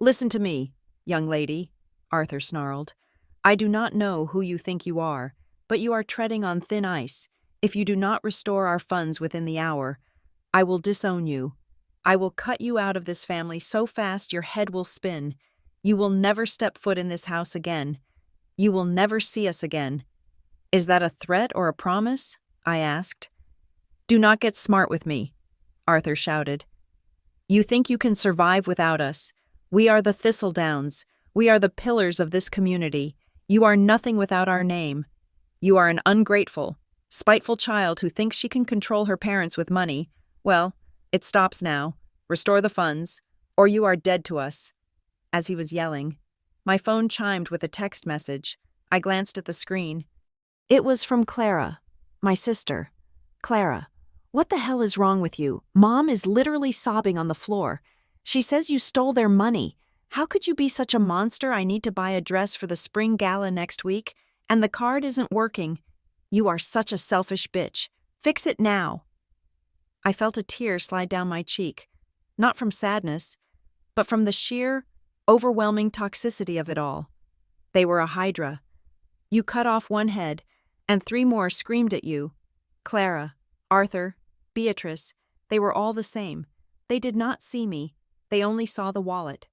"Listen to me, young lady," Arthur snarled. "I do not know who you think you are, but you are treading on thin ice. If you do not restore our funds within the hour, I will disown you. I will cut you out of this family so fast your head will spin. You will never step foot in this house again. You will never see us again." "Is that a threat or a promise?" I asked. "Do not get smart with me," Arthur shouted. "You think you can survive without us. We are the Thistledowns. We are the pillars of this community. You are nothing without our name. You are an ungrateful, spiteful child who thinks she can control her parents with money. Well, it stops now. Restore the funds, or you are dead to us." As he was yelling, my phone chimed with a text message. I glanced at the screen. It was from Clara, my sister. "Clara, what the hell is wrong with you? Mom is literally sobbing on the floor. She says you stole their money. How could you be such a monster? I need to buy a dress for the spring gala next week, and the card isn't working. You are such a selfish bitch. Fix it now." I felt a tear slide down my cheek, not from sadness, but from the sheer, overwhelming toxicity of it all. They were a hydra. You cut off one head, and 3 more screamed at you. Clara, Arthur, Beatrice, they were all the same. They did not see me. They only saw the wallet.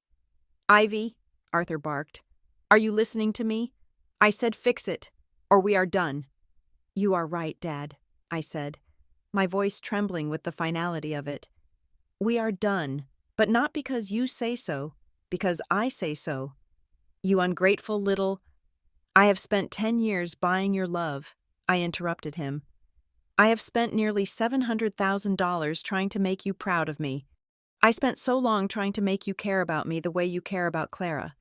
"Ivy," Arthur barked, "are you listening to me? I said fix it, or we are done." You are right, Dad, I said, my voice trembling with the finality of it. We are done, but not because you say so, because I say so. You ungrateful little— I have spent 10 years buying your love, I interrupted him. I have spent nearly $700,000 trying to make you proud of me. I spent so long trying to make you care about me the way you care about Clara.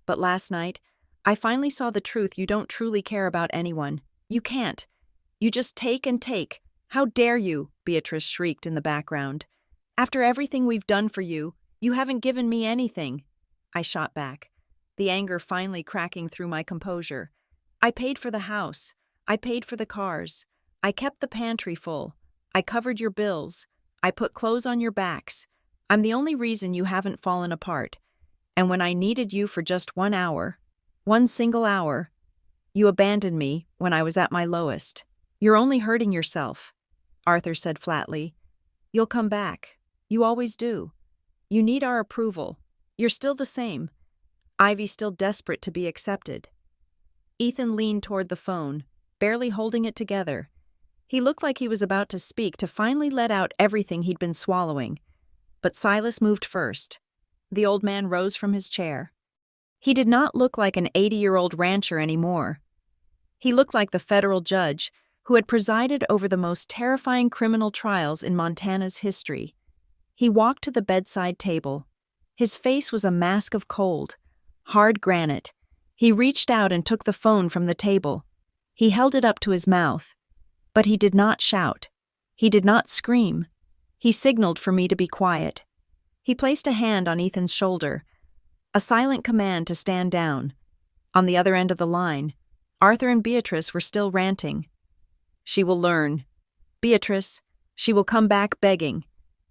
But last night, I finally saw the truth. You don't truly care about anyone. You can't. You just take and take. How dare you, Beatrice shrieked in the background. After everything we've done for you, you haven't given me anything. I shot back, the anger finally cracking through my composure. I paid for the house. I paid for the cars. I kept the pantry full. I covered your bills. I put clothes on your backs. I'm the only reason you haven't fallen apart. And when I needed you for just 1 hour, 1 single hour, you abandoned me when I was at my lowest. You're only hurting yourself, Arthur said flatly. You'll come back. You always do. You need our approval. You're still the same. Ivy's still desperate to be accepted. Ethan leaned toward the phone, barely holding it together. He looked like he was about to speak, to finally let out everything he'd been swallowing. But Silas moved first. The old man rose from his chair. He did not look like an 80-year-old rancher anymore. He looked like the federal judge who had presided over the most terrifying criminal trials in Montana's history. He walked to the bedside table. His face was a mask of cold, hard granite. He reached out and took the phone from the table. He held it up to his mouth. But he did not shout. He did not scream. He signaled for me to be quiet. He placed a hand on Ethan's shoulder, a silent command to stand down. On the other end of the line, Arthur and Beatrice were still ranting. She will learn. Beatrice, she will come back begging.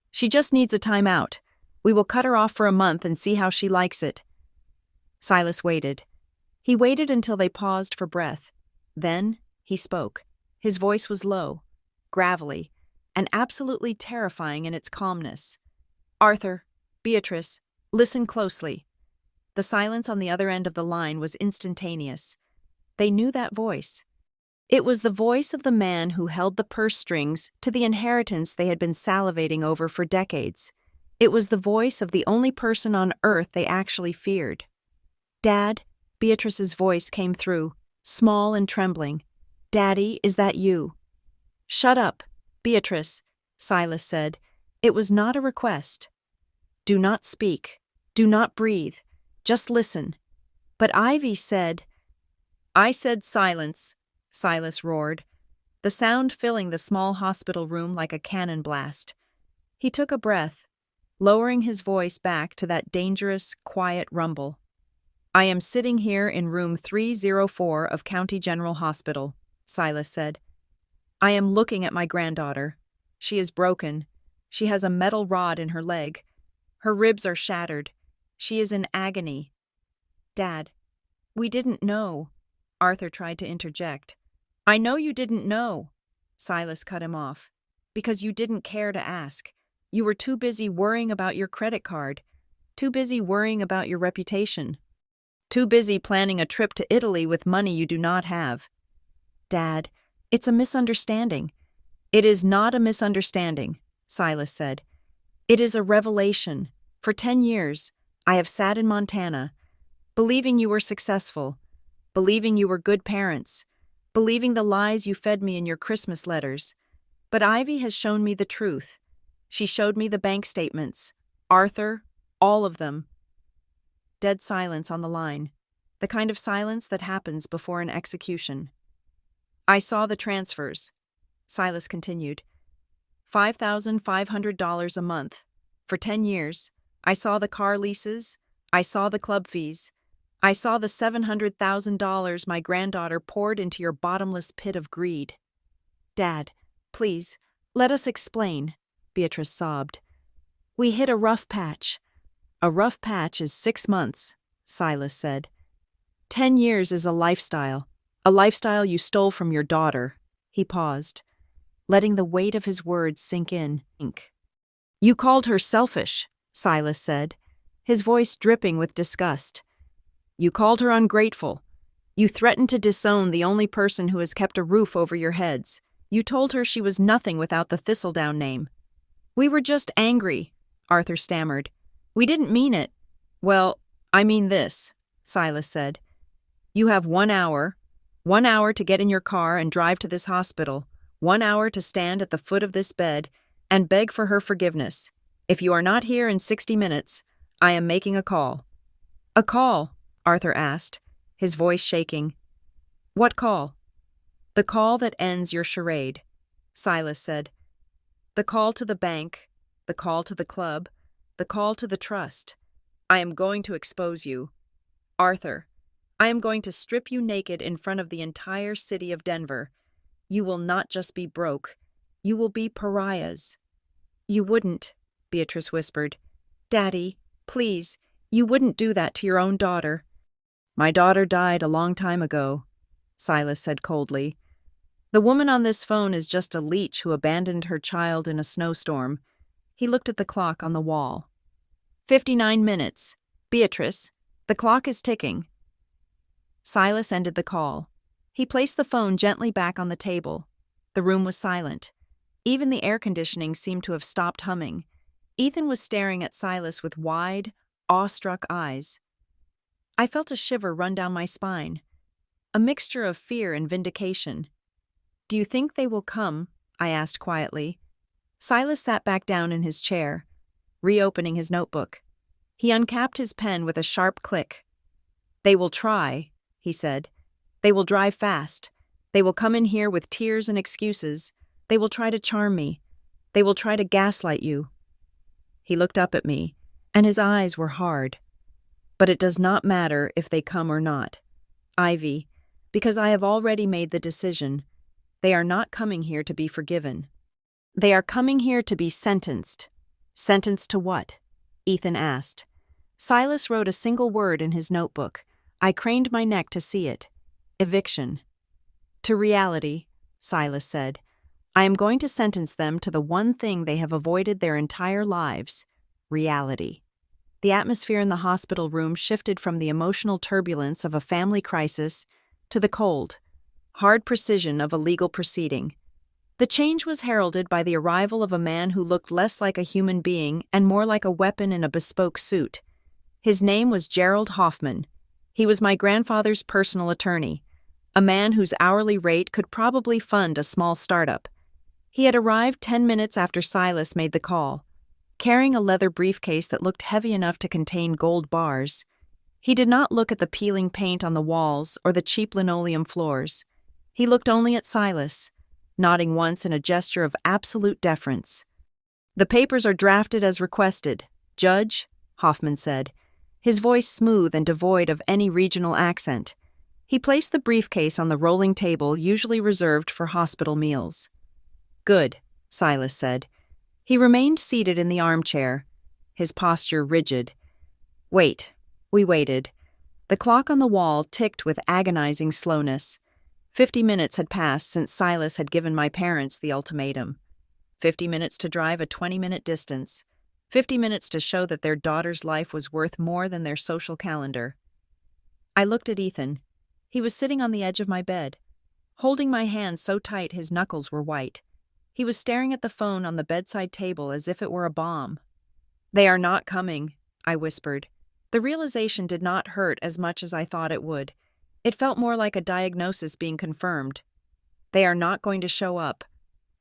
She just needs a time out. We will cut her off for a month and see how she likes it. Silas waited. He waited until they paused for breath. Then he spoke. His voice was low, gravelly, and absolutely terrifying in its calmness. Arthur, Beatrice, listen closely. The silence on the other end of the line was instantaneous. They knew that voice. It was the voice of the man who held the purse strings to the inheritance they had been salivating over for decades. It was the voice of the only person on earth they actually feared. Dad, Beatrice's voice came through, small and trembling. Daddy, is that you? Shut up, Beatrice, Silas said. It was not a request. Do not speak. Do not breathe. Just listen. But Ivy said— I said silence, Silas roared, the sound filling the small hospital room like a cannon blast. He took a breath, lowering his voice back to that dangerous, quiet rumble. I am sitting here in room 304 of County General Hospital, Silas said. I am looking at my granddaughter. She is broken. She has a metal rod in her leg. Her ribs are shattered. She is in agony. Dad, we didn't know. Arthur tried to interject. I know you didn't know, Silas cut him off, because you didn't care to ask. You were too busy worrying about your credit card, too busy worrying about your reputation, too busy planning a trip to Italy with money you do not have. Dad, it's a misunderstanding. It is not a misunderstanding, Silas said. It is a revelation. For 10 years, I have sat in Montana, believing you were successful, believing you were good parents, believing the lies you fed me in your Christmas letters. But Ivy has shown me the truth. She showed me the bank statements. Arthur, all of them. Dead silence on the line, the kind of silence that happens before an execution. I saw the transfers, Silas continued. $5,500 a month. For 10 years, I saw the car leases, I saw the club fees, I saw the $700,000 my granddaughter poured into your bottomless pit of greed. Dad, please, let us explain, Beatrice sobbed. We hit a rough patch. A rough patch is 6 months, Silas said. 10 years is a lifestyle you stole from your daughter. He paused, letting the weight of his words sink in. You called her selfish, Silas said, his voice dripping with disgust. You called her ungrateful. You threatened to disown the only person who has kept a roof over your heads. You told her she was nothing without the Thistledown name. We were just angry, Arthur stammered. We didn't mean it. Well, I mean this, Silas said. You have 1 hour. 1 hour to get in your car and drive to this hospital. 1 hour to stand at the foot of this bed and beg for her forgiveness. If you are not here in 60 minutes, I am making a call. A call? Arthur asked, his voice shaking. What call? The call that ends your charade, Silas said. The call to the bank, the call to the club, the call to the trust. I am going to expose you. Arthur, I am going to strip you naked in front of the entire city of Denver. You will not just be broke. You will be pariahs. You wouldn't, Beatrice whispered. Daddy, please, you wouldn't do that to your own daughter. My daughter died a long time ago, Silas said coldly. The woman on this phone is just a leech who abandoned her child in a snowstorm. He looked at the clock on the wall. 59 minutes. Beatrice, the clock is ticking. Silas ended the call. He placed the phone gently back on the table. The room was silent. Even the air conditioning seemed to have stopped humming. Ethan was staring at Silas with wide, awestruck eyes. I felt a shiver run down my spine, a mixture of fear and vindication. Do you think they will come? I asked quietly. Silas sat back down in his chair, reopening his notebook. He uncapped his pen with a sharp click. They will try, he said. They will drive fast. They will come in here with tears and excuses. They will try to charm me. They will try to gaslight you. He looked up at me, and his eyes were hard. But it does not matter if they come or not, Ivy, because I have already made the decision. They are not coming here to be forgiven. They are coming here to be sentenced. Sentenced to what? Ethan asked. Silas wrote a single word in his notebook. I craned my neck to see it. Eviction. To reality, Silas said. I am going to sentence them to the one thing they have avoided their entire lives, reality. The atmosphere in the hospital room shifted from the emotional turbulence of a family crisis to the cold, hard precision of a legal proceeding. The change was heralded by the arrival of a man who looked less like a human being and more like a weapon in a bespoke suit. His name was Gerald Hoffman. He was my grandfather's personal attorney, a man whose hourly rate could probably fund a small startup. He had arrived 10 minutes after Silas made the call, carrying a leather briefcase that looked heavy enough to contain gold bars. He did not look at the peeling paint on the walls or the cheap linoleum floors. He looked only at Silas, nodding once in a gesture of absolute deference. The papers are drafted as requested, Judge, Hoffman said, his voice smooth and devoid of any regional accent. He placed the briefcase on the rolling table usually reserved for hospital meals. Good, Silas said. He remained seated in the armchair, his posture rigid. Wait. We waited. The clock on the wall ticked with agonizing slowness. 50 minutes had passed since Silas had given my parents the ultimatum. 50 minutes to drive a 20-minute distance. 50 minutes to show that their daughter's life was worth more than their social calendar. I looked at Ethan. He was sitting on the edge of my bed, holding my hand so tight his knuckles were white. He was staring at the phone on the bedside table as if it were a bomb. They are not coming, I whispered. The realization did not hurt as much as I thought it would. It felt more like a diagnosis being confirmed. They are not going to show up.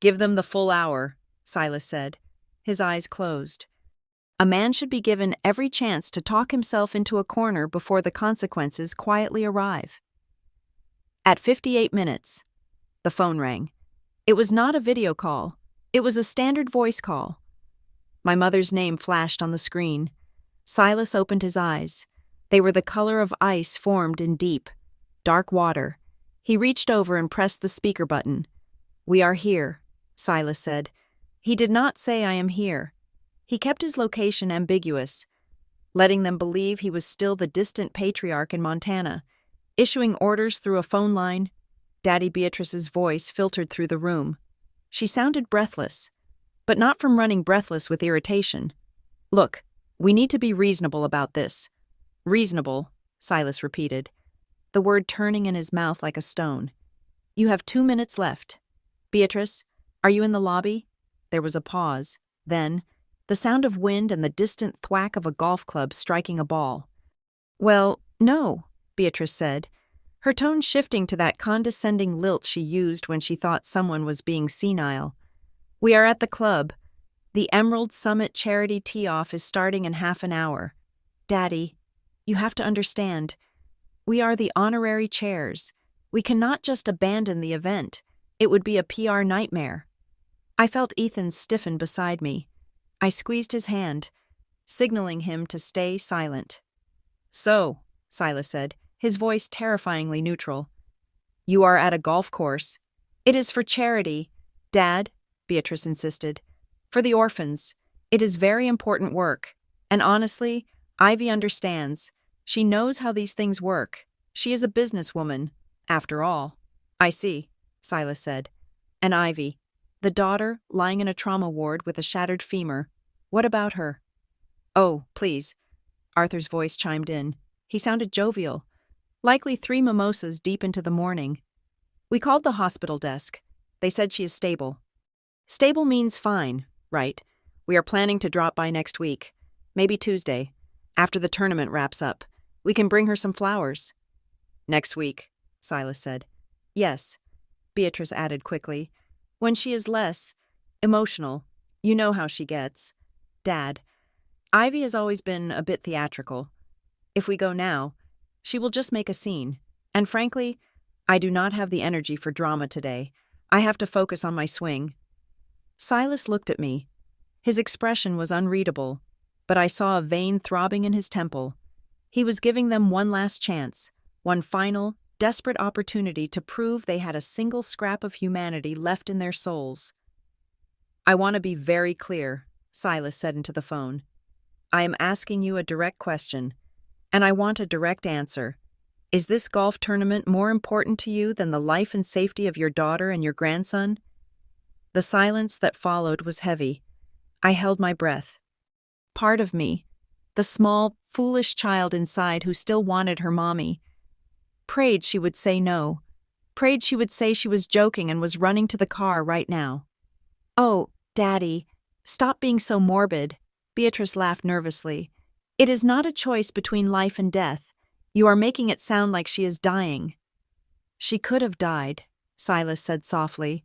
Give them the full hour, Silas said. His eyes closed. A man should be given every chance to talk himself into a corner before the consequences quietly arrive. At 58 minutes, the phone rang. It was not a video call. It was a standard voice call. My mother's name flashed on the screen. Silas opened his eyes. They were the color of ice formed in deep, dark water. He reached over and pressed the speaker button. We are here, Silas said. He did not say I am here. He kept his location ambiguous, letting them believe he was still the distant patriarch in Montana, issuing orders through a phone line. Daddy Beatrice's voice filtered through the room. She sounded breathless, but not from running breathless with irritation. Look, we need to be reasonable about this. Reasonable, Silas repeated. the word turning in his mouth like a stone. "You have 2 minutes left. Beatrice, are you in the lobby?" There was a pause. Then, the sound of wind and the distant thwack of a golf club striking a ball. "Well, no," Beatrice said, her tone shifting to that condescending lilt she used when she thought someone was being senile. "We are at the club. The Emerald Summit charity tee-off is starting in half an hour. Daddy, you have to understand. We are the honorary chairs. We cannot just abandon the event. It would be a PR nightmare." I felt Ethan stiffen beside me. I squeezed his hand, signaling him to stay silent. "So," Silas said, his voice terrifyingly neutral, "you are at a golf course. It is for charity, Dad," Beatrice insisted. "For the orphans. It is very important work. And honestly, Ivy understands. She knows how these things work. She is a businesswoman, after all." "I see," Silas said. "And Ivy, the daughter lying in a trauma ward with a shattered femur. What about her?" "Oh, please," Arthur's voice chimed in. He sounded jovial, likely 3 mimosas deep into the morning. "We called the hospital desk. They said she is stable." "Stable means fine, right? We are planning to drop by next week, maybe Tuesday, after the tournament wraps up. We can bring her some flowers." "Next week," Silas said. "Yes," Beatrice added quickly. "When she is less emotional. You know how she gets. Dad, Ivy has always been a bit theatrical. If we go now, she will just make a scene. And frankly, I do not have the energy for drama today. I have to focus on my swing." Silas looked at me. His expression was unreadable, but I saw a vein throbbing in his temple. He was giving them one last chance, one final, desperate opportunity to prove they had a single scrap of humanity left in their souls. "I want to be very clear," Silas said into the phone. "I am asking you a direct question, and I want a direct answer. Is this golf tournament more important to you than the life and safety of your daughter and your grandson?" The silence that followed was heavy. I held my breath. Part of me, the small, foolish child inside who still wanted her mommy, prayed she would say no, prayed she would say she was joking and was running to the car right now. "Oh, Daddy, stop being so morbid," Beatrice laughed nervously. "It is not a choice between life and death. You are making it sound like she is dying." "She could have died," Silas said softly.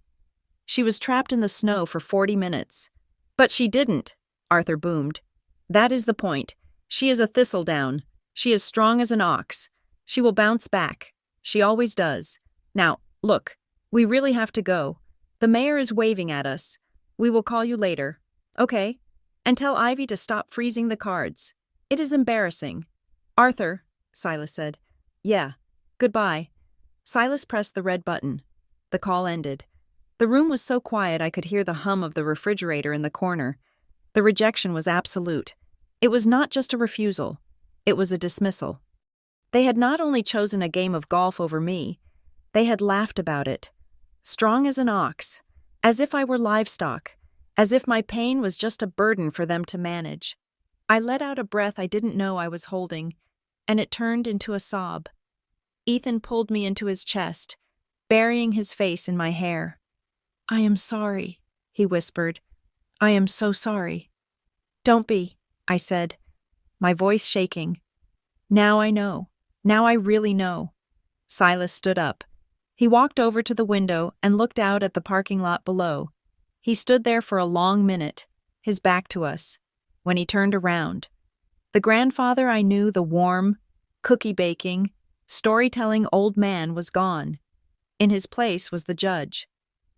"She was trapped in the snow for 40 minutes. "But she didn't," Arthur boomed. "That is the point. She is a thistledown. She is strong as an ox. She will bounce back. She always does. Now, look, we really have to go. The mayor is waving at us. We will call you later. Okay? And tell Ivy to stop freezing the cards. It is embarrassing." "Arthur," Silas said. "Yeah. Goodbye." Silas pressed the red button. The call ended. The room was so quiet I could hear the hum of the refrigerator in the corner. The rejection was absolute. It was not just a refusal. It was a dismissal. They had not only chosen a game of golf over me, they had laughed about it. Strong as an ox, as if I were livestock, as if my pain was just a burden for them to manage. I let out a breath I didn't know I was holding, and it turned into a sob. Ethan pulled me into his chest, burying his face in my hair. "I am sorry," he whispered. "I am so sorry." "Don't be," I said, my voice shaking. "Now I know. Now I really know." Silas stood up. He walked over to the window and looked out at the parking lot below. He stood there for a long minute, his back to us. When he turned around, the grandfather I knew, the warm, cookie-baking, storytelling old man, was gone. In his place was the judge,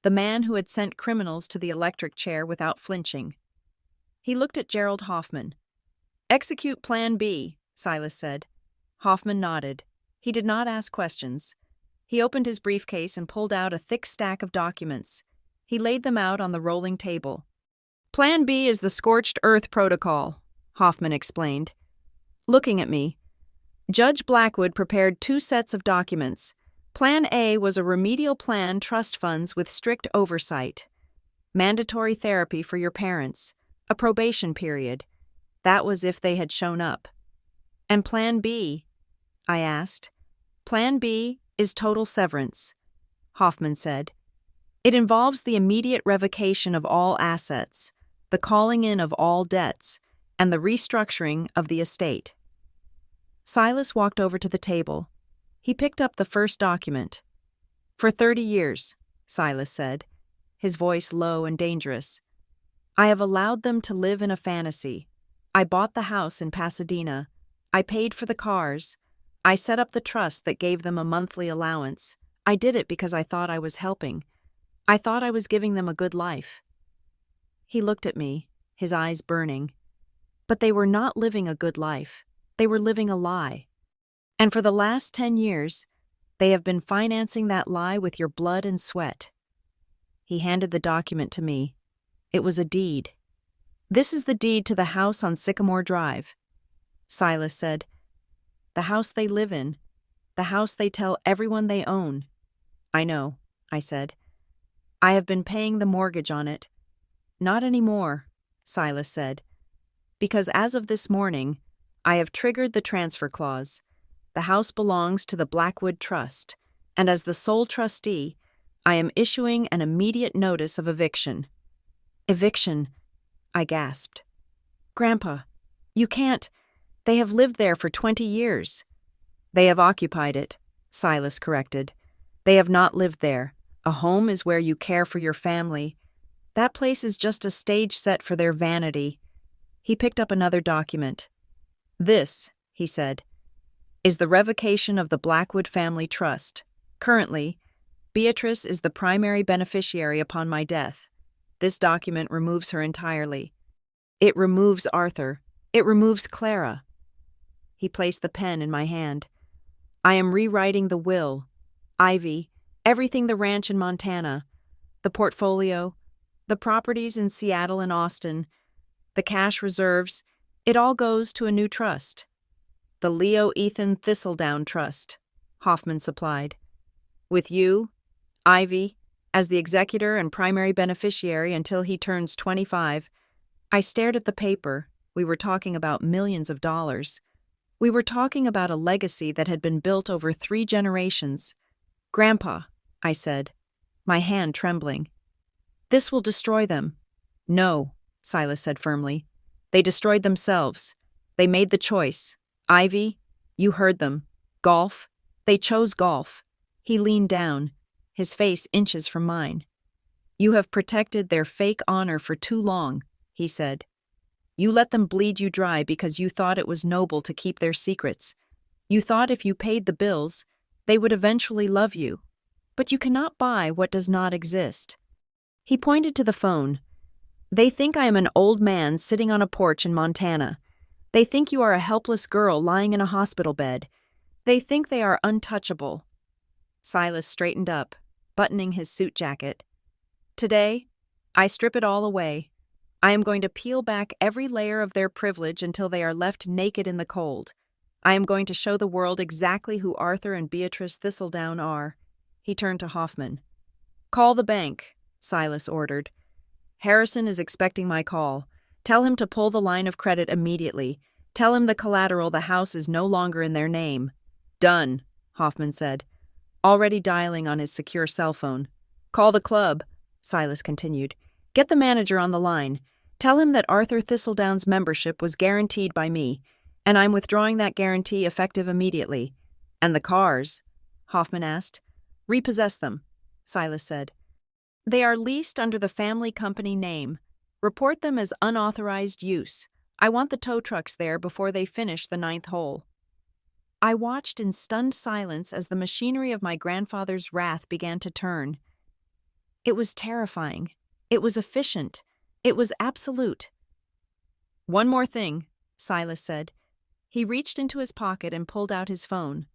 the man who had sent criminals to the electric chair without flinching. He looked at Gerald Hoffman. "Execute Plan B," Silas said. Hoffman nodded. He did not ask questions. He opened his briefcase and pulled out a thick stack of documents. He laid them out on the rolling table. "Plan B is the scorched earth protocol," Hoffman explained. Looking at me, Judge Blackwood prepared 2 sets of documents. Plan A was a remedial plan trust funds with strict oversight. Mandatory therapy for your parents. A probation period. That was if they had shown up. "And Plan B?" I asked. Plan B is total severance, Hoffman said. It involves the immediate revocation of all assets, the calling in of all debts, and the restructuring of the estate. Silas walked over to the table. He picked up the first document. For 30 years, Silas said, his voice low and dangerous, I have allowed them to live in a fantasy. I bought the house in Pasadena. I paid for the cars. I set up the trust that gave them a monthly allowance. I did it because I thought I was helping. I thought I was giving them a good life. He looked at me, his eyes burning. But they were not living a good life. They were living a lie. And for the last 10 years, they have been financing that lie with your blood and sweat. He handed the document to me. It was a deed. This is the deed to the house on Sycamore Drive. Silas said, the house they live in, the house they tell everyone they own. I know, I said. I have been paying the mortgage on it. Not anymore, Silas said, because as of this morning, I have triggered the transfer clause. The house belongs to the Blackwood Trust, and as the sole trustee, I am issuing an immediate notice of eviction. Eviction, I gasped. Grandpa, you can't. They have lived there for 20 years. They have occupied it, Silas corrected. They have not lived there. A home is where you care for your family. That place is just a stage set for their vanity. He picked up another document. This, he said, is the revocation of the Blackwood Family Trust. Currently, Beatrice is the primary beneficiary upon my death. This document removes her entirely. It removes Arthur. It removes Clara. He placed the pen in my hand. I am rewriting the will. Ivy, everything the ranch in Montana, the portfolio, the properties in Seattle and Austin, the cash reserves, it all goes to a new trust. The Leo Ethan Thistledown Trust, Hoffman supplied. With you, Ivy, as the executor and primary beneficiary until he turns 25. I stared at the paper. We were talking about millions of dollars. We were talking about a legacy that had been built over 3 generations. Grandpa, I said, my hand trembling. This will destroy them. No, Silas said firmly. They destroyed themselves. They made the choice. Ivy, you heard them. Golf. They chose golf. He leaned down, his face inches from mine. You have protected their fake honor for too long, he said. You let them bleed you dry because you thought it was noble to keep their secrets. You thought if you paid the bills, they would eventually love you. But you cannot buy what does not exist. He pointed to the phone. They think I am an old man sitting on a porch in Montana. They think you are a helpless girl lying in a hospital bed. They think they are untouchable. Silas straightened up, buttoning his suit jacket. Today, I strip it all away. I am going to peel back every layer of their privilege until they are left naked in the cold. I am going to show the world exactly who Arthur and Beatrice Thistledown are. He turned to Hoffman. Call the bank, Silas ordered. Harrison is expecting my call. Tell him to pull the line of credit immediately. Tell him the collateral, the house, is no longer in their name. Done, Hoffman said, already dialing on his secure cell phone. Call the club, Silas continued. Get the manager on the line. Tell him that Arthur Thistledown's membership was guaranteed by me, and I'm withdrawing that guarantee effective immediately. And the cars? Hoffman asked. Repossess them, Silas said. They are leased under the family company name. Report them as unauthorized use. I want the tow trucks there before they finish the 9th hole. I watched in stunned silence as the machinery of my grandfather's wrath began to turn. It was terrifying. It was efficient. It was absolute. One more thing, Silas said. He reached into his pocket and pulled out his phone.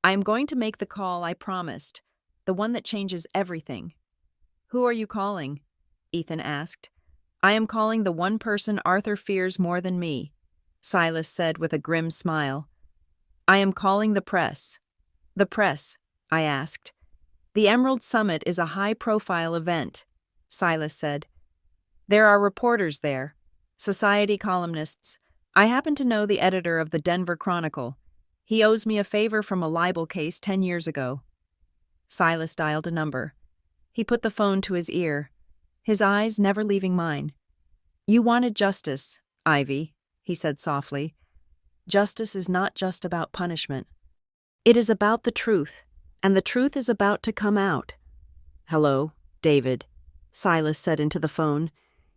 I am going to make the call I promised, the one that changes everything. Who are you calling? Ethan asked. I am calling the one person Arthur fears more than me, Silas said with a grim smile. I am calling the press. The press, I asked. The Emerald Summit is a high-profile event, Silas said. There are reporters there, society columnists. I happen to know the editor of the Denver Chronicle. He owes me a favor from a libel case 10 years ago. Silas dialed a number. He put the phone to his ear, his eyes never leaving mine. You wanted justice, Ivy, he said softly. Justice is not just about punishment. It is about the truth, and the truth is about to come out. Hello, David, Silas said into the phone,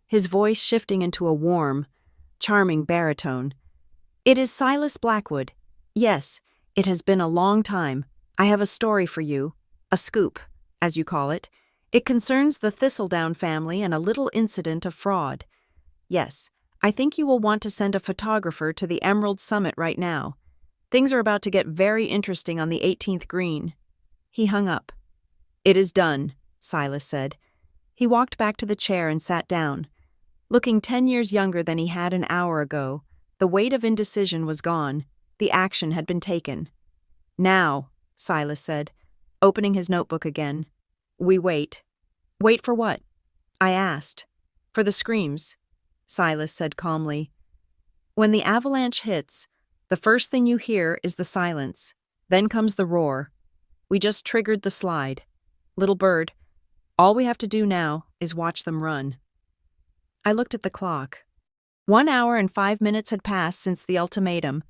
his voice shifting into a warm, charming baritone. It is Silas Blackwood. Yes, it has been a long time. I have a story for you, a scoop, as you call it. It concerns the Thistledown family and a little incident of fraud. Yes, I think you will want to send a photographer to the Emerald Summit right now. Things are about to get very interesting on the 18th green. He hung up. It is done, Silas said. He walked back to the chair and sat down. Looking 10 years younger than he had an hour ago, the weight of indecision was gone. The action had been taken. Now, Silas said, opening his notebook again. We wait. Wait for what? I asked. For the screams, Silas said calmly. When the avalanche hits, the first thing you hear is the silence. Then comes the roar. We just triggered the slide. Little bird, all we have to do now is watch them run. I looked at the clock. 1 hour and 5 minutes had passed since the ultimatum.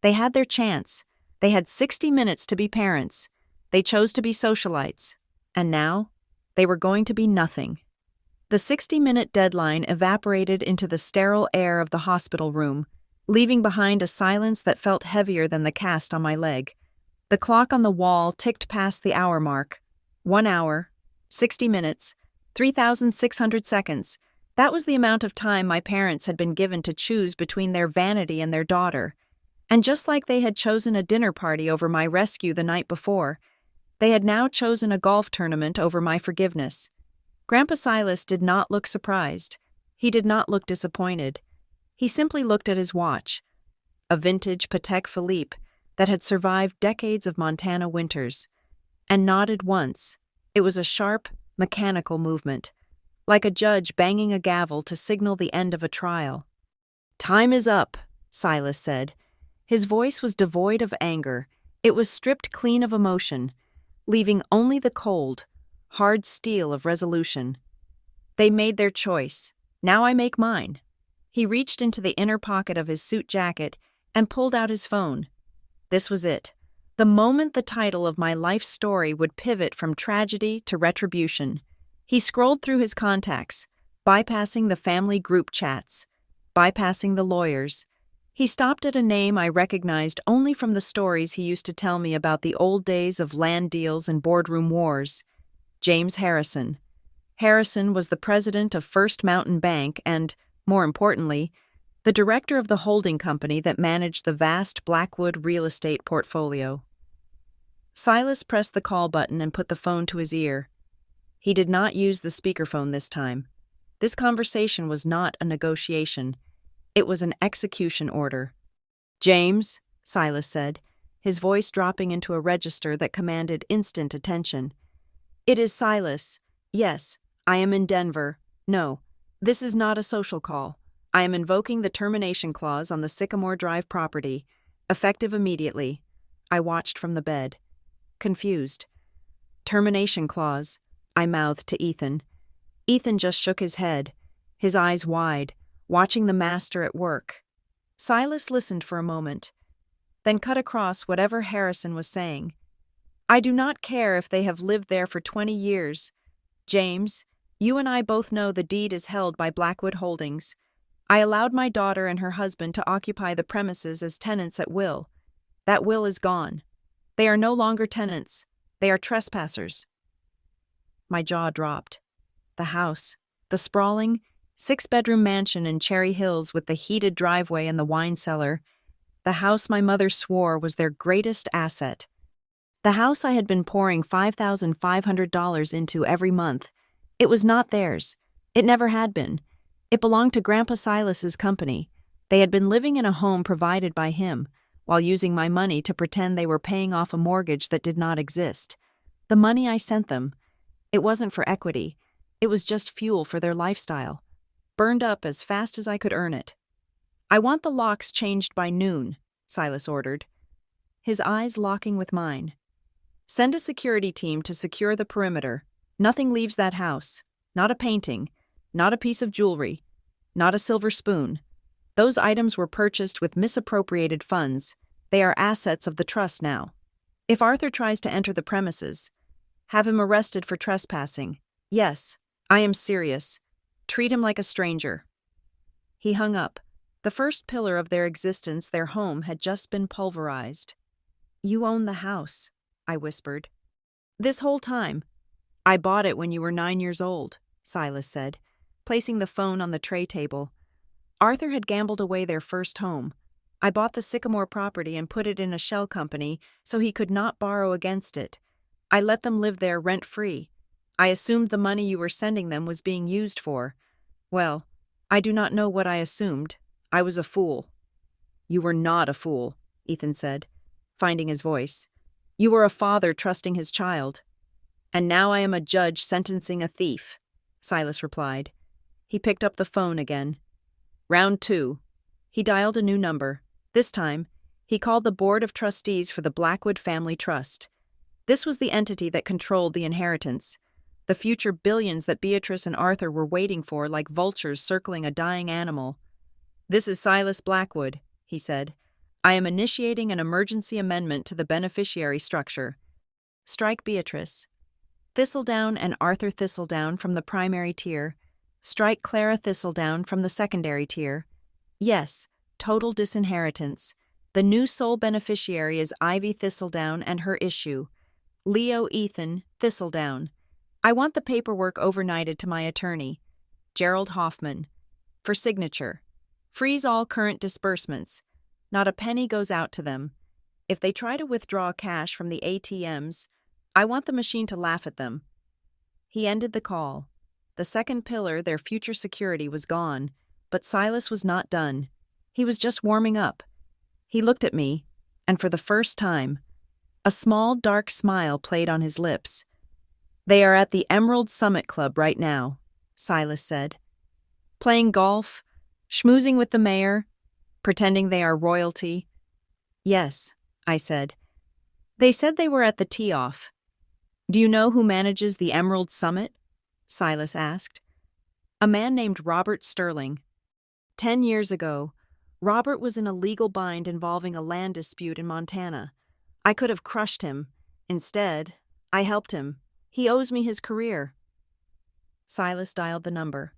They had their chance. They had 60 minutes to be parents. They chose to be socialites. And now, they were going to be nothing. The 60-minute deadline evaporated into the sterile air of the hospital room, leaving behind a silence that felt heavier than the cast on my leg. The clock on the wall ticked past the hour mark. 1 hour, 60 minutes, 3,600 seconds. That was the amount of time my parents had been given to choose between their vanity and their daughter. And just like they had chosen a dinner party over my rescue the night before, they had now chosen a golf tournament over my forgiveness. Grandpa Silas did not look surprised. He did not look disappointed. He simply looked at his watch, a vintage Patek Philippe that had survived decades of Montana winters, and nodded once. It was a sharp, mechanical movement, like a judge banging a gavel to signal the end of a trial. Time is up, Silas said. His voice was devoid of anger. It was stripped clean of emotion, leaving only the cold, hard steel of resolution. They made their choice. Now I make mine. He reached into the inner pocket of his suit jacket and pulled out his phone. This was it. The moment the title of my life story would pivot from tragedy to retribution. He scrolled through his contacts, bypassing the family group chats, bypassing the lawyers. He stopped at a name I recognized only from the stories he used to tell me about the old days of land deals and boardroom wars. James Harrison. Harrison was the president of First Mountain Bank and, more importantly, the director of the holding company that managed the vast Blackwood real estate portfolio. Silas pressed the call button and put the phone to his ear. He did not use the speakerphone this time. This conversation was not a negotiation. It was an execution order. James, Silas said, his voice dropping into a register that commanded instant attention. It is Silas. Yes, I am in Denver. No, this is not a social call. I am invoking the termination clause on the Sycamore Drive property, effective immediately. I watched from the bed, confused. Termination clause, I mouthed to Ethan. Ethan just shook his head, his eyes wide, watching the master at work. Silas listened for a moment, then cut across whatever Harrison was saying. I do not care if they have lived there for 20 years. James, you and I both know the deed is held by Blackwood Holdings. I allowed my daughter and her husband to occupy the premises as tenants at will. That will is gone. They are no longer tenants. They are trespassers. My jaw dropped. The house, the sprawling, 6-bedroom mansion in Cherry Hills with the heated driveway and the wine cellar, the house my mother swore was their greatest asset. The house I had been pouring $5,500 into every month. It was not theirs. It never had been. It belonged to Grandpa Silas's company. They had been living in a home provided by him, while using my money to pretend they were paying off a mortgage that did not exist. The money I sent them, it wasn't for equity. It was just fuel for their lifestyle, burned up as fast as I could earn it. I want the locks changed by noon, Silas ordered. his eyes locking with mine. Send a security team to secure the perimeter. Nothing leaves that house. Not a painting. Not a piece of jewelry. Not a silver spoon. Those items were purchased with misappropriated funds. They are assets of the trust now. If Arthur tries to enter the premises, have him arrested for trespassing. Yes, I am serious. Treat him like a stranger. He hung up. The first pillar of their existence, their home, had just been pulverized. You own the house, I whispered. This whole time. I bought it when you were 9 years old, Silas said, placing the phone on the tray table. Arthur had gambled away their first home. I bought the Sycamore property and put it in a shell company so he could not borrow against it. I let them live there rent-free. I assumed the money you were sending them was being used for. Well, I do not know what I assumed. I was a fool. You were not a fool, Ethan said, finding his voice. You were a father trusting his child. And now I am a judge sentencing a thief, Silas replied. He picked up the phone again. Round 2. He dialed a new number. This time, he called the Board of Trustees for the Blackwood Family Trust. This was the entity that controlled the inheritance, the future billions that Beatrice and Arthur were waiting for like vultures circling a dying animal. This is Silas Blackwood, he said. I am initiating an emergency amendment to the beneficiary structure. Strike Beatrice. Thistledown and Arthur Thistledown from the primary tier. Strike Clara Thistledown from the secondary tier. Yes, total disinheritance. The new sole beneficiary is Ivy Thistledown and her issue. Leo Ethan Thistledown. I want the paperwork overnighted to my attorney, Gerald Hoffman, for signature. Freeze all current disbursements. Not a penny goes out to them. If they try to withdraw cash from the ATMs, I want the machine to laugh at them. He ended the call. The second pillar, their future security, was gone, but Silas was not done. He was just warming up. He looked at me, and for the first time, a small, dark smile played on his lips. They are at the Emerald Summit Club right now, Silas said. Playing golf, schmoozing with the mayor, pretending they are royalty. Yes, I said. They said they were at the tee-off. Do you know who manages the Emerald Summit? Silas asked. A man named Robert Sterling. 10 years ago, Robert was in a legal bind involving a land dispute in Montana. I could have crushed him. Instead, I helped him. He owes me his career. Silas dialed the number.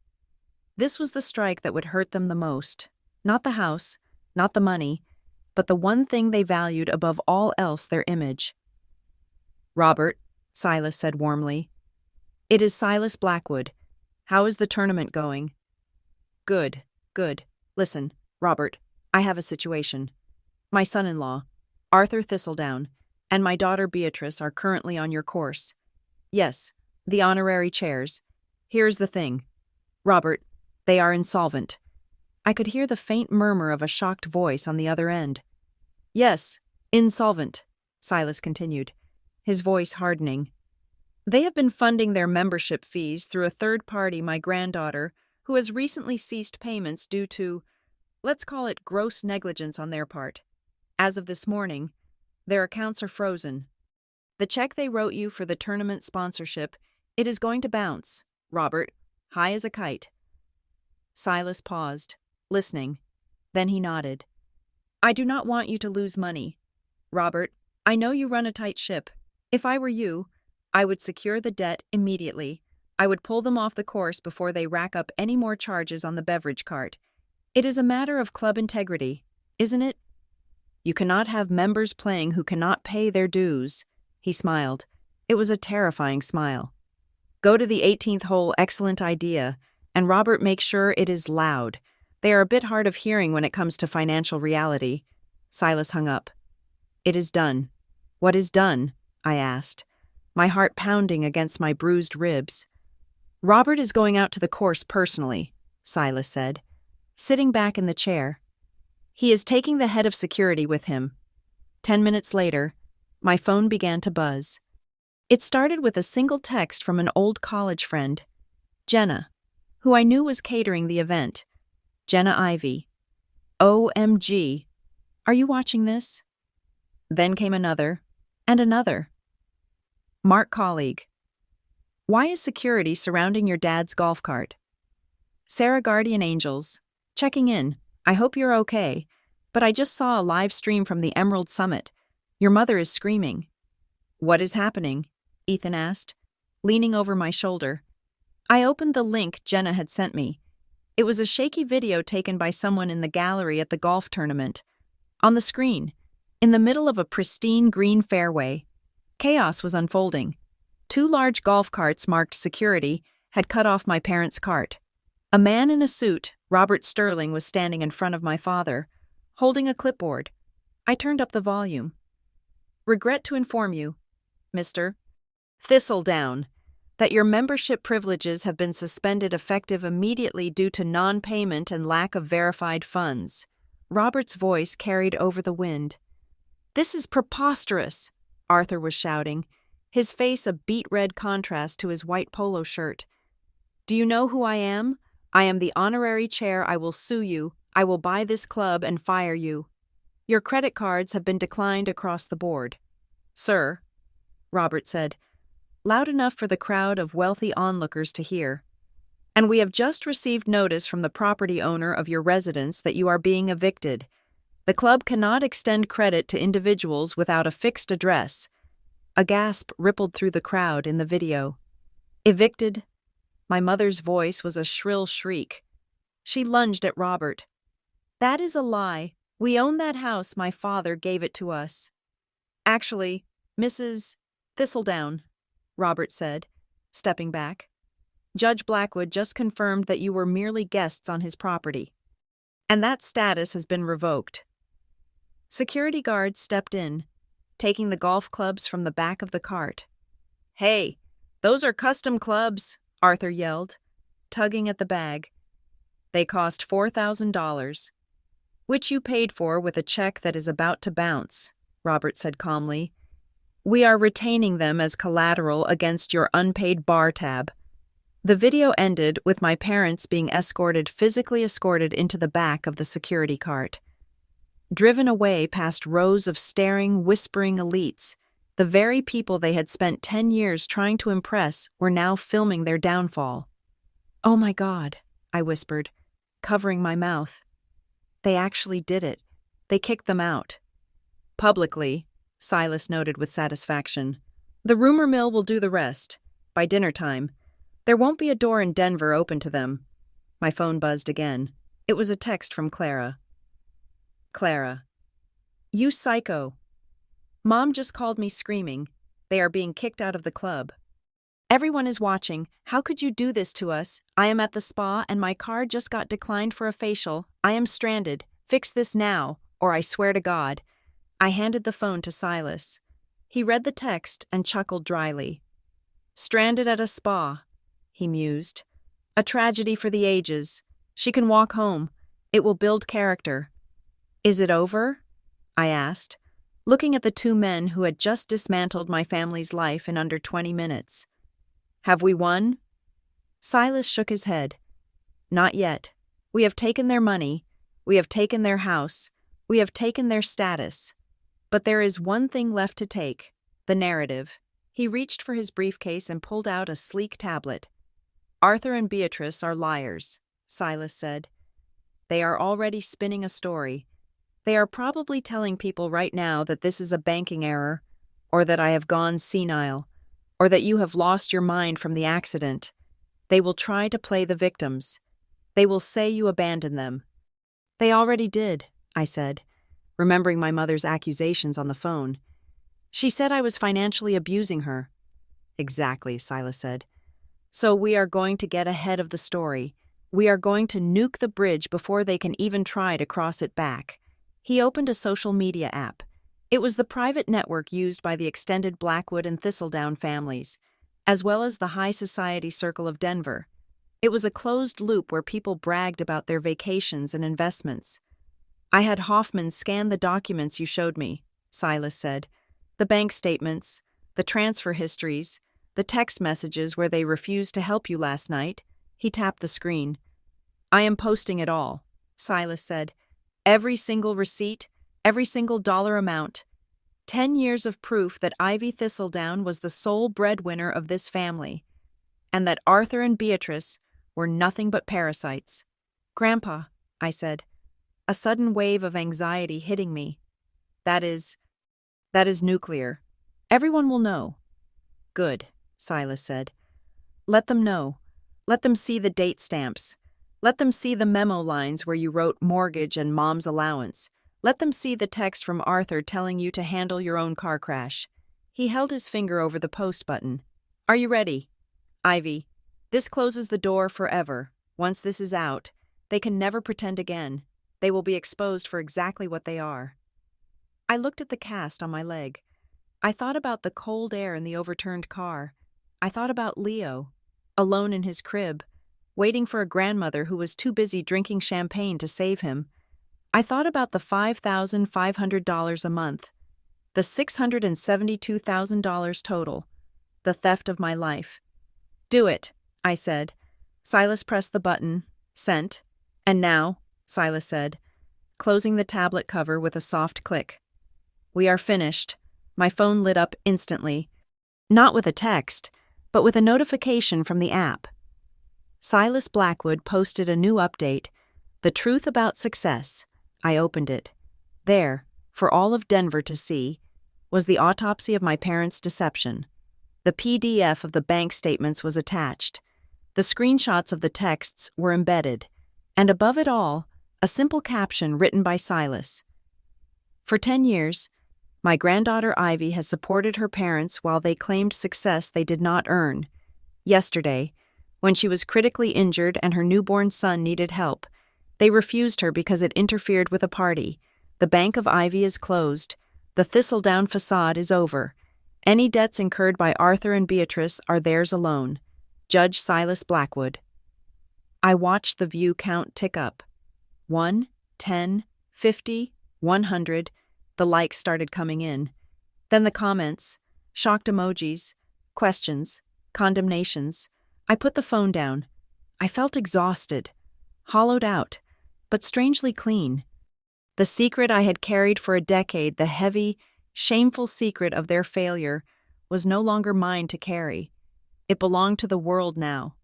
This was the strike that would hurt them the most. Not the house, not the money, but the one thing they valued above all else, their image. Robert, Silas said warmly. It is Silas Blackwood. How is the tournament going? Good, good. Listen, Robert, I have a situation. My son-in-law, Arthur Thistledown, and my daughter Beatrice are currently on your course. Yes, the honorary chairs. Here's the thing. Robert, they are insolvent. I could hear the faint murmur of a shocked voice on the other end. Yes, insolvent, Silas continued, his voice hardening. They have been funding their membership fees through a third party, my granddaughter, who has recently ceased payments due to, let's call it gross negligence on their part. As of this morning, their accounts are frozen. The check they wrote you for the tournament sponsorship, it is going to bounce, Robert, high as a kite. Silas paused, listening. Then he nodded. I do not want you to lose money. Robert, I know you run a tight ship. If I were you, I would secure the debt immediately. I would pull them off the course before they rack up any more charges on the beverage cart. It is a matter of club integrity, isn't it? You cannot have members playing who cannot pay their dues. He smiled. It was a terrifying smile. Go to the 18th hole, excellent idea, and Robert, make sure it is loud. They are a bit hard of hearing when it comes to financial reality. Silas hung up. It is done. What is done? I asked, my heart pounding against my bruised ribs. Robert is going out to the course personally, Silas said, sitting back in the chair. He is taking the head of security with him. 10 minutes later, my phone began to buzz. It started with a single text from an old college friend, Jenna, who I knew was catering the event. Jenna Ivy. OMG. Are you watching this? Then came another, and another. Mark colleague. Why is security surrounding your dad's golf cart? Sarah Guardian Angels. Checking in. I hope you're okay, but I just saw a live stream from the Emerald Summit. Your mother is screaming. What is happening? Ethan asked, leaning over my shoulder. I opened the link Jenna had sent me. It was a shaky video taken by someone in the gallery at the golf tournament. On the screen, in the middle of a pristine green fairway, chaos was unfolding. 2 large golf carts marked security had cut off my parents' cart. A man in a suit, Robert Sterling, was standing in front of my father, holding a clipboard. I turned up the volume. Regret to inform you, Mr. Thistledown, that your membership privileges have been suspended effective immediately due to non-payment and lack of verified funds. Robert's voice carried over the wind. This is preposterous, Arthur was shouting, his face a beet-red contrast to his white polo shirt. Do you know who I am? I am the honorary chair. I will sue you. I will buy this club and fire you. Your credit cards have been declined across the board. Sir, Robert said, loud enough for the crowd of wealthy onlookers to hear. And we have just received notice from the property owner of your residence that you are being evicted. The club cannot extend credit to individuals without a fixed address. A gasp rippled through the crowd in the video. Evicted? My mother's voice was a shrill shriek. She lunged at Robert. That is a lie. We own that house. My father gave it to us. Actually, Mrs. Thistledown, Robert said, stepping back. Judge Blackwood just confirmed that you were merely guests on his property. And that status has been revoked. Security guards stepped in, taking the golf clubs from the back of the cart. Hey, those are custom clubs, Arthur yelled, tugging at the bag. They cost $4,000, which you paid for with a check that is about to bounce, Robert said calmly. We are retaining them as collateral against your unpaid bar tab. The video ended with my parents being physically escorted into the back of the security cart. Driven away past rows of staring, whispering elites, the very people they had spent 10 years trying to impress were now filming their downfall. Oh my God, I whispered, covering my mouth. They actually did it. They kicked them out. Publicly, Silas noted with satisfaction. The rumor mill will do the rest. By dinner time, there won't be a door in Denver open to them. My phone buzzed again. It was a text from Clara. Clara. You psycho. Mom just called me screaming. They are being kicked out of the club. Everyone is watching. How could you do this to us? I am at the spa and my card just got declined for a facial. I am stranded. Fix this now, or I swear to God. I handed the phone to Silas. He read the text and chuckled dryly. Stranded at a spa, he mused. A tragedy for the ages. She can walk home. It will build character. Is it over? I asked, looking at the 2 men who had just dismantled my family's life in under 20 minutes. Have we won? Silas shook his head. Not yet. We have taken their money. We have taken their house. We have taken their status. But there is one thing left to take, the narrative. He reached for his briefcase and pulled out a sleek tablet. Arthur and Beatrice are liars, Silas said. They are already spinning a story. They are probably telling people right now that this is a banking error, or that I have gone senile, or that you have lost your mind from the accident. They will try to play the victims. They will say you abandoned them. They already did, I said, remembering my mother's accusations on the phone. She said I was financially abusing her. Exactly, Silas said. So we are going to get ahead of the story. We are going to nuke the bridge before they can even try to cross it back. He opened a social media app. It was the private network used by the extended Blackwood and Thistledown families, as well as the high society circle of Denver. It was a closed loop where people bragged about their vacations and investments. I had Hoffman scan the documents you showed me, Silas said. The bank statements, the transfer histories, the text messages where they refused to help you last night. He tapped the screen. I am posting it all, Silas said. Every single receipt, every single dollar amount. 10 years of proof that Ivy Thistledown was the sole breadwinner of this family, and that Arthur and Beatrice were nothing but parasites. "Grandpa," I said, a sudden wave of anxiety hitting me. That is nuclear. Everyone will know." "Good," Silas said. "Let them know. Let them see the date stamps. Let them see the memo lines where you wrote mortgage and mom's allowance. Let them see the text from Arthur telling you to handle your own car crash." He held his finger over the post button. "Are you ready? Ivy, this closes the door forever. Once this is out, they can never pretend again. They will be exposed for exactly what they are." I looked at the cast on my leg. I thought about the cold air in the overturned car. I thought about Leo, alone in his crib, waiting for a grandmother who was too busy drinking champagne to save him. I thought about the $5,500 a month, the $672,000 total, the theft of my life. "Do it," I said. Silas pressed the button, sent, and now, Silas said, closing the tablet cover with a soft click. "We are finished." My phone lit up instantly, not with a text, but with a notification from the app. Silas Blackwood posted a new update, "The Truth About Success." I opened it. There, for all of Denver to see, was the autopsy of my parents' deception. The PDF of the bank statements was attached. The screenshots of the texts were embedded, and above it all, a simple caption written by Silas. "For 10 years, my granddaughter Ivy has supported her parents while they claimed success they did not earn. Yesterday, when she was critically injured and her newborn son needed help, they refused her because it interfered with a party. The Bank of Ivy is closed. The Thistledown facade is over. Any debts incurred by Arthur and Beatrice are theirs alone. Judge Silas Blackwood." I watched the view count tick up. 1, 10, 50, 100. The likes started coming in. Then the comments, shocked emojis, questions, condemnations. I put the phone down. I felt exhausted, hollowed out, but strangely clean. The secret I had carried for a decade, the heavy, shameful secret of their failure, was no longer mine to carry. It belonged to the world now.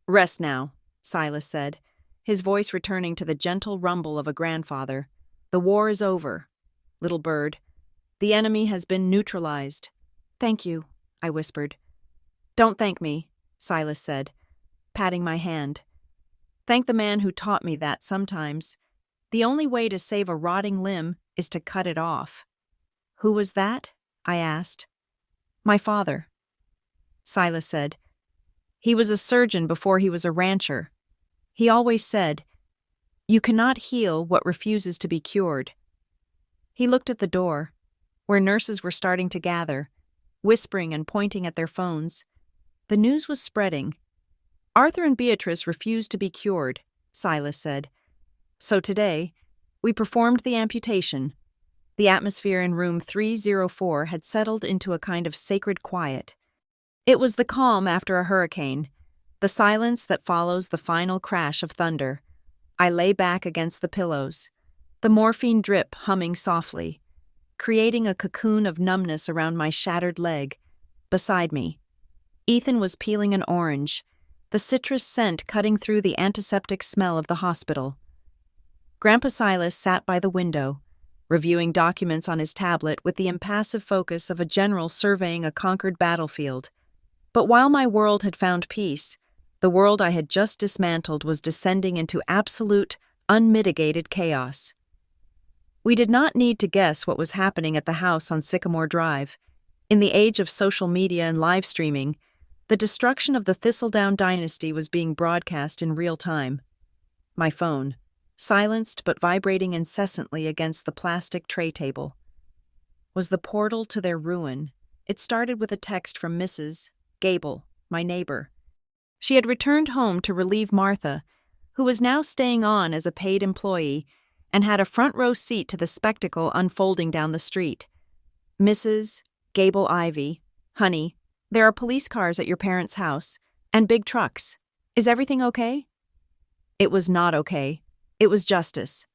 "Rest now," Silas said, his voice returning to the gentle rumble of a grandfather. "The war is over, little bird. The enemy has been neutralized." "Thank you," I whispered. "Don't thank me," Silas said, patting my hand. "Thank the man who taught me that sometimes. The only way to save a rotting limb is to cut it off." "Who was that?" I asked. "My father," Silas said. "He was a surgeon before he was a rancher. He always said, 'You cannot heal what refuses to be cured.'" He looked at the door, where nurses were starting to gather, whispering and pointing at their phones. The news was spreading. "Arthur and Beatrice refused to be cured," Silas said. "So today, we performed the amputation." The atmosphere in room 304 had settled into a kind of sacred quiet. It was the calm after a hurricane, the silence that follows the final crash of thunder. I lay back against the pillows, the morphine drip humming softly, creating a cocoon of numbness around my shattered leg. Beside me, Ethan was peeling an orange, the citrus scent cutting through the antiseptic smell of the hospital. Grandpa Silas sat by the window, reviewing documents on his tablet with the impassive focus of a general surveying a conquered battlefield. But while my world had found peace, the world I had just dismantled was descending into absolute, unmitigated chaos. We did not need to guess what was happening at the house on Sycamore Drive. In the age of social media and live streaming, the destruction of the Thistledown dynasty was being broadcast in real time. My phone, silenced but vibrating incessantly against the plastic tray table, was the portal to their ruin. It started with a text from Mrs. Gable, my neighbor. She had returned home to relieve Martha, who was now staying on as a paid employee, and had a front-row seat to the spectacle unfolding down the street. "Mrs. Gable Ivy, honey, there are police cars at your parents' house, and big trucks. Is everything okay?" It was not okay. It was justice.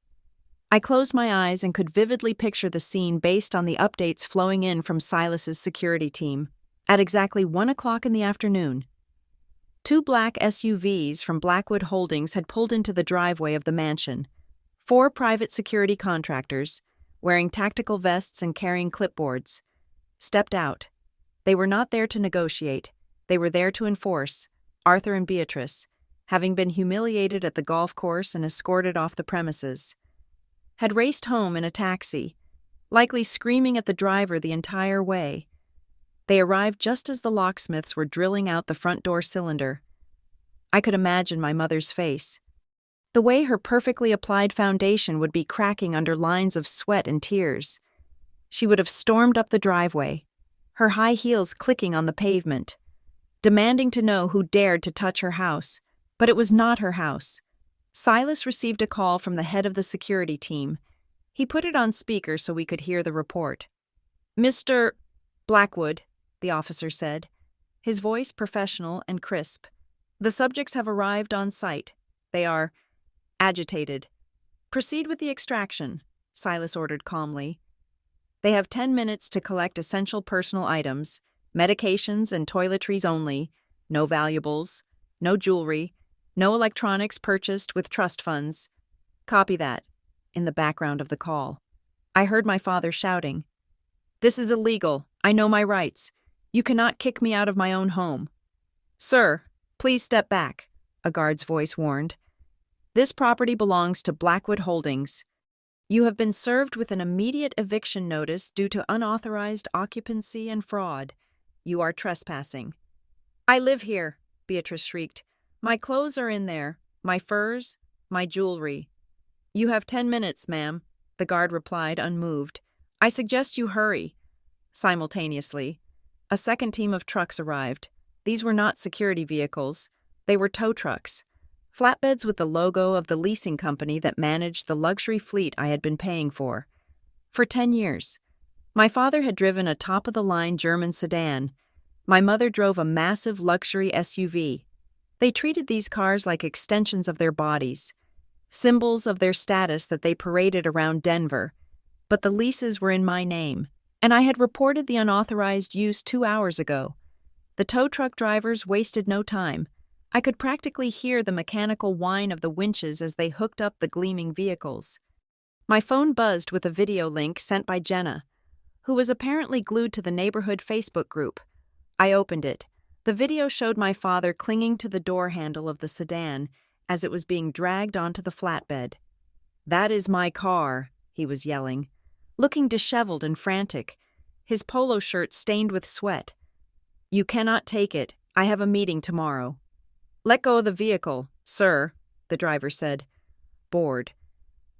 I closed my eyes and could vividly picture the scene based on the updates flowing in from Silas's security team. At exactly 1 o'clock in the afternoon, 2 black SUVs from Blackwood Holdings had pulled into the driveway of the mansion. 4 private security contractors, wearing tactical vests and carrying clipboards, stepped out. They were not there to negotiate. They were there to enforce. Arthur and Beatrice, having been humiliated at the golf course and escorted off the premises, had raced home in a taxi, likely screaming at the driver the entire way. They arrived just as the locksmiths were drilling out the front door cylinder. I could imagine my mother's face. The way her perfectly applied foundation would be cracking under lines of sweat and tears. She would have stormed up the driveway, her high heels clicking on the pavement, demanding to know who dared to touch her house. But it was not her house. Silas received a call from the head of the security team. He put it on speaker so we could hear the report. "Mr. Blackwood," the officer said, his voice professional and crisp. "The subjects have arrived on site. They are agitated. Proceed with the extraction," Silas ordered calmly. "They have 10 minutes to collect essential personal items, medications and toiletries only, no valuables, no jewelry, no electronics purchased with trust funds." "Copy that," in the background of the call. I heard my father shouting, "This is illegal. I know my rights. You cannot kick me out of my own home." "Sir, please step back," a guard's voice warned. "This property belongs to Blackwood Holdings. You have been served with an immediate eviction notice due to unauthorized occupancy and fraud. You are trespassing." "I live here," Beatrice shrieked. "My clothes are in there, my furs, my jewelry." "You have 10 minutes, ma'am," the guard replied, unmoved. "I suggest you hurry." Simultaneously, a second team of trucks arrived. These were not security vehicles. They were tow trucks, flatbeds with the logo of the leasing company that managed the luxury fleet I had been paying for. For 10 years, my father had driven a top-of-the-line German sedan. My mother drove a massive luxury SUV. They treated these cars like extensions of their bodies, symbols of their status that they paraded around Denver. But the leases were in my name, and I had reported the unauthorized use 2 hours ago. The tow truck drivers wasted no time. I could practically hear the mechanical whine of the winches as they hooked up the gleaming vehicles. My phone buzzed with a video link sent by Jenna, who was apparently glued to the neighborhood Facebook group. I opened it. The video showed my father clinging to the door handle of the sedan as it was being dragged onto the flatbed. "That is my car," he was yelling, looking disheveled and frantic, his polo shirt stained with sweat. "You cannot take it. I have a meeting tomorrow." "Let go of the vehicle, sir," the driver said, bored.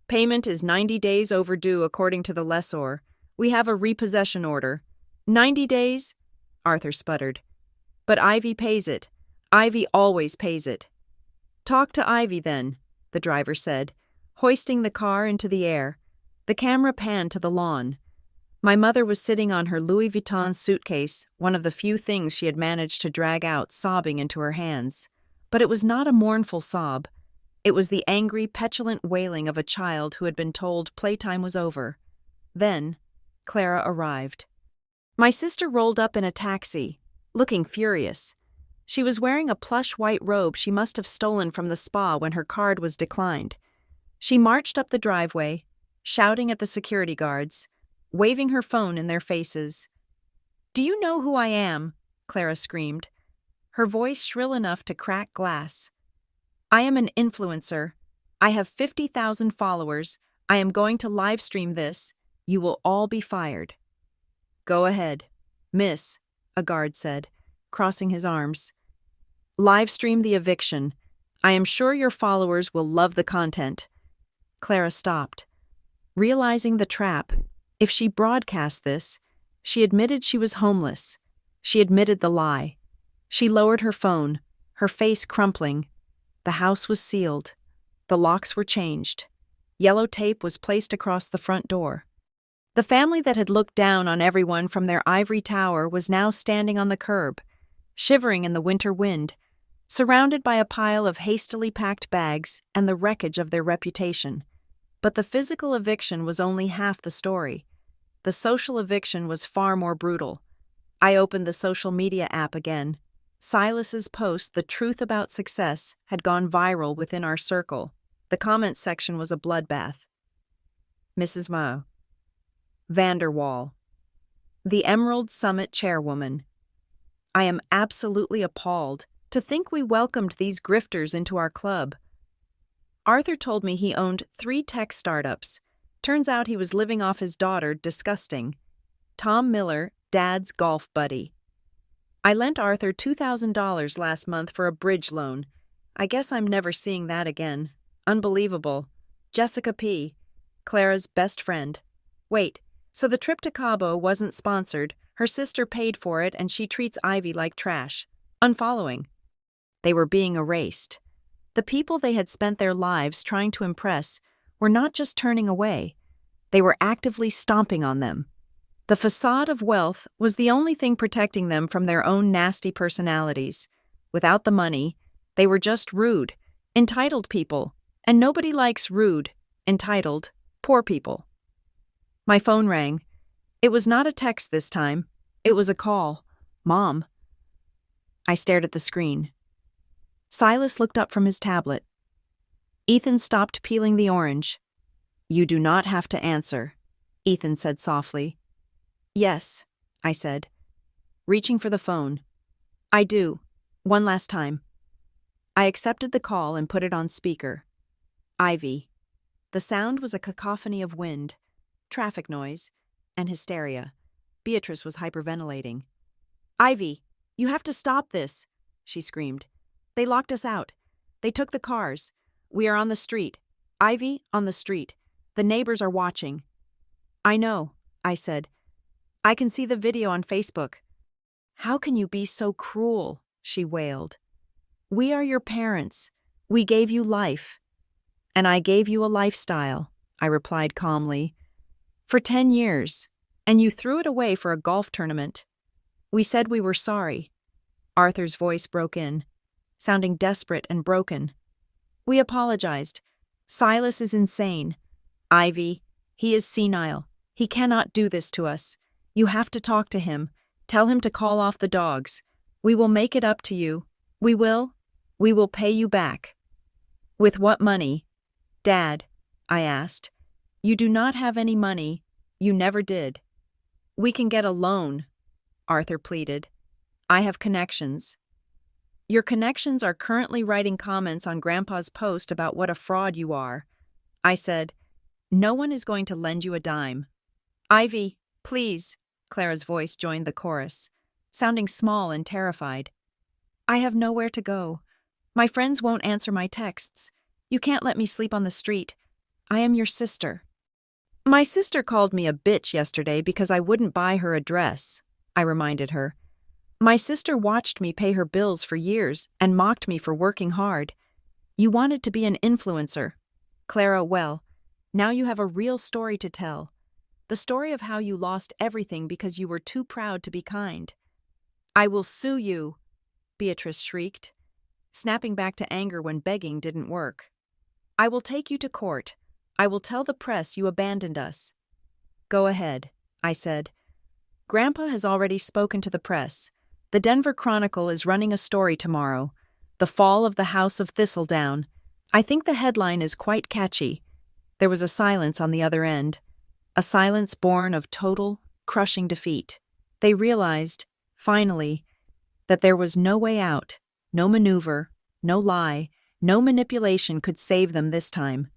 "Payment is 90 days overdue according to the lessor. We have a repossession order." "90 days?" Arthur sputtered. "But Ivy pays it. Ivy always pays it." "Talk to Ivy then," the driver said, hoisting the car into the air. The camera panned to the lawn. My mother was sitting on her Louis Vuitton suitcase, one of the few things she had managed to drag out, sobbing into her hands. But it was not a mournful sob. It was the angry, petulant wailing of a child who had been told playtime was over. Then, Clara arrived. My sister rolled up in a taxi, looking furious. She was wearing a plush white robe she must have stolen from the spa when her card was declined. She marched up the driveway, shouting at the security guards, waving her phone in their faces. "Do you know who I am?" Clara screamed, her voice shrill enough to crack glass. "I am an influencer. I have 50,000 followers. I am going to live stream this. You will all be fired." "Go ahead, miss," a guard said, crossing his arms. "Live stream the eviction. I am sure your followers will love the content." Clara stopped. Realizing the trap, if she broadcast this, she admitted she was homeless. She admitted the lie. She lowered her phone, her face crumpling. The house was sealed. The locks were changed. Yellow tape was placed across the front door. The family that had looked down on everyone from their ivory tower was now standing on the curb, shivering in the winter wind, surrounded by a pile of hastily packed bags and the wreckage of their reputation. But the physical eviction was only half the story. The social eviction was far more brutal. I opened the social media app again. Silas's post, "The Truth About Success," had gone viral within our circle. The comments section was a bloodbath. Mrs. Mao. Vanderwall. The Emerald Summit chairwoman. I am absolutely appalled to think we welcomed these grifters into our club. Arthur told me he owned 3 tech startups. Turns out he was living off his daughter. Disgusting. Tom Miller, Dad's golf buddy. I lent Arthur $2,000 last month for a bridge loan. I guess I'm never seeing that again. Unbelievable. Jessica P., Clara's best friend. Wait, so the trip to Cabo wasn't sponsored, her sister paid for it, and she treats Ivy like trash. Unfollowing. They were being erased. The people they had spent their lives trying to impress were not just turning away, they were actively stomping on them. The facade of wealth was the only thing protecting them from their own nasty personalities. Without the money, they were just rude, entitled people, and nobody likes rude, entitled, poor people. My phone rang. It was not a text this time. It was a call. Mom. I stared at the screen. Silas looked up from his tablet. Ethan stopped peeling the orange. "You do not have to answer," Ethan said softly. "Yes," I said, reaching for the phone. "I do. One last time." I accepted the call and put it on speaker. Ivy. The sound was a cacophony of wind, traffic noise, and hysteria. Beatrice was hyperventilating. "Ivy, you have to stop this," she screamed. "They locked us out. They took the cars. We are on the street. Ivy, on the street. The neighbors are watching." "I know," I said. "I can see the video on Facebook." "How can you be so cruel?" she wailed. "We are your parents. We gave you life." "And I gave you a lifestyle," I replied calmly. "For 10 years, and you threw it away for a golf tournament. We said we were sorry." Arthur's voice broke in, sounding desperate and broken. "We apologized. Silas is insane. Ivy, he is senile. He cannot do this to us. You have to talk to him. Tell him to call off the dogs. We will make it up to you. We will pay you back." "With what money?" "Dad," I asked. "You do not have any money. You never did." "We can get a loan," Arthur pleaded. "I have connections." "Your connections are currently writing comments on Grandpa's post about what a fraud you are." I said, "No one is going to lend you a dime." "Ivy, please," Clara's voice joined the chorus, sounding small and terrified. "I have nowhere to go. My friends won't answer my texts. You can't let me sleep on the street. I am your sister." "My sister called me a bitch yesterday because I wouldn't buy her a dress," I reminded her. "My sister watched me pay her bills for years and mocked me for working hard. You wanted to be an influencer. Clara, well, now you have a real story to tell. The story of how you lost everything because you were too proud to be kind." "I will sue you," Beatrice shrieked, snapping back to anger when begging didn't work. "I will take you to court. I will tell the press you abandoned us." "Go ahead," I said. "Grandpa has already spoken to the press. The Denver Chronicle is running a story tomorrow. The Fall of the House of Thistledown. I think the headline is quite catchy." There was a silence on the other end. A silence born of total, crushing defeat. They realized, finally, that there was no way out, no maneuver, no lie, no manipulation could save them this time.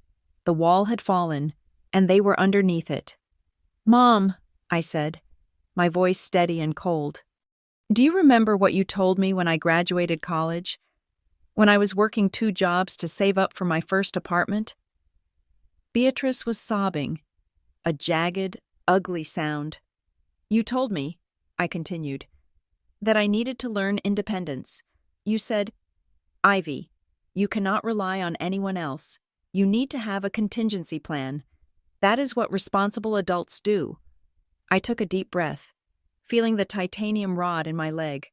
The wall had fallen, and they were underneath it. "Mom," I said, my voice steady and cold. "Do you remember what you told me when I graduated college? When I was working 2 jobs to save up for my first apartment?" Beatrice was sobbing. A jagged, ugly sound. "You told me," I continued, "that I needed to learn independence. You said, 'Ivy, you cannot rely on anyone else. You need to have a contingency plan. That is what responsible adults do.'" I took a deep breath, feeling the titanium rod in my leg.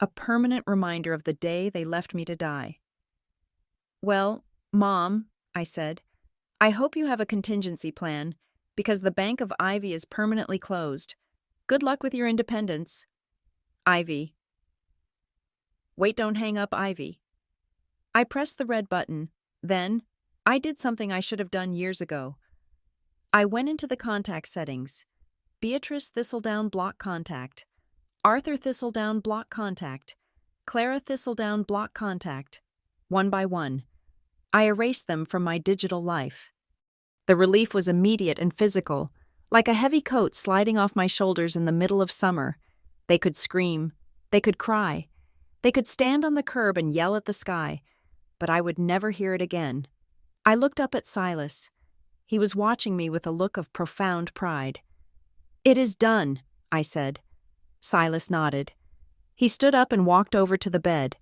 A permanent reminder of the day they left me to die. "Well, Mom," I said, I hope you have a contingency plan, because the Bank of Ivy is permanently closed. Good luck with your independence. Ivy. Wait, don't hang up, Ivy. I pressed the red button. Then, I did something I should have done years ago. I went into the contact settings. Beatrice Thistledown block contact. Arthur Thistledown block contact. Clara Thistledown block contact. One by one. I erased them from my digital life. The relief was immediate and physical, like a heavy coat sliding off my shoulders in the middle of summer. They could scream. They could cry. They could stand on the curb and yell at the sky, but I would never hear it again. I looked up at Silas. He was watching me with a look of profound pride. "It is done," I said. Silas nodded. He stood up and walked over to the bed.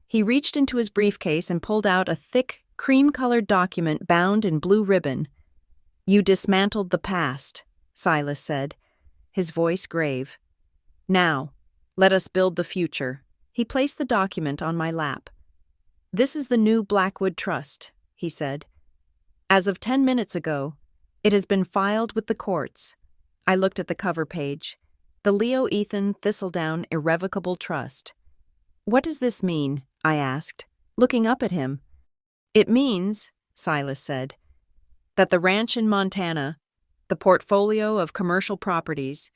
He reached into his briefcase and pulled out a thick, cream-colored document bound in blue ribbon. "You dismantled the past," Silas said, his voice grave. "Now, let us build the future." He placed the document on my lap. "This is the new Blackwood Trust," he said. "As of 10 minutes ago, it has been filed with the courts." I looked at the cover page. The Leo Ethan Thistledown Irrevocable Trust. "What does this mean?" I asked, looking up at him. "It means," Silas said, "that the ranch in Montana, the portfolio of commercial properties,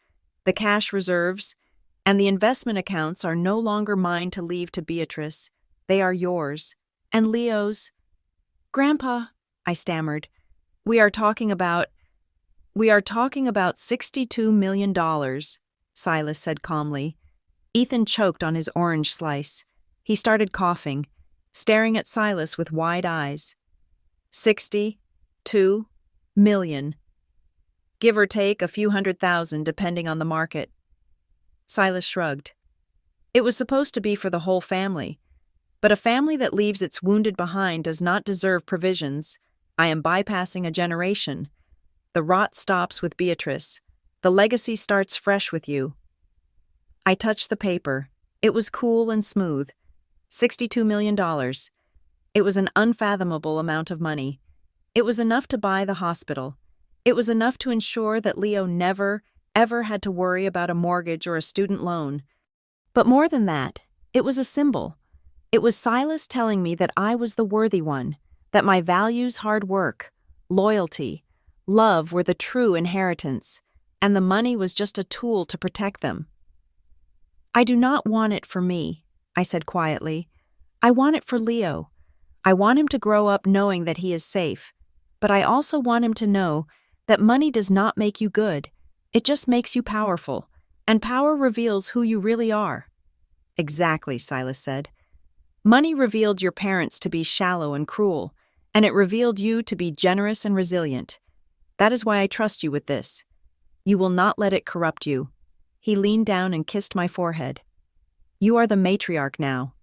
the cash reserves, and the investment accounts are no longer mine to leave to Beatrice. They are yours, and Leo's." "Grandpa," I stammered, We are talking about $62 million, Silas said calmly. Ethan choked on his orange slice. He started coughing, staring at Silas with wide eyes. 62 million. Give or take a few $100,000 depending on the market. Silas shrugged. It was supposed to be for the whole family, but a family that leaves its wounded behind does not deserve provisions. I am bypassing a generation. The rot stops with Beatrice. The legacy starts fresh with you. I touched the paper. It was cool and smooth. $62 million. It was an unfathomable amount of money. It was enough to buy the hospital. It was enough to ensure that Leo never, ever had to worry about a mortgage or a student loan. But more than that, it was a symbol. It was Silas telling me that I was the worthy one, that my values, hard work, loyalty, love were the true inheritance, and the money was just a tool to protect them. I do not want it for me, I said quietly. I want it for Leo. I want him to grow up knowing that he is safe, but I also want him to know that money does not make you good. It just makes you powerful, and power reveals who you really are. Exactly, Silas said. Money revealed your parents to be shallow and cruel, and it revealed you to be generous and resilient. That is why I trust you with this. You will not let it corrupt you. He leaned down and kissed my forehead. You are the matriarch now.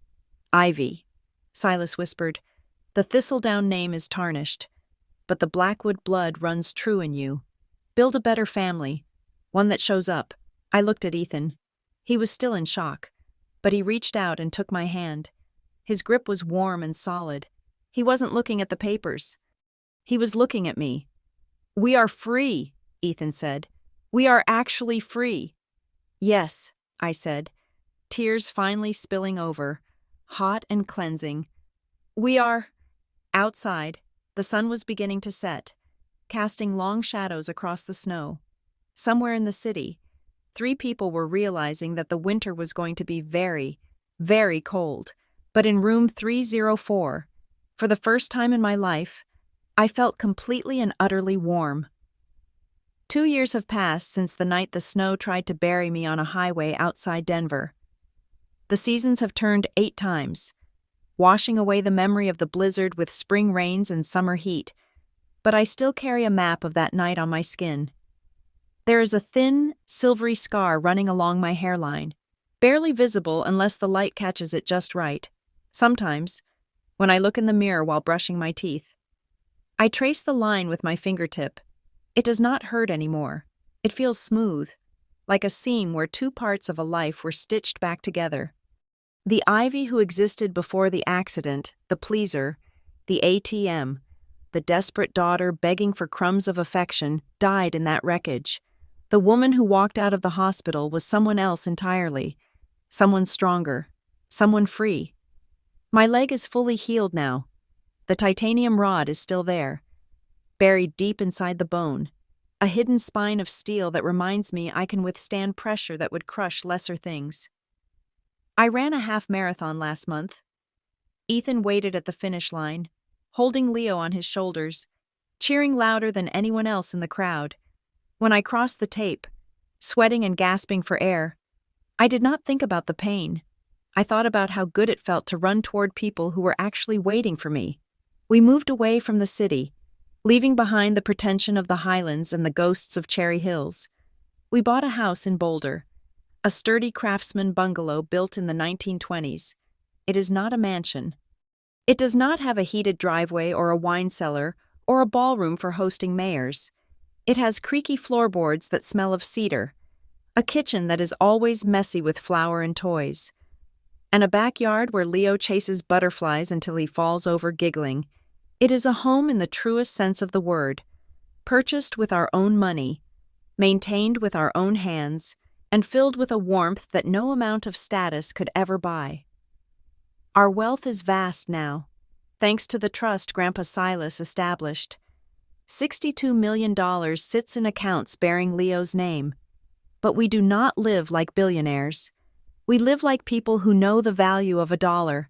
Ivy, Silas whispered. The Thistledown name is tarnished, but the Blackwood blood runs true in you. Build a better family, one that shows up. I looked at Ethan. He was still in shock, but he reached out and took my hand. His grip was warm and solid. He wasn't looking at the papers. He was looking at me. We are free, Ethan said. We are actually free. Yes, I said, tears finally spilling over, hot and cleansing. We are... Outside, the sun was beginning to set, casting long shadows across the snow. Somewhere in the city, 3 people were realizing that the winter was going to be very, very cold. But in room 304, for the first time in my life, I felt completely and utterly warm. 2 years have passed since the night the snow tried to bury me on a highway outside Denver. The seasons have turned 8 times, washing away the memory of the blizzard with spring rains and summer heat, but I still carry a map of that night on my skin. There is a thin, silvery scar running along my hairline, barely visible unless the light catches it just right. Sometimes, when I look in the mirror while brushing my teeth, I trace the line with my fingertip. It does not hurt anymore. It feels smooth, like a seam where 2 parts of a life were stitched back together. The Ivy who existed before the accident, the pleaser, the ATM, the desperate daughter begging for crumbs of affection, died in that wreckage. The woman who walked out of the hospital was someone else entirely. Someone stronger. Someone free. My leg is fully healed now. The titanium rod is still there, buried deep inside the bone, a hidden spine of steel that reminds me I can withstand pressure that would crush lesser things. I ran a half marathon last month. Ethan waited at the finish line, holding Leo on his shoulders, cheering louder than anyone else in the crowd. When I crossed the tape, sweating and gasping for air, I did not think about the pain. I thought about how good it felt to run toward people who were actually waiting for me. We moved away from the city, leaving behind the pretension of the Highlands and the ghosts of Cherry Hills. We bought a house in Boulder, a sturdy craftsman bungalow built in the 1920s. It is not a mansion. It does not have a heated driveway or a wine cellar or a ballroom for hosting mayors. It has creaky floorboards that smell of cedar, a kitchen that is always messy with flour and toys, and a backyard where Leo chases butterflies until he falls over giggling. It is a home in the truest sense of the word, purchased with our own money, maintained with our own hands, and filled with a warmth that no amount of status could ever buy. Our wealth is vast now, thanks to the trust Grandpa Silas established. $62 million sits in accounts bearing Leo's name. But we do not live like billionaires. We live like people who know the value of $1.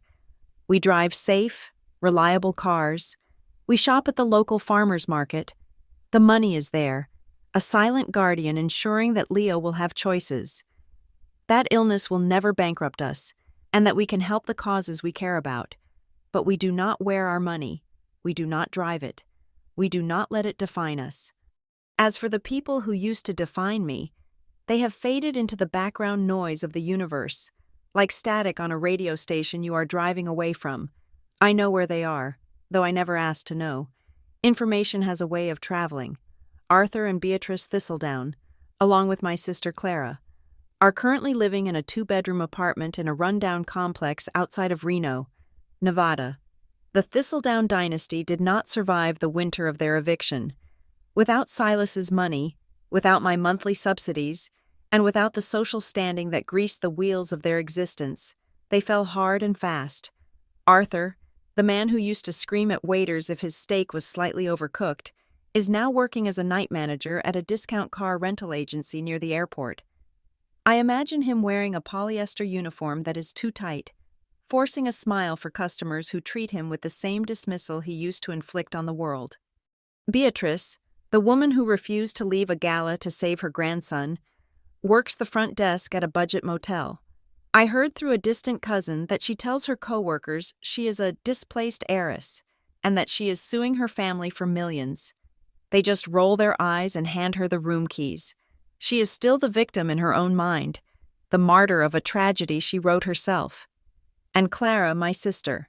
We drive safe, reliable cars. We shop at the local farmer's market. The money is there, a silent guardian ensuring that Leo will have choices. That illness will never bankrupt us, and that we can help the causes we care about. But we do not wear our money. We do not drive it. We do not let it define us. As for the people who used to define me, they have faded into the background noise of the universe, like static on a radio station you are driving away from. I know where they are, though I never asked to know. Information has a way of traveling. Arthur and Beatrice Thistledown, along with my sister Clara, are currently living in a 2-bedroom apartment in a rundown complex outside of Reno, Nevada. The Thistledown dynasty did not survive the winter of their eviction. Without Silas's money, without my monthly subsidies, and without the social standing that greased the wheels of their existence, they fell hard and fast. Arthur, the man who used to scream at waiters if his steak was slightly overcooked, is now working as a night manager at a discount car rental agency near the airport. I imagine him wearing a polyester uniform that is too tight, forcing a smile for customers who treat him with the same dismissal he used to inflict on the world. Beatrice, the woman who refused to leave a gala to save her grandson, works the front desk at a budget motel. I heard through a distant cousin that she tells her coworkers she is a displaced heiress and that she is suing her family for millions. They just roll their eyes and hand her the room keys. She is still the victim in her own mind, the martyr of a tragedy she wrote herself. And Clara, my sister,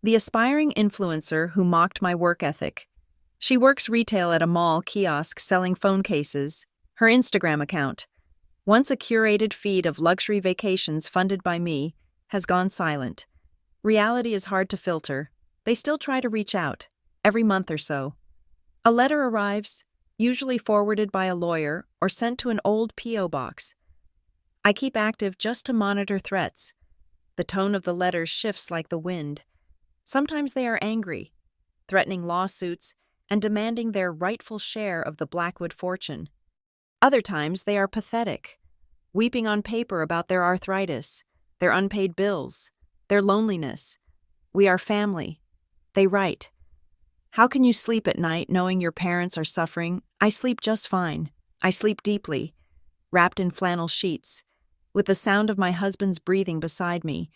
the aspiring influencer who mocked my work ethic. She works retail at a mall kiosk selling phone cases. Her Instagram account, once a curated feed of luxury vacations funded by me, has gone silent. Reality is hard to filter. They still try to reach out, every month or so. A letter arrives, usually forwarded by a lawyer or sent to an old P.O. box. I keep active just to monitor threats. The tone of the letters shifts like the wind. Sometimes they are angry, threatening lawsuits and demanding their rightful share of the Blackwood fortune. Other times they are pathetic, weeping on paper about their arthritis, their unpaid bills, their loneliness. We are family. They write, "How can you sleep at night knowing your parents are suffering? I sleep just fine. I sleep deeply, wrapped in flannel sheets, with the sound of my husband's breathing beside me,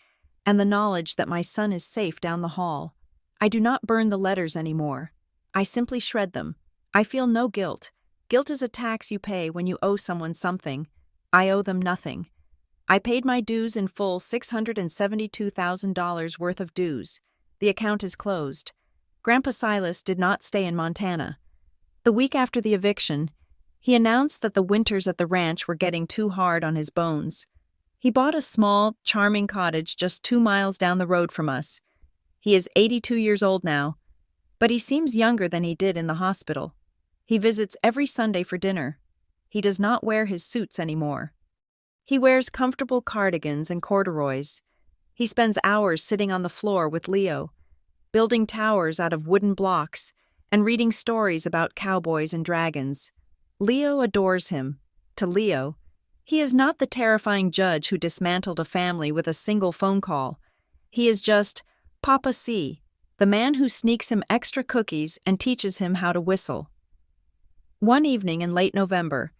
and the knowledge that my son is safe down the hall. I do not burn the letters anymore. I simply shred them. I feel no guilt. Guilt is a tax you pay when you owe someone something. I owe them nothing. I paid my dues in full, $672,000 worth of dues. The account is closed. Grandpa Silas did not stay in Montana. The week after the eviction, he announced that the winters at the ranch were getting too hard on his bones. He bought a small, charming cottage just 2 miles down the road from us. He is 82 years old now. But he seems younger than he did in the hospital. He visits every Sunday for dinner. He does not wear his suits anymore. He wears comfortable cardigans and corduroys. He spends hours sitting on the floor with Leo, building towers out of wooden blocks and reading stories about cowboys and dragons. Leo adores him. To Leo, he is not the terrifying judge who dismantled a family with a single phone call. He is just Papa C, the man who sneaks him extra cookies and teaches him how to whistle. One evening in late November,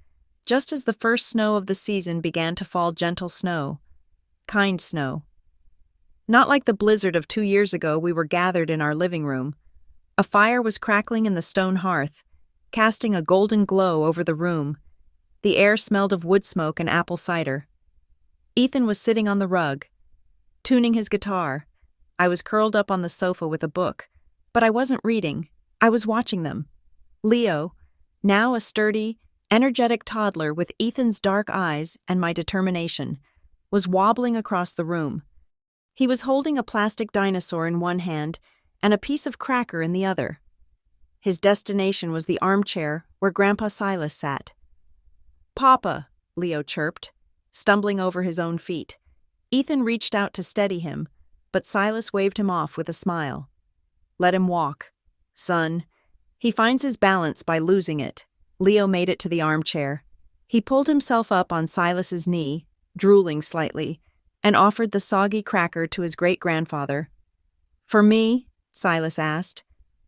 just as the first snow of the season began to fall, gentle snow, kind snow. Not like the blizzard of 2 years ago, we were gathered in our living room. A fire was crackling in the stone hearth, casting a golden glow over the room. The air smelled of wood smoke and apple cider. Ethan was sitting on the rug, tuning his guitar. I was curled up on the sofa with a book, but I wasn't reading. I was watching them. Leo, now a sturdy, energetic toddler with Ethan's dark eyes and my determination, was wobbling across the room. He was holding a plastic dinosaur in one hand and a piece of cracker in the other. His destination was the armchair where Grandpa Silas sat. "Papa," Leo chirped, stumbling over his own feet. Ethan reached out to steady him, but Silas waved him off with a smile. "Let him walk, son. He finds his balance by losing it." Leo made it to the armchair. He pulled himself up on Silas's knee, drooling slightly, and offered the soggy cracker to his great-grandfather. "For me?" Silas asked,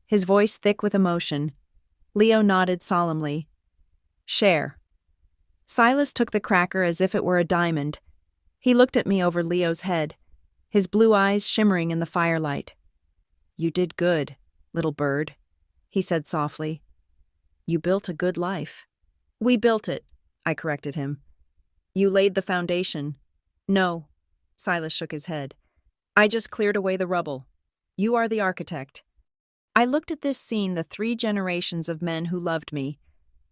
his voice thick with emotion. Leo nodded solemnly. "Share." Silas took the cracker as if it were a diamond. He looked at me over Leo's head, his blue eyes shimmering in the firelight. "You did good, little bird," he said softly. "You built a good life." "We built it," I corrected him. "You laid the foundation." "No," Silas shook his head. "I just cleared away the rubble. You are the architect." I looked at this scene, the 3 generations of men who loved me,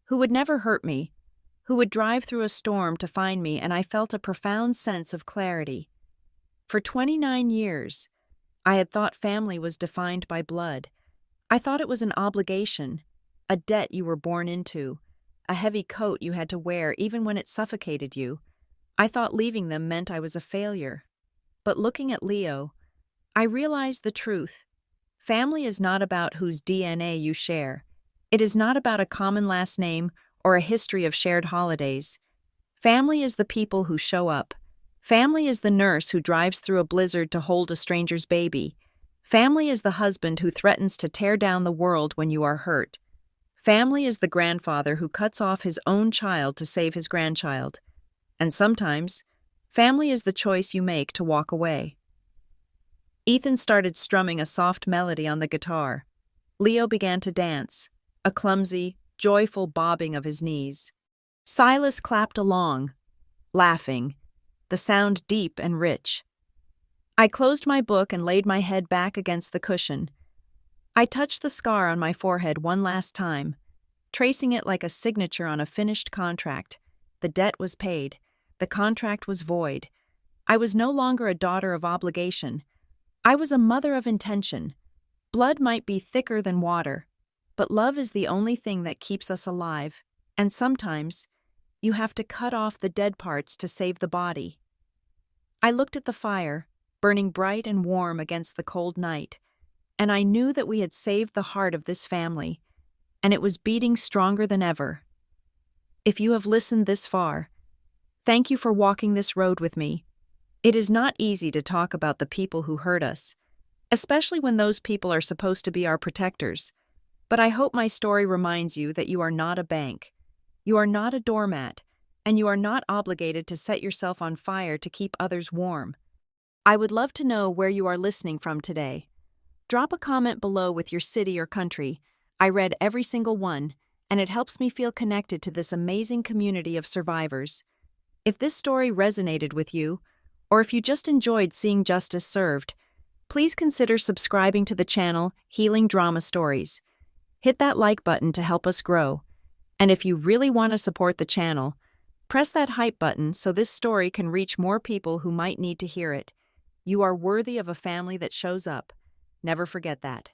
who would never hurt me, who would drive through a storm to find me, and I felt a profound sense of clarity. For 29 years, I had thought family was defined by blood. I thought it was an obligation, a debt you were born into, a heavy coat you had to wear even when it suffocated you. I thought leaving them meant I was a failure. But looking at Leo, I realized the truth. Family is not about whose DNA you share. It is not about a common last name or a history of shared holidays. Family is the people who show up. Family is the nurse who drives through a blizzard to hold a stranger's baby. Family is the husband who threatens to tear down the world when you are hurt. Family is the grandfather who cuts off his own child to save his grandchild. And sometimes, family is the choice you make to walk away. Ethan started strumming a soft melody on the guitar. Leo began to dance, a clumsy, joyful bobbing of his knees. Silas clapped along, laughing, the sound deep and rich. I closed my book and laid my head back against the cushion. I touched the scar on my forehead one last time, tracing it like a signature on a finished contract. The debt was paid. The contract was void. I was no longer a daughter of obligation. I was a mother of intention. Blood might be thicker than water, but love is the only thing that keeps us alive, and sometimes you have to cut off the dead parts to save the body. I looked at the fire, burning bright and warm against the cold night, and I knew that we had saved the heart of this family, and it was beating stronger than ever. If you have listened this far, thank you for walking this road with me. It is not easy to talk about the people who hurt us, especially when those people are supposed to be our protectors. But I hope my story reminds you that you are not a bank. You are not a doormat, and you are not obligated to set yourself on fire to keep others warm. I would love to know where you are listening from today. Drop a comment below with your city or country. I read every single one, and it helps me feel connected to this amazing community of survivors. If this story resonated with you, or if you just enjoyed seeing justice served, please consider subscribing to the channel Healing Drama Stories. Hit that like button to help us grow. And if you really want to support the channel, press that hype button so this story can reach more people who might need to hear it. You are worthy of a family that shows up. Never forget that.